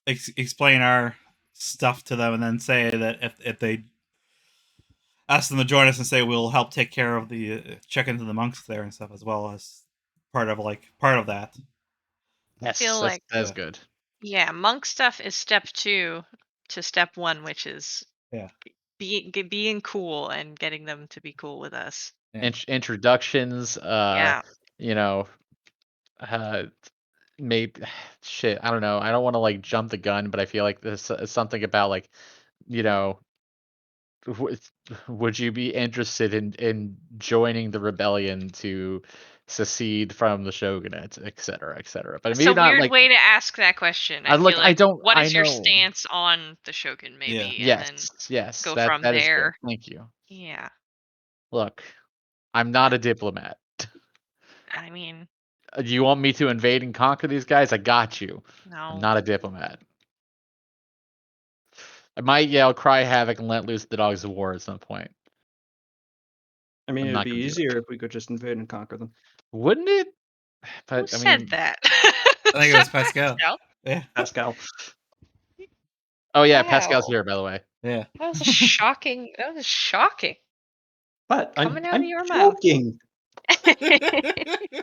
explain our stuff to them, and then say that if they ask them to join us, and say we'll help take care of the check into the monks there and stuff, as well as part of that. Yes, Feel like that's Yeah. good. yeah, monk stuff is step 2 to step 1, which is Yeah. being cool and getting them to be cool with us. Yeah. Introductions, Yeah. you know, uh maybe shit, I don't know. I don't want to like jump the gun, but I feel like this is something about like, you know, would would you be interested in joining the rebellion to secede from the shogunate, et cetera, et cetera. But It's a maybe not weird like way to ask that question. I I look, feel I like, don't what I is your know. stance on the shogun Yeah. maybe, and then Yes, yes, go that from that is good. there. Thank you. Yeah. Look, I'm not a diplomat. I mean, You want me to invade and conquer these guys? I got you. I'm no. not a diplomat. I might yell, cry havoc, and let loose the dogs of war at some point. I mean, I'm it'd not be gonna do it. easier if we could just invade and conquer them. Wouldn't it? Who But I said mean, that? I think it was Pascal. Pascal? Yeah. Pascal. oh yeah, Pascal's Wow. here by the way. Yeah. That was shocking. That was shocking. But I'm Coming out of I'm your mouth. joking. I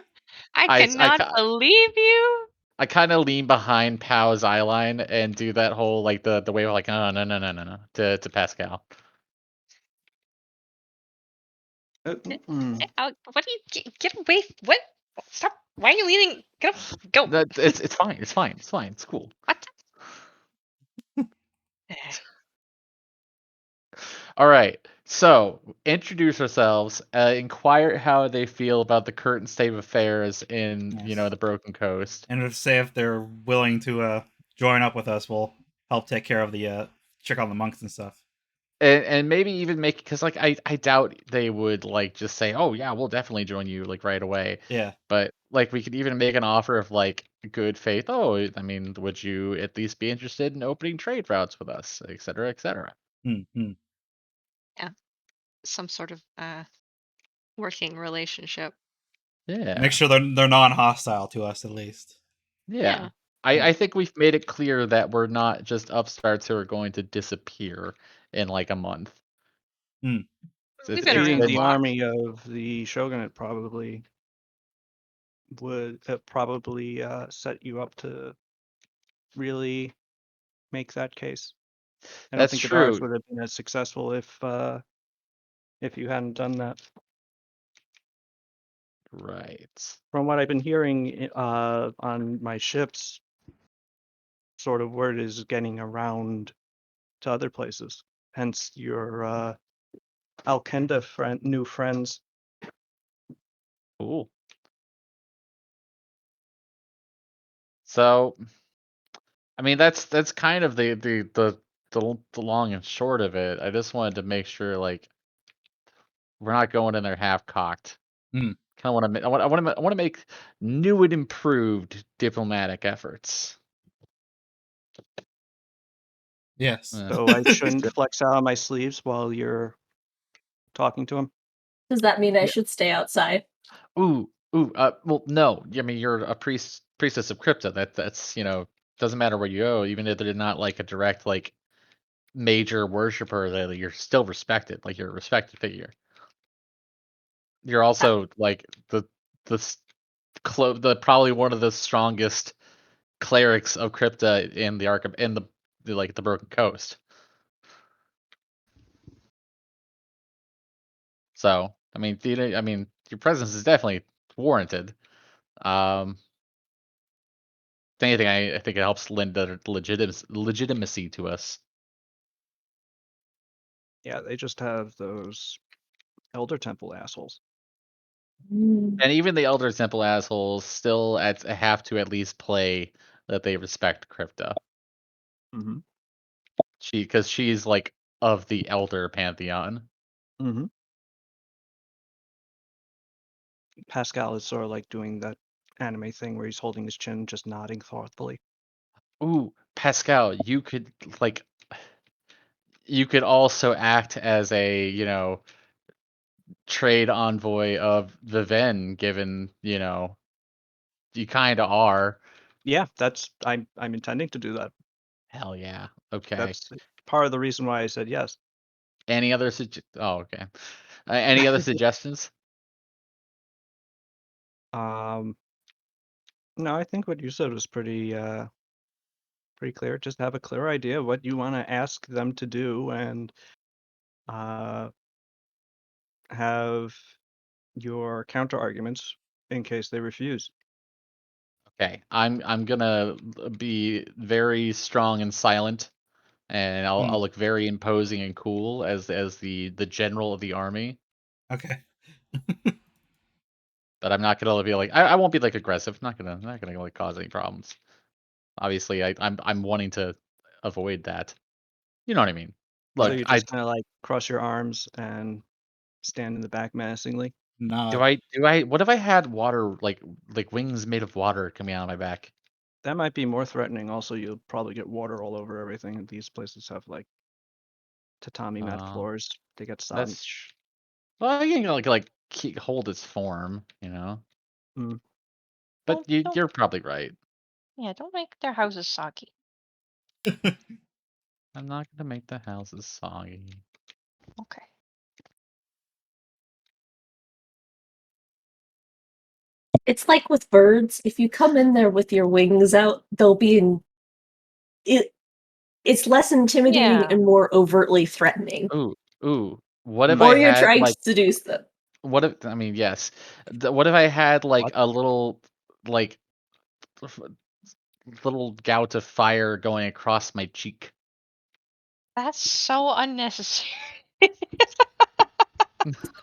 I I cannot ki- believe you. I kind of lean behind Pow's eye line and do that whole like the way of like oh no to Pascal. What do you get away? What? Stop! Why are you leaning? Get up! Go! That it's fine. It's fine. It's fine. It's cool. What? All right. So introduce ourselves. Inquire how they feel about the current state of affairs in Yes. the Broken Coast. And if they're willing to join up with us, we'll help take care of the check on the monks and stuff. And maybe even make because like I doubt they would like just say oh yeah we'll definitely join you like right away, Yeah. but like we could even make an offer of like good faith. Oh, I mean, would you at least be interested in opening trade routes with us, et cetera, et cetera. Mm-hmm. Yeah, some sort of working relationship. Make Yeah, sure they're non-hostile to us at least. yeah. Yeah. I think we've made it clear that we're not just upstarts who are going to disappear in like a month. Hmm. We've It's been it's around Leading the the been block. army of the shogunate would set you up to really make that case. I don't that's think the Dars true, would have been as successful if you hadn't done that. right? From what I've been hearing on my ships, sort of word is getting around to other places. Hence your Alkenda new friends. Cool. So, I mean, that's kind of the long and short of it. I just wanted to make sure, like, we're not going in there half cocked. Hmm. Kind of want to. I want to make new and improved diplomatic efforts. Yes. Uh, So I shouldn't flex out my sleeves while you're talking to him. Does that mean I Yeah. should stay outside? Ooh. Well, no. I mean, you're a priestess of crypto. That's doesn't matter where you go, even if they're not like a direct like major worshiper. That you're still respected. Like you're a respected figure. You're also like the the probably one of the strongest clerics of crypta in the like the Broken Coast. So I mean, your presence is definitely warranted. If anything, I think it helps lend the legitimacy to us. Yeah, they just have those Elder Temple assholes. Mm. And even the Elder Temple assholes still have to at least play that they respect crypto. Mm-hmm. Because she's like of the Elder Pantheon. Mm-hmm. Pascal is sort of like doing that anime thing where he's holding his chin, just nodding thoughtfully. Ooh, Pascal, like you could also act as a, trade envoy of the Ven, given, you kind of are. Yeah, I'm intending to do that. Hell yeah. Okay. That's part of the reason why I said yes. Any other Oh, okay. Any other suggestions? No, I think what you said was pretty clear. Just have a clear idea of what you want to ask them to do, and uh, have your counter arguments in case they refuse. Okay. I'm gonna be very strong and silent, and Hmm. I'll look very imposing and cool as the general of the army. Okay. But I'm not gonna be like I won't be like aggressive. Not gonna like cause any problems. Obviously, I'm wanting to avoid that. You know what I mean? So Look, you're just gonna like cross your arms and stand in the back menacingly. do Nod. I what if I had water like wings made of water coming out of my back? That might be more threatening. Also, you'll probably get water all over everything, and these places have like tatami mat Uh, floors. They get soggy. that's well, you can hold its form, you know. Mm. But Don't you're probably right. yeah, don't make their houses soggy. I'm not gonna make the houses soggy. Okay. It's like with birds. If you come in there with your wings out, they'll be in it. It's less intimidating Yeah. and more overtly threatening. Ooh. What if Mm. I Or you're had trying to like seduce them. what if I mean yes. What if I had like What? a little like f- little gout of fire going across my cheek? That's so unnecessary.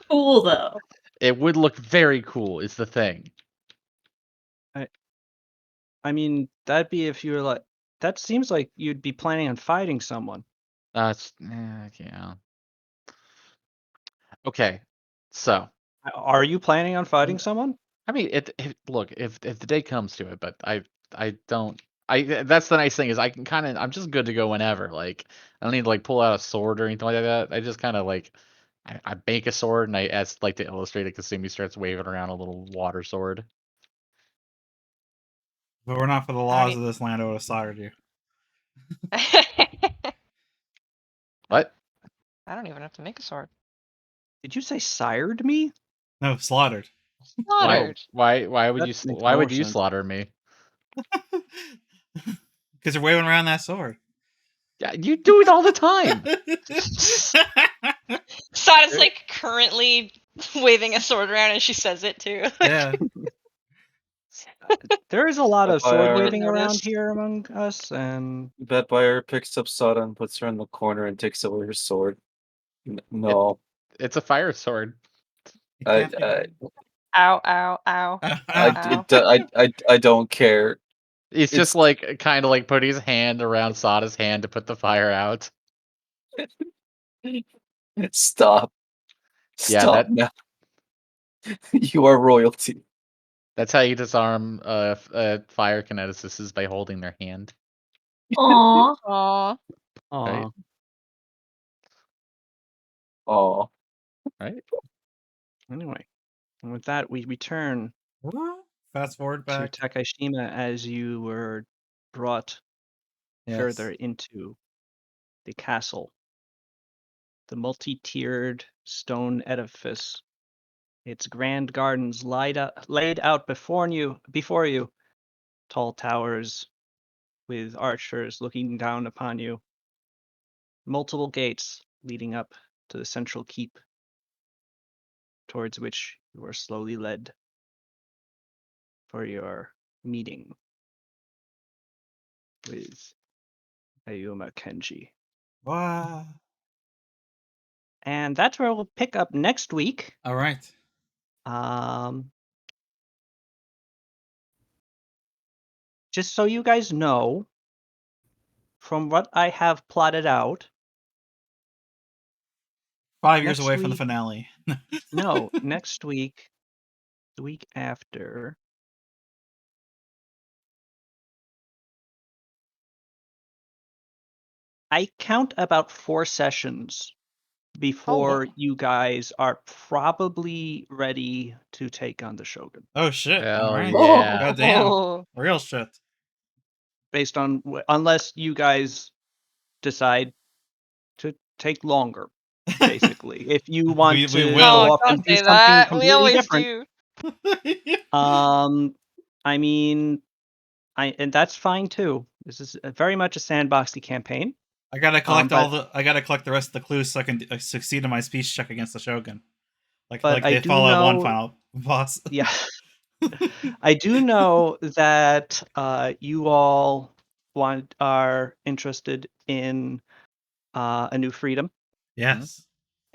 Cool though. It would look very cool, is the thing. I mean, that'd be if you're like. That seems like you'd be planning on fighting someone. Yeah. Okay. So, Are you planning on fighting mm, someone? I mean, look, if the day comes to it, but I don't. That's the nice thing is I can kind of I'm just good to go whenever. Like I don't need to like pull out a sword or anything like that. I just kind of like I make a sword and I as like to illustrate it. Kasumi starts waving around a little water sword. But we're not for the I don't laws e- of this land. I would have slaughtered you. What? I don't even have to make a sword. Did you say sired me? No, slaughtered. Why? Slaughtered. That makes Why more would you sense. slaughter me? Because you're waving around that sword. Yeah, you do it all the time. Sada's like currently waving a sword around and she says it too. Yeah. There is a lot of sword Vampire. waving around Noticed. here among us, and Vampire picks up Sada and puts her in the corner and takes away her sword. No, It's a fire sword. It I, can't be I, done. Ow, ow, ow, I, ow. I don't care. He's It's just like kind of like putting his hand around Sada's hand to put the fire out. stop, Yeah, stop now. You are royalty. that's how you disarm fire kineticists is by holding their hand. Aww. Aw. Right? aw, Oh, Right? anyway. And with that, we return Fast forward to back. Takashima as you were brought further Yes. into the castle, the multi-tiered stone edifice. Its grand gardens laid out before you, tall towers with archers looking down upon you, multiple gates leading up to the central keep, towards which you are slowly led for your meeting with Ayuma Kenji. Wow. And that's where we'll pick up next week. All right. Um, just so you guys know, from what I have plotted out, 5 years next away from the week, finale. no, next week, the week after, I count about 4 sessions before wow. you guys are probably ready to take on the Shogun. Oh shit. All Hell right. yeah. God damn. Oh. Real shit. Based on unless you guys decide to take longer, basically. If you want We to Oh, go will. off don't and do say something that. We completely always different, do. I mean, and that's fine too. This is very much a sandboxy campaign. I gotta collect But I gotta collect the rest of the clues so I can succeed in my speech check against the Shogun. but Like I the do Fallout One know, final boss. yeah, I do know that you all are interested in a new freedom. Yes,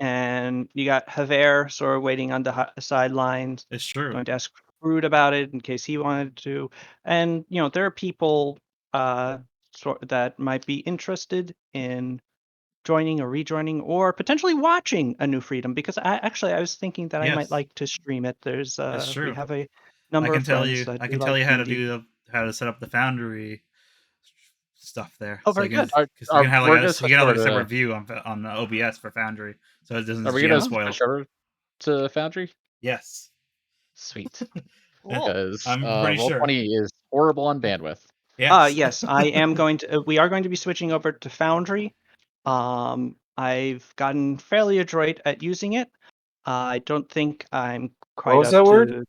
And you got Javier sort of waiting on the sidelines, it's true. going to ask Rude about it in case he wanted to. And there are people that might be interested in joining or rejoining or potentially watching a new freedom because I was thinking that I might Yes, like to stream it. There's it's we true. have a number of friends that I do can tell like you D&D. how to set up the Foundry stuff there, Oh, so very you can good. because you can have We're gonna switch over a separate to. view on OBS for Foundry, so it doesn't Are we GM gonna spoil. switch over to Foundry? Yes, Sweet. Cool. Because I'm pretty sure. Roll20 is horrible on bandwidth. Yes. Yes, I am going to. We are going to be switching over to Foundry. I've gotten fairly adroit at using it. I don't think I'm what quite was up that word? to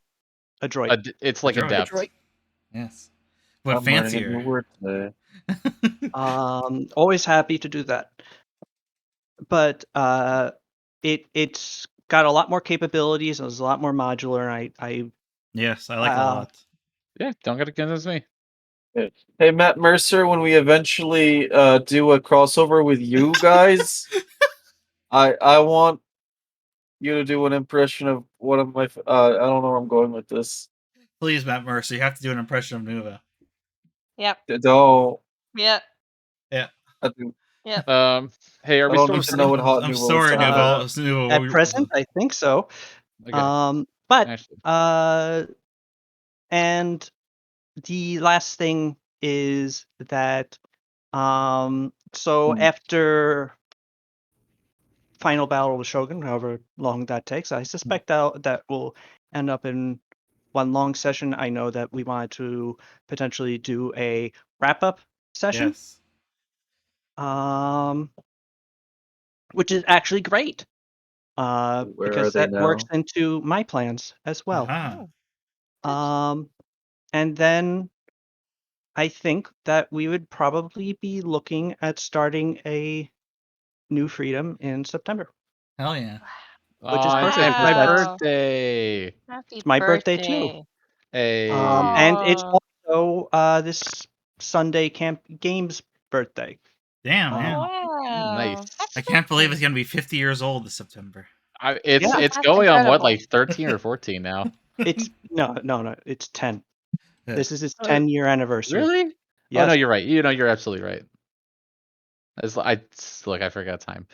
adroit. It's like Adroit. adept. Yes, but I'm learning a new fancier. word today. Always happy to do that. But it's got a lot more capabilities. It's a lot more modular. Yes, I like it a lot. Yeah, don't get against me. Hey, Matt Mercer, when we eventually do a crossover with you guys, I want you to do an impression of one of my. I don't know where I'm going with this. Please, Matt Mercer, you have to do an impression of Nuva. Yep. No, Yep. Yeah. I, think, Yep. Hey, are I we don't still need to know what recording? hot I'm Nuvo sorry, sounds like. Nuva. at present, I think so. Okay. But Actually, and the last thing is that so after final battle with Shogun, however long that takes, I suspect that will end up in one long session. I know that we wanted to potentially do a wrap up session, Yes. which is actually great Where are because they that works now? into my plans as well. Uh-huh. And then I think that we would probably be looking at starting a new freedom in September, Hell yeah. which is in perfect time because for my that's Wow. birthday. Happy it's my birthday too. birthday. And it's Aw. also this Sunday Camp Games birthday. Damn, Um, man. Nice. Wow. That's I can't believe it's lovely. gonna be 50 years old this September. It's Yeah. it's That's going on what, incredible. like 13 or 14 now. It's no, it's 10. Yeah. This is its Uh, 10-year anniversary. Really? Oh Yes, no, you're right. You're absolutely right. Look, I forgot time.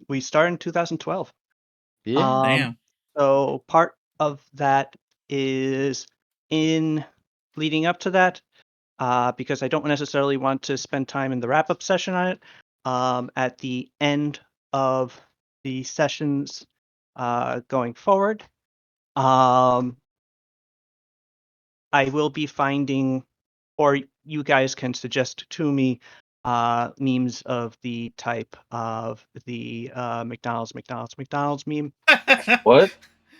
we started in 2012. Yeah. Damn. So part of that is in leading up to that, because I don't necessarily want to spend time in the wrap-up session on it. At the end of the sessions going forward, um, I will be finding, or you guys can suggest to me, memes of the type of the McDonald's meme. What?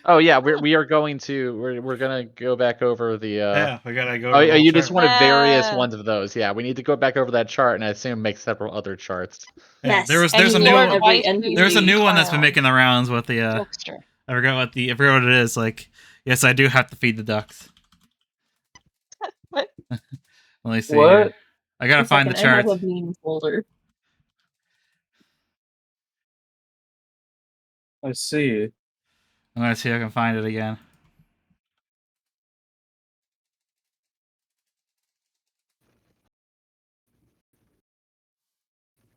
Oh yeah, we are going to we're gonna go back over the Yeah, we gotta go Oh, over the whole you just chart. wanted various Yeah. ones of those. Yeah, we need to go back over that chart and I assume make several other charts. Yeah, Yes, there's a any new and Lord every there's a NPC. new one that's been clown. making the rounds with the Jokester. I forgot what it is. Like, yes, I do have to feed the ducks. What? Let me see What? here. I gotta One find the second, I have chart. a meme folder. I see. I'm gonna see if I can find it again.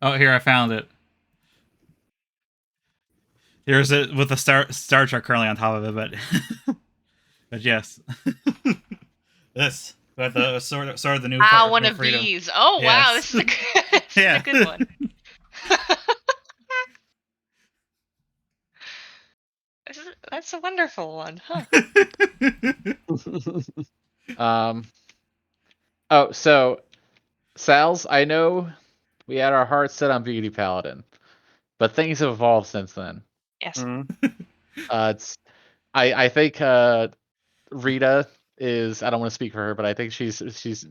Oh, here I found it. Here's it with the star chart currently on top of it, but but yes, this but the sort of the new Ah, one new of freedom. these. Oh wow, Yes. this is a good, this is a Yeah. good one. That's a wonderful one, huh? Um Oh, so Sal's, I know we had our hearts set on Beauty Paladin, but things have evolved since then. Yes. It's I think Rita is I don't want to speak for her, but I think she's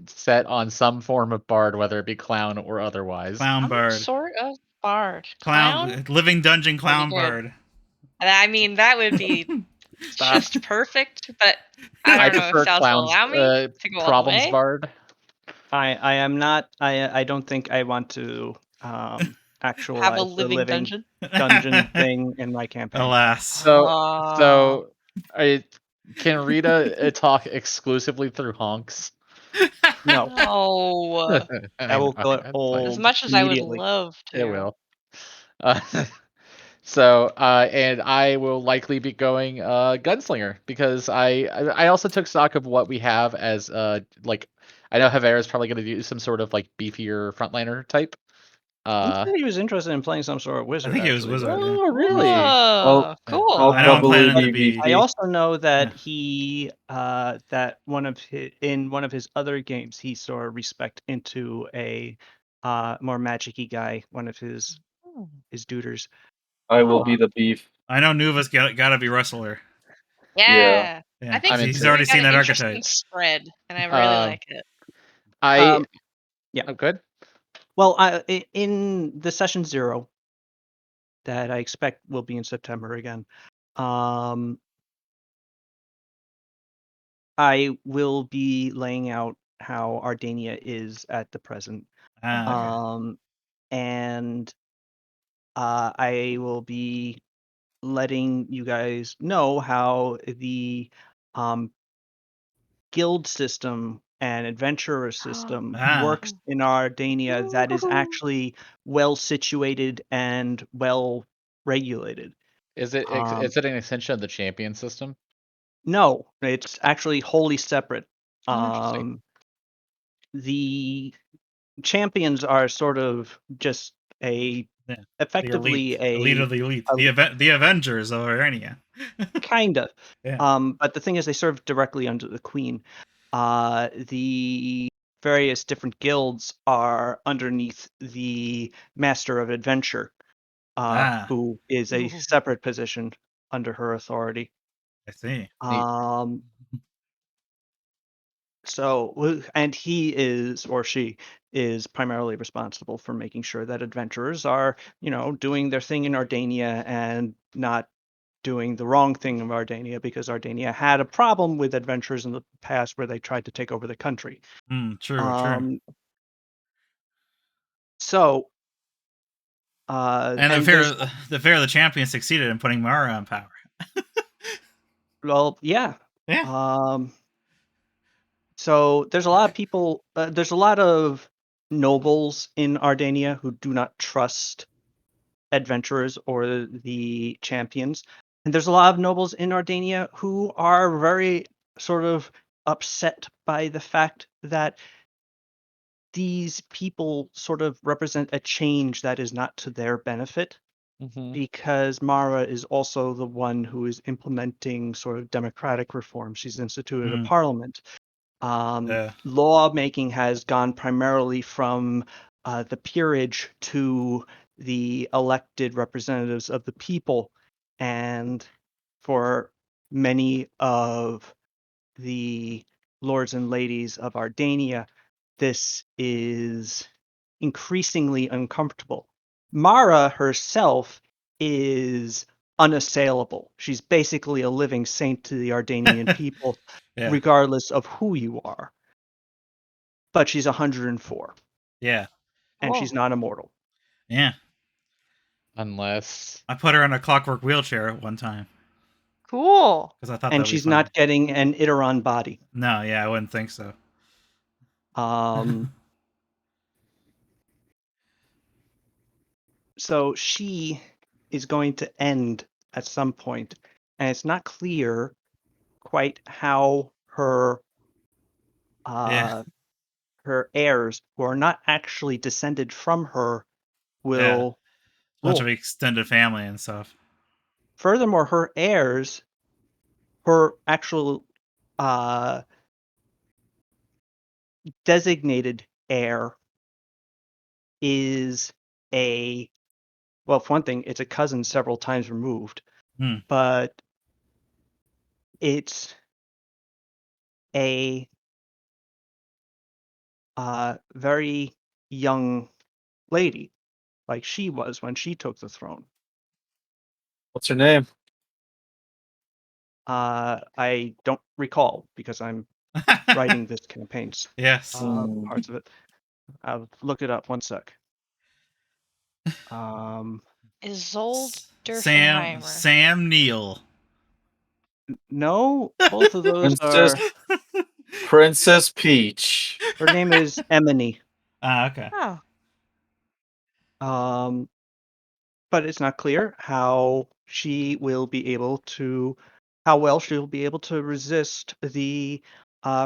set on some form of bard, whether it be clown or otherwise. Clown Some bard. sort of bard. Clown? Living dungeon Pretty clown good. bard. I mean, that would be Stop. just perfect, but I I don't know if prefer Sal's will clowns allow me to go all the problems way. bard. I am not. I don't think I want to Have a actualize the living living dungeon. dungeon thing in my campaign. Alas. So I can Rita talk exclusively through honks? No, No. that will go That's fine. As old much as I would immediately. love It to. will. Uh, and I will likely be going gunslinger because I also took stock of what we have as like I know Havera is probably going to do some sort of like beefier frontliner type. He said he was interested in playing some sort of I wizard. think he was Actually, wizard. but Yeah. Oh really? I'll Whoa, Yeah. cool. I'll I know I'm probably planning to be be. I VP. also know that Yeah. he that one of his in one of his other games he saw respect into a more magic-y guy, one of his duders. I will be the beef. I know Nuva's gotta be wrestler. Yeah. Yeah. Yeah, I think I'm he's into already we got seen an that interesting archetype. spread, and I it. really like it. I Yeah. oh, good. Well, in the session 0 that I expect will be in September again, I will be laying out how Ardania is at the present. Okay. And I will be letting you guys know how the guild system and adventurer system works in Ardania that is actually well situated and well regulated. Is it Um, is it an extension of the champion system? no, it's actually wholly separate. Oh, interesting. The champions are sort of just Yeah. The effectively elite of the elite, a the Avengers of Arania. kinda. Yeah. But the thing is, they serve directly under the queen. The various different guilds are underneath the Master of Adventure, who is a separate position under her authority. I see. Neat. And he is, or she is, primarily responsible for making sure that adventurers are, doing their thing in Ardania and not doing the wrong thing in Ardania because Ardania had a problem with adventurers in the past where they tried to take over the country. True. So, And and there's the Fair of the Champion succeeded in putting Mara in power. well, yeah. Yeah. So there's a lot of people. There's a lot of nobles in Ardania who do not trust adventurers or the champions, and there's a lot of nobles in Ardania who are very sort of upset by the fact that these people sort of represent a change that is not to their benefit Mm-hmm. because Mara is also the one who is implementing sort of democratic reform. She's instituted a Mm. parliament. Yeah. Lawmaking has gone primarily from the peerage to the elected representatives of the people. And for many of the lords and ladies of Ardania, this is increasingly uncomfortable. Mara herself is unassailable. She's basically a living saint to the Ardanian people, Yeah. regardless of who you are. But she's 104, Yeah. and she's not immortal. Yeah. Unless I put her in a clockwork wheelchair at one time Cool. because I thought And that'd be she's funny. not getting an Iteron body. No, yeah, I wouldn't think so. So she is going to end at some point, and it's not clear quite how her Yeah. her heirs, who are not actually descended from her, Yeah. will Bunch of rule. extended family and stuff. Furthermore, her heirs, her actual designated heir is well, for one thing, it's a cousin several times removed, but it's a very young lady, like she was when she took the throne. What's her name? I don't recall because I'm writing this campaign's Yes. parts of it. I'll look it up. One sec. Isolde Sam Derfenheimer. Sam Neill. No, both of those Princess are. Princess Peach. Her name is Emily. Okay. Oh. But it's not clear how she will be able to, how well she'll be able to resist the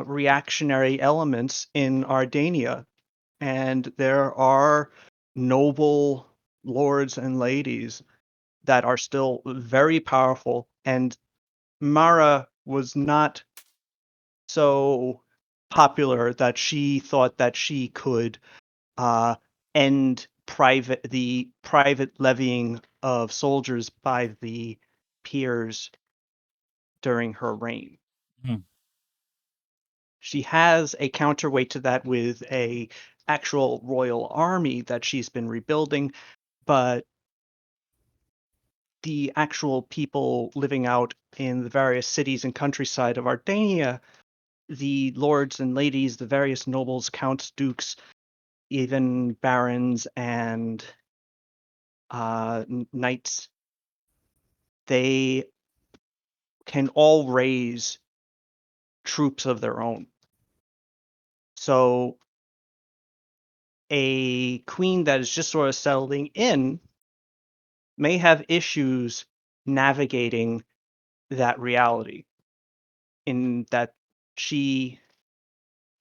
reactionary elements in Ardania. And there are noble lords and ladies that are still very powerful. And Mara was not so popular that she thought that she could end the private levying of soldiers by the peers during her reign. She has a counterweight to that with a actual royal army that she's been rebuilding, but the actual people living out in the various cities and countryside of Ardania, the lords and ladies, the various nobles, counts, dukes, even barons and knights, they can all raise troops of their own. So a queen that is just sort of settling in may have issues navigating that reality, in that she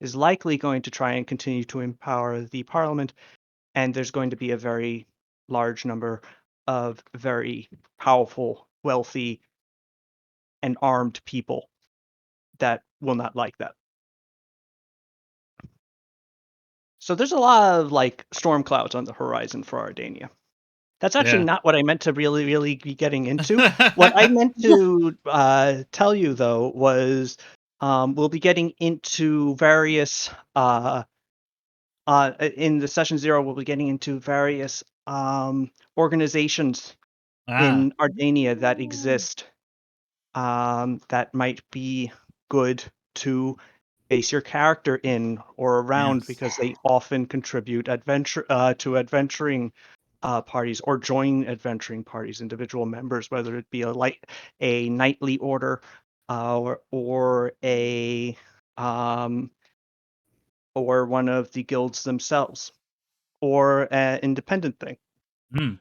is likely going to try and continue to empower the parliament, and there's going to be a very large number of very powerful, wealthy, and armed people that will not like that. So there's a lot of like storm clouds on the horizon for Ardania. That's actually not what I meant to really be getting into. What I meant to tell you though was we'll be getting into various in the session 0. We'll be getting into various organizations in Ardania that exist that might be good to base your character in or around Yes. because they often contribute to adventuring parties or join adventuring parties, individual members, whether it be a knightly order or a or one of the guilds themselves or an independent thing. Hmm.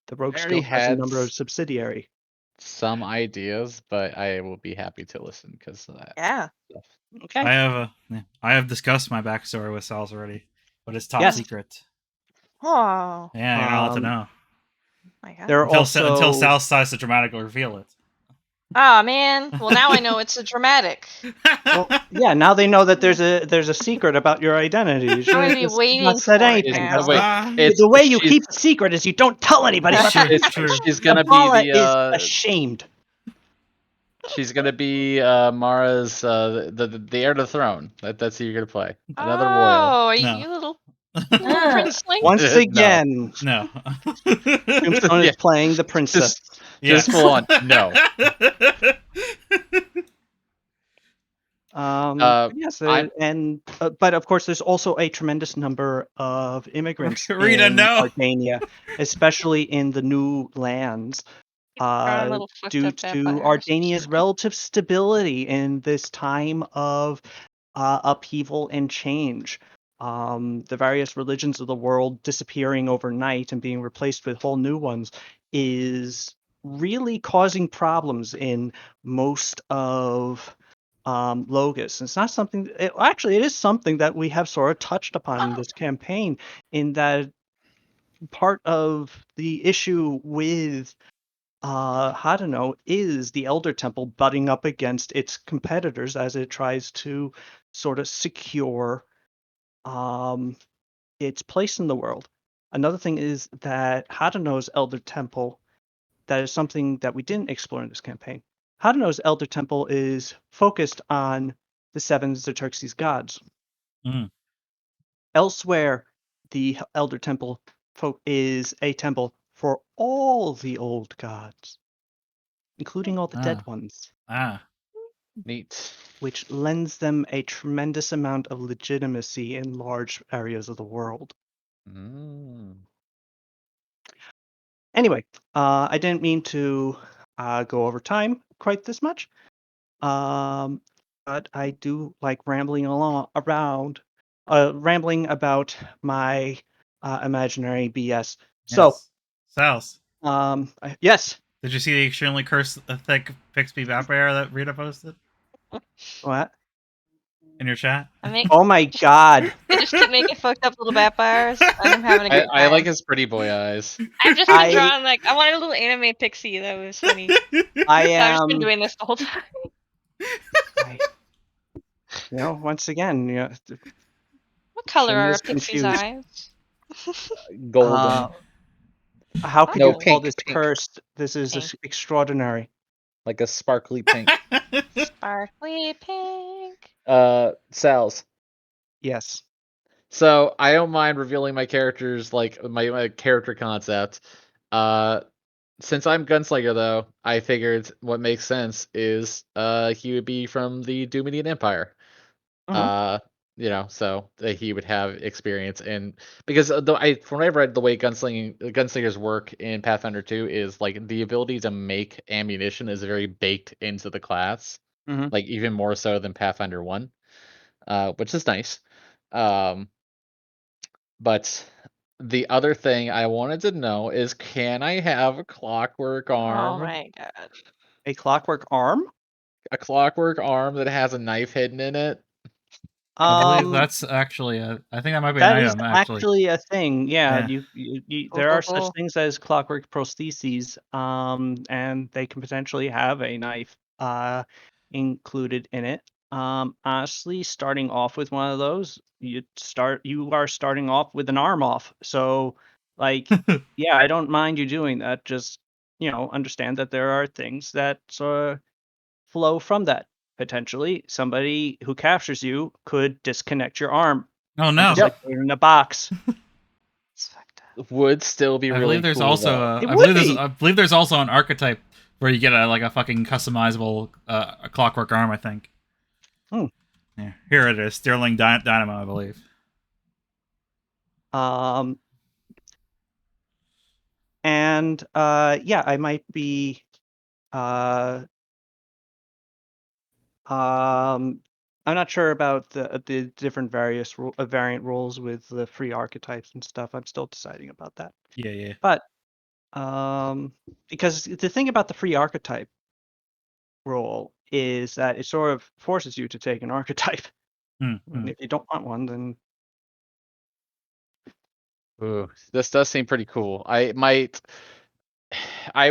The I Rogues already Guild has a had number of subsidiary. some ideas, but I will be happy to listen because of that Yeah. stuff. Okay. I have discussed my backstory with Sal's already, but it's top Yes. secret. Oh Yeah, you're not allowed to know my god. There are until also Sal decides to dramatically reveal it. Oh man. Well, now I know it's a dramatic. well, yeah. Now they know that there's a secret about your identity. You I'm should gonna have be just waiting not said for it, anything. man. That's Wait, It's the way you she's keep a secret is you don't tell anybody It's about true. that. True. she's gonna be Apollo is the ashamed. she's gonna be Mara's the heir to the throne. That's who you're gonna play. Another royal. Oh, No. you little Ah. princeling. Once No. again, No. Tombstone Yeah, is playing the princess. just full on no. Yes, I'm but of course, there's also a tremendous number of immigrants Rita, in no. Armenia, especially in the new lands, Brown little fucked due up to vampires. Ardania's relative stability in this time of upheaval and change. The various religions of the world disappearing overnight and being replaced with whole new ones is really causing problems in most of Logos. It's not something. Actually, it is something that we have sort of touched upon in this campaign. In that part of the issue with Hadano is the Elder Temple butting up against its competitors as it tries to sort of secure um, its place in the world. Another thing is that Hadano's Elder Temple, that is something that we didn't explore in this campaign. Hadano's Elder Temple is focused on the seven Xerxes gods. Mm. Elsewhere, the Elder Temple is a temple for all the old gods, including all the dead ones, neat. which lends them a tremendous amount of legitimacy in large areas of the world. Mm. Anyway, I didn't mean to go over time quite this much, but I do like rambling rambling about my imaginary BS. So, Yes. Sal's. Yes. Did you see the extremely cursed thick Pixie vampire that Rita posted What? in your chat? Oh my god. They just keep making fucked up little vampires, and I'm having a great I time. like his pretty boy eyes. I've just been I drawing I wanted a little anime pixie that was funny. I So I've just been am doing this the whole time. once again, What color Shane are is a pixie's confused. eyes? Golden, How could no you call pink, this pink, cursed? This is Pink. extraordinary. like a sparkly pink. Sparkly pink. Sal's. Yes. So I don't mind revealing my characters, like my character concept. Since I'm Gunslinger, though, I figured what makes sense is he would be from the Doominian Empire. Mhm. So that he would have experience in, because from what I've read, the way gunslingers work in Pathfinder 2 is like the ability to make ammunition is very baked into the class, Mhm. like even more so than Pathfinder 1, which is nice. Um, but the other thing I wanted to know is, can I have a clockwork Oh arm? my god. A clockwork arm? A clockwork arm that has a knife hidden in it? I believe Um, that's actually I think that might be an that is item, actually. actually a thing. Yeah, Yeah. Cool, there cool, are such cool. things as clockwork prostheses, and they can potentially have a knife included in it. Honestly, starting off with one of those, you are starting off with an arm off. So, like, yeah, I don't mind you doing that. Just, understand that there are things that flow from that. Potentially, somebody who captures you could disconnect your arm Oh and no. just like put it in a box. It's fucked up. would still be I really believe there's cool. also though. a, It I would believe there's be. I believe there's also an archetype where you get a fucking customizable a clockwork arm. I think. Hmm. Yeah, here it is, Sterling Dynamo, I believe. And yeah, I might be I'm not sure about the different variant rules with the free archetypes and stuff. I'm still deciding about that. Yeah, yeah. But because the thing about the free archetype rule is that it sort of forces you to take an archetype. And if you don't want one, then Ooh, this does seem pretty cool. I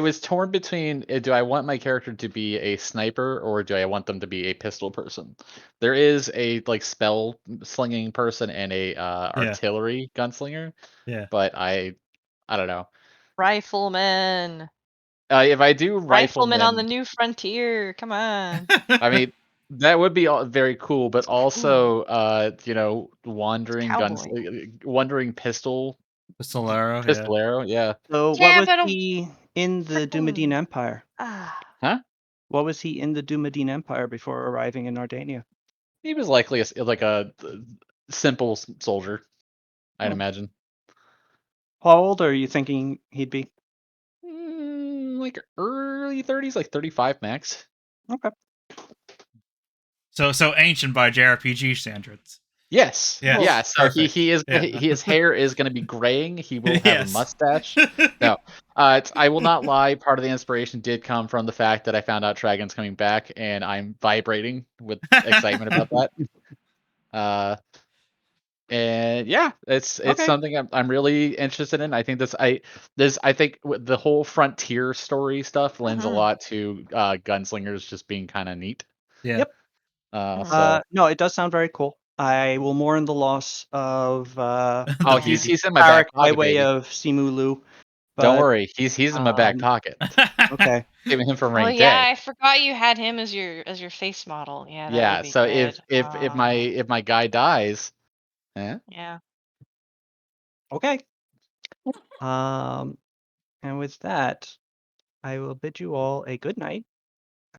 was torn between do I want my character to be a sniper or do I want them to be a pistol person? There is a like spell slinging person and a Yeah. artillery gunslinger, Yeah. but I don't know. Rifleman. If I do Rifleman on the rifleman, new frontier. Come on. I mean that would be very cool, but also Cowboy. wandering Yeah. pistolero, yeah. so what Yeah, was but a he in the freaking Dumadine Empire? Huh? What was he in the Dumadine Empire before arriving in Dardania? He was likely like a simple soldier, I'd Hmm. imagine. How old are you thinking he'd be? Like early 30s, like 35 max. Okay. So ancient by JRPG standards. Yes. Yes. Yeah. So Perfect. he is Yeah. his hair is going to be graying. He will have a Yes. mustache. No, I will not lie. Part of the inspiration did come from the fact that I found out Dragon's coming back, and I'm vibrating with excitement about that. And yeah, it's Okay. something I'm really interested in. I think I think the whole frontier story stuff lends a lot to gunslingers just being kind of neat. Yeah. Yep. So No, it does sound very cool. I will mourn the loss of oh, The beauty. he's in my Tarek back by pocket, way baby. of Simulu, Don't but worry, he's in my back pocket. okay. Saving him for Oh ranked yeah, day. I forgot you had him as your face model. Yeah, that would Yeah. be So good. if my guy dies, Yeah. Okay. And with that, I will bid you all a good night.